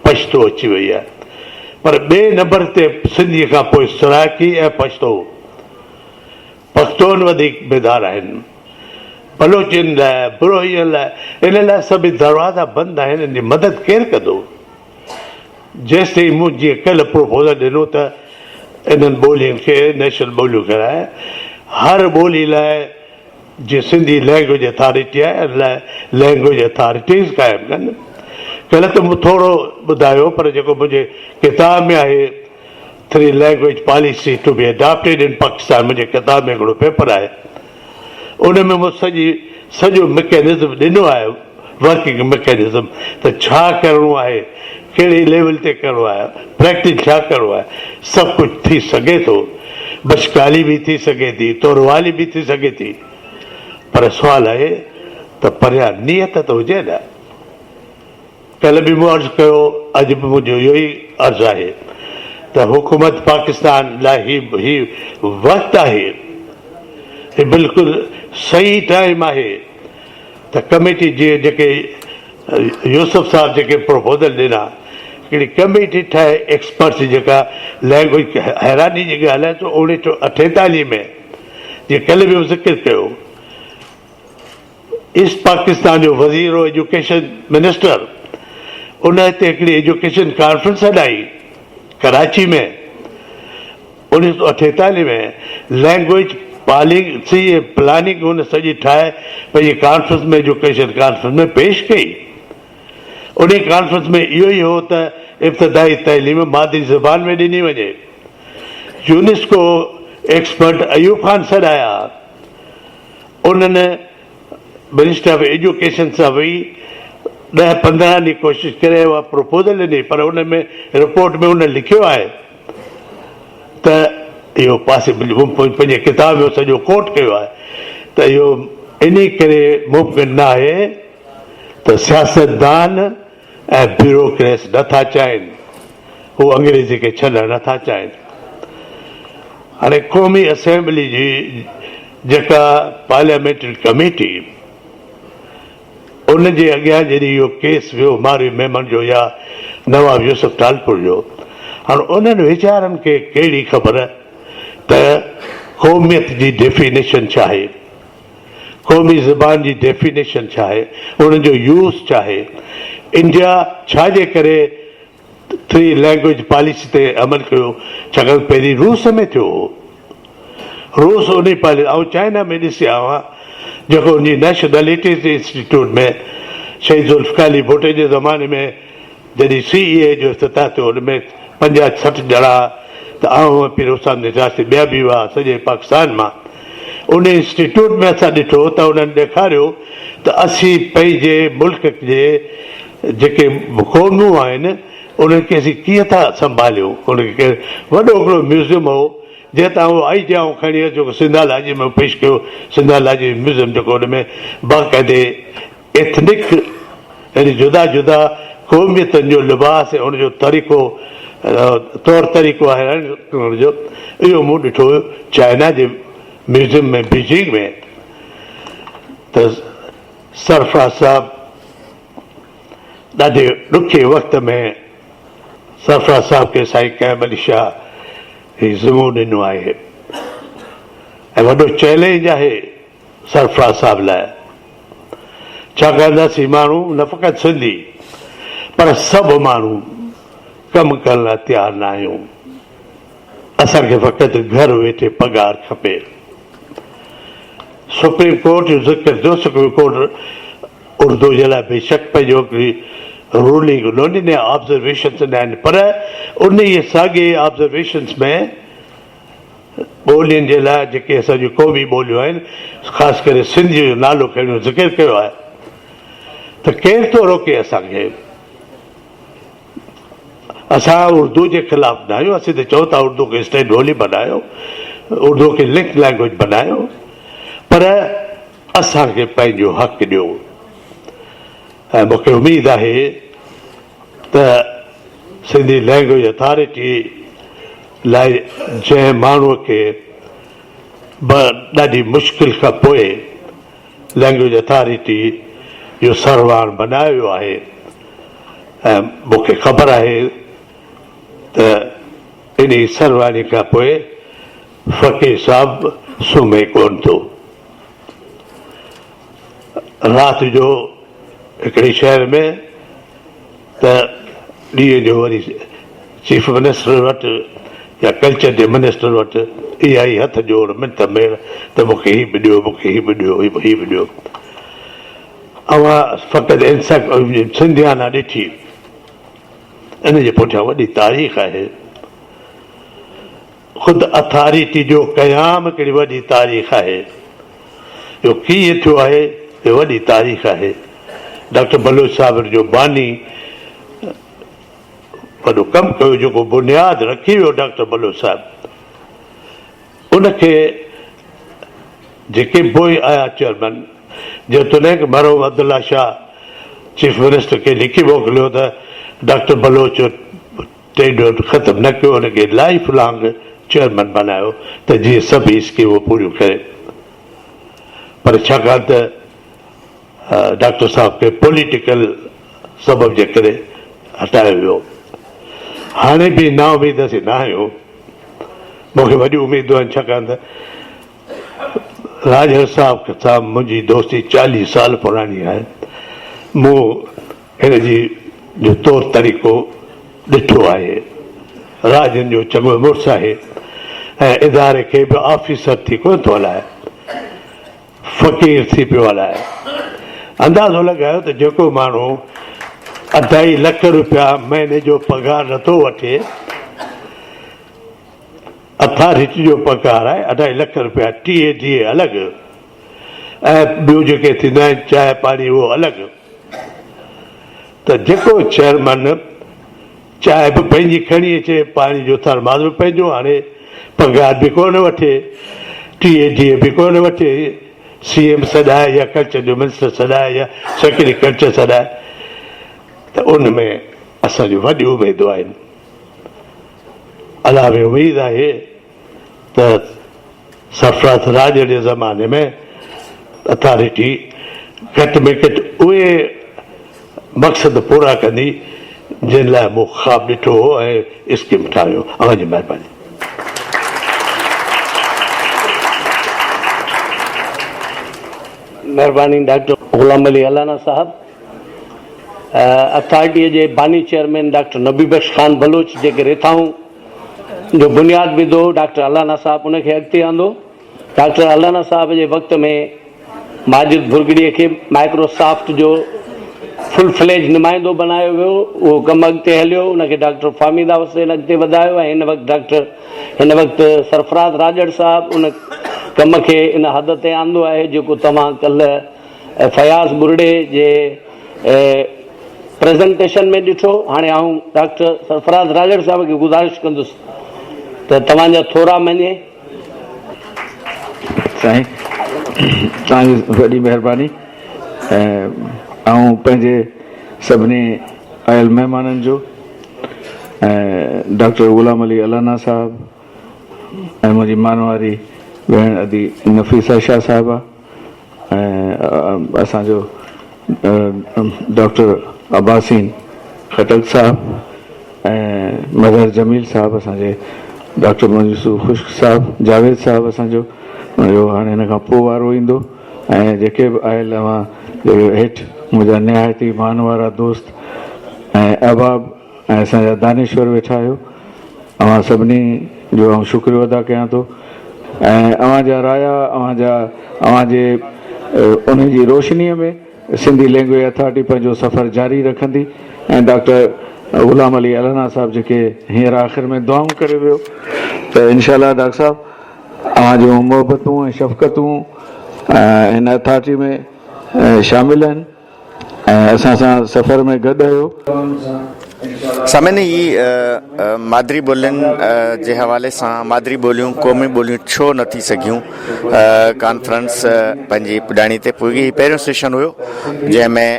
पछतो अची वई आहे, पर ॿिए नंबर ते सिंधीअ खां पोइ सराइकी ऐं पश्तून वधीक बेदार आहिनि। बलोचियुनि लाइ, बुरोहियुनि लाइ, इन लाइ सभई दरवाज़ा बंदि आहिनि, इन जी मदद केरु कंदो? जेसि ताईं मूं जीअं कल्ह प्रोपोज़ल ॾिनो त इन्हनि ॿोलियुनि खे नेशनल ॿोलियूं कराए, हर ॿोली लाइ जीअं सिंधी लैंग्वेज अथॉरिटी आहे, इन लाइ लैंग्वेज अथॉरिटीज़ क़ाइमु कनि। कल्ह त मूं थोरो ॿुधायो, पर जेको मुंहिंजे किताब में आहे 3 language policy to be adopted in Pakistan, मुंहिंजे किताब में हिकिड़ो पेपर आहे, उन में मूं सॼो मैकेनिज़म ॾिनो आहे, वर्किंग मैकेनिज़म, त छा करिणो आहे, कहिड़ी लेवल ते करिणो आहे, प्रैक्टिस छा करिणो आहे, सभु कुझु थी सघे थो। बशकाली बि थी सघे थी, तोरवाली बि थी सघे थी, पर सुवालु आहे त परियां नियत त हुजे न। कल्ह बि मूं अर्ज़ु कयो, अॼु बि मुंहिंजो इहो ई अर्ज़ु आहे त हुकूमत पाकिस्तान लाइ ही वक़्तु आहे, ही बिल्कुलु सही टाइम आहे त कमेटी जे जेके यूसुफ साहब जेके प्रपोज़ल ॾिना, हिकिड़ी कमेटी ठाहे एक्सपर्ट्स जेका लैंग्वेज, हैरानी जी ॻाल्हि आहे त 1948 में जीअं कल्ह बि ज़िक्र कयो, ईस्ट पाकिस्तान जो वज़ीर एजुकेशन मिनिस्टर, उन हिते हिकिड़ी एजुकेशन कॉन्फ्रेंस हलाई कराची में 1948 में, लैंग्वेज पॉलिसी ऐं प्लानिंग हुन सॼी ठाहे पंहिंजी कॉन्फ्रेंस में, एजुकेशन कॉन्फ्रेंस में पेश कई। उन कॉन्फ्रेंस में इहो ई हो त इब्तिदाई तइलीम मादरी ज़बान में ॾिनी वञे। UNESCO expert Ayub Khan sir आया, उन्हनि मिनिस्टर ऑफ एजुकेशन सां वेही 10-15 ॾींहं कोशिशि करे उहा प्रपोज़ल ॾिनी, पर उन में रिपोर्ट में उन लिखियो आहे त इहो पॉसिबल, पंहिंजे किताब में सॼो कोट कयो आहे त इहो इन करे मुमकिन न आहे त सियासतदान ऐं ब्यूरोक्रेट्स नथा चाहिनि, हू अंग्रेज़ी खे छॾणु नथा चाहिनि। हाणे क़ौमी असेंबली जी जेका पार्लियामेंट्री कमेटी, उन जे अॻियां जॾहिं इहो केस वियो मारी मेमन जो या नवाब यूसुफ टालपुर जो, हाणे उन्हनि वीचारनि खे कहिड़ी ख़बर त क़ौमियत जी डेफिनेशन छा आहे, क़ौमी ज़बान जी डेफिनेशन छा आहे, उन्हनि जो यूज़ छा आहे। इंडिया छाजे करे 3 लैंग्वेज पॉलिसी ते अमल कयो, छाकाणि पहिरीं रूस में थियो हो, रूस उन पॉलिसी, ऐं चाइना में ॾिसी आयो आहियां जेको उनजी नेशनलिटीज़ इंस्टीट्यूट में शहीद ज़ुल्फ़िकार अली भुट्टो जे ज़माने में जॾहिं CEA जो इफ़्तिताह थियो, हुन में 50-60 ॼणा, त आउं पीर हुसैन निजासी ॿिया बि हुआ सॼे पाकिस्तान मां। उन इंस्टीट्यूट में असां ॾिठो त उन्हनि ॾेखारियो त असीं पंहिंजे मुल्क जे जेके क़ौमियूं आहिनि उन्हनि खे असीं कीअं था संभालियूं। उनखे वॾो हिकिड़ो म्यूज़ियम हो, जंहिं तां उहो आई टी आऊं खणी अचो, सिंधा लाजी में पेश कयो, सिंधा लाजी म्यूज़ियम जेको हुन में बाक़ाइदे एथनिक यानी जुदा जुदा क़ौमियतनि जो लिबास ऐं उनजो तरीक़ो तौर तरीक़ो आहे जो, इहो मूं ॾिठो चाइना जे म्यूज़ियम में बीजिंग में। त सरफराज साहब ॾाढे ॾुखे वक़्त में सरफराज साहब खे साईं कैम अली शाह ही ज़िमो ॾिनो आहे। ऐं वॾो चैलेंज आहे सरफराज़ साहब लाइ। छाकाणि त असीं माण्हू न फ़क़ति सिंधी पर सभु माण्हू कमु करण लाइ तयारु न आहियूं। असांखे फ़क़ति घर वेठे पघार खपे। सुप्रीम कोर्ट जो ज़िक्र थियो। सुप्रीम कोर्ट उर्दू जे लाइ बेशक पंहिंजो हिकिड़ी रूलिंग न ॾिने, ऑब्ज़र्वेशन्स ॾिना आहिनि, पर उन ई साॻे ऑब्ज़र्वेशन्स में ॿोलियुनि जे लाइ जेके असांजियूं क़ौमी ॿोलियूं आहिनि, ख़ासि करे सिंधी जो नालो खणियो ज़िक्र कयो आहे, त केरु थो रोके असांखे? असां उर्दू जे ख़िलाफ़ न आहियूं। असीं त चऊं था उर्दू खे स्टेट ॿोली बनायो, उर्दू खे लिंक लैंग्वेज बनायो, पर असांखे पंहिंजो हक़ ॾियो। ऐं मूंखे उमेदु आहे त सिंधी लैंग्वेज अथॉरिटी लाइ जंहिं माण्हूअ खे ॾाढी मुश्किल खां पोइ लैंग्वेज अथॉरिटी जो सरवार बनायो वियो आहे, ऐं मूंखे ख़बर आहे त इन सरवारी खां पोइ फ़क़ीर साहब सुम्हे कोन थो। राति जो हिकिड़े शहर में त ॾींहं जो वरी चीफ मिनिस्टर वटि या कल्चर जे मिनिस्टर वटि इहा ई हथ जोड़ मिंट मेड़ त मूंखे हीउ बि ॾियो, मूंखे हीउ बि ॾियो, हीउ बि ॾियो। अवां फ़क़ति सिंधियाना ॾिठी, इन जे पुठियां वॾी तारीख़ आहे। ख़ुदि अथॉरिटी जो क़याम हिकिड़ी वॾी तारीख़ आहे। इहो कीअं थियो आहे, इहो वॾी तारीख़ आहे। डॉक्टर बलोच साहिब जो बानी वॾो कमु कयो, जेको बुनियादु रखी वियो डॉक्टर बलोच साहिब। उनखे जेके पोइ आया चेयरमैन, जेतोणीकि मरहूम अब्दुल्ला शाह चीफ मिनिस्टर खे लिखी मोकिलियो त डॉक्टर बलोच टेन्योर ख़तमु न कयो, हुनखे लाइफ लॉन्ग चेयरमैन बनायो त जीअं सभई स्कीमूं पूरियूं करे। पर छाकाणि त डॉक्टर साहब खे पॉलिटिकल सबब जे करे हटायो वियो। हाणे बि ना उमेद असीं न आहियूं। मूंखे वॾी उमेदूं आहिनि, छाकाणि त राजर साहब सां मुंहिंजी दोस्ती 40 साल पुराणी आहे। मूं हिन जी जो तौर तरीक़ो ॾिठो आहे। राजन जो चङो मुड़ुसु आहे ऐं इदारे खे बि ऑफिसर थी कोन थो हलाए, फ़क़ीर थी पियो हलाए। अंदाज़ो लॻायो त जेको माण्हू 2.5 लख रुपया महीने जो पघार नथो वठे, अथॉरिटी जो पघार आहे 2.5 लख रुपया, टीए अलॻि, ऐं ॿियूं जेके थींदा आहिनि चांहि पाणी उहो अलॻि। त जेको चेयरमैन चांहि बि पंहिंजी खणी अचे, पाणी जो थर्मास बि पंहिंजो आणे, पघार बि कोन वठे, टीए बि कोन वठे, CM सॾाए या कल्चर जो मिनिस्टर सॾाए या सेक्रेटरी कल्चर सॾाए, त उन में असांजूं वॾियूं उमेदूं आहिनि। अलाह में उमेदु आहे त सरफराज़ राज जे ज़माने में अथॉरिटी घटि में घटि उहे मक़सद पूरा कंदी जिन लाइ मूं ख़्वाब ॾिठो हो ऐं स्कीम ठाहियो। अव्हांजी महिरबानी। महिरबानी डॉक्टर ग़ुलाम अली अलाना साहब। अथॉरिटीअ जे बानी चेयरमैन डॉक्टर नबी बख्श ख़ान बलोच जेके रेथाऊं जो बुनियादु विधो डॉक्टर अलाना साहब, उनखे अॻिते आंदो। डॉक्टर अलाना साहब जे वक़्त में माजिद भुरगड़ीअ खे माइक्रोसॉफ्ट जो फुल फ्लेज नुमाइंदो बनायो वियो। उहो कमु अॻिते हलियो, उनखे डॉक्टर फामीदा हुसैन अॻिते वधायो ऐं हिन वक़्तु सरफराज़ राजड़ साहब उन कम खे इन हद ते आंदो आहे जेको तव्हां कल्ह फयाज़ बुरड़े जे प्रेज़ेंटेशन में ॾिठो। हाणे आऊं डॉक्टर सरफराज़ राजड़ साहब खे गुज़ारिश कंदुसि त तव्हांजा थोरा मञे। साईं, तव्हांजी वॾी महिरबानी। ऐं पंहिंजे सभिनी आयल महिमाननि जो, ऐं डॉक्टर ग़ुलाम अली अलाना साहब ऐं मुंहिंजी मानवारी भेण अदी नफ़ीसा शाह साहिबा, ऐं असांजो डॉक्टर अब्बासीन खटक साहब ऐं मदर जमील साहब, असांजे डॉक्टर मंसूर खुश्क साहब, जावेद साहब असांजो, हुनजो हाणे हिन खां पोइ वारो ईंदो ऐं जेके बि आयल हेठि मुंहिंजा निहायती मान वारा दोस्त ऐं अहबाब ऐं असांजा दानेश्वर वेठा आहियो, अव्हां सभिनी जो आउं शुक्रियो अदा कयां थो ऐं अव्हांजा राया अव्हांजे उन जी रोशनीअ में सिंधी लैंग्वेज अथॉरिटी पंहिंजो सफ़र जारी रखंदी ऐं डॉक्टर ग़ुलाम अली अलाना साहब जेके हींअर आख़िर में दुआऊं करे वियो, त इंशाअल्लाह डॉक्टर साहब अव्हां जूं मोहबतूं ऐं शफ़क़तूं हिन अथॉरिटी में शामिल आहिनि ऐं असां सां सफ़र में गॾु आहियो। सामान्य ही मादरी ॿोलियुनि जे हवाले सां मादरी ॿोलियूं क़ौमी ॿोलियूं छो न थी सघियूं कॉन्फ्रेंस पंहिंजी पुॼाणी ते पुॼी। पहिरियों सेशन हुयो जंहिंमें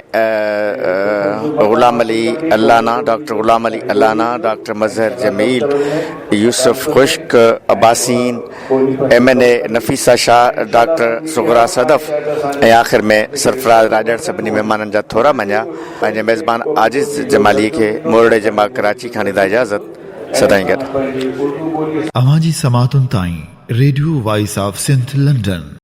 ग़ुलाम Ali Alana, doctor Ghulam Ali Alana, doctor Mazhar Jameel, Yusuf खुश्क, अब्बासीन, MNA नफ़ीसा शाह, डॉक्टर सुगरा सदफ़ ऐं आख़िर में सरफराज़ राजड़ सभिनी महिमाननि जा थोरा मञा। पंहिंजे मेज़बान आजिज़ जमाली खे मोरड़े जे मां कराची खां ॾींदा इजाज़त। सदाईं गॾु। अवां जी समातुनि ताईं radio voice of Sindh London.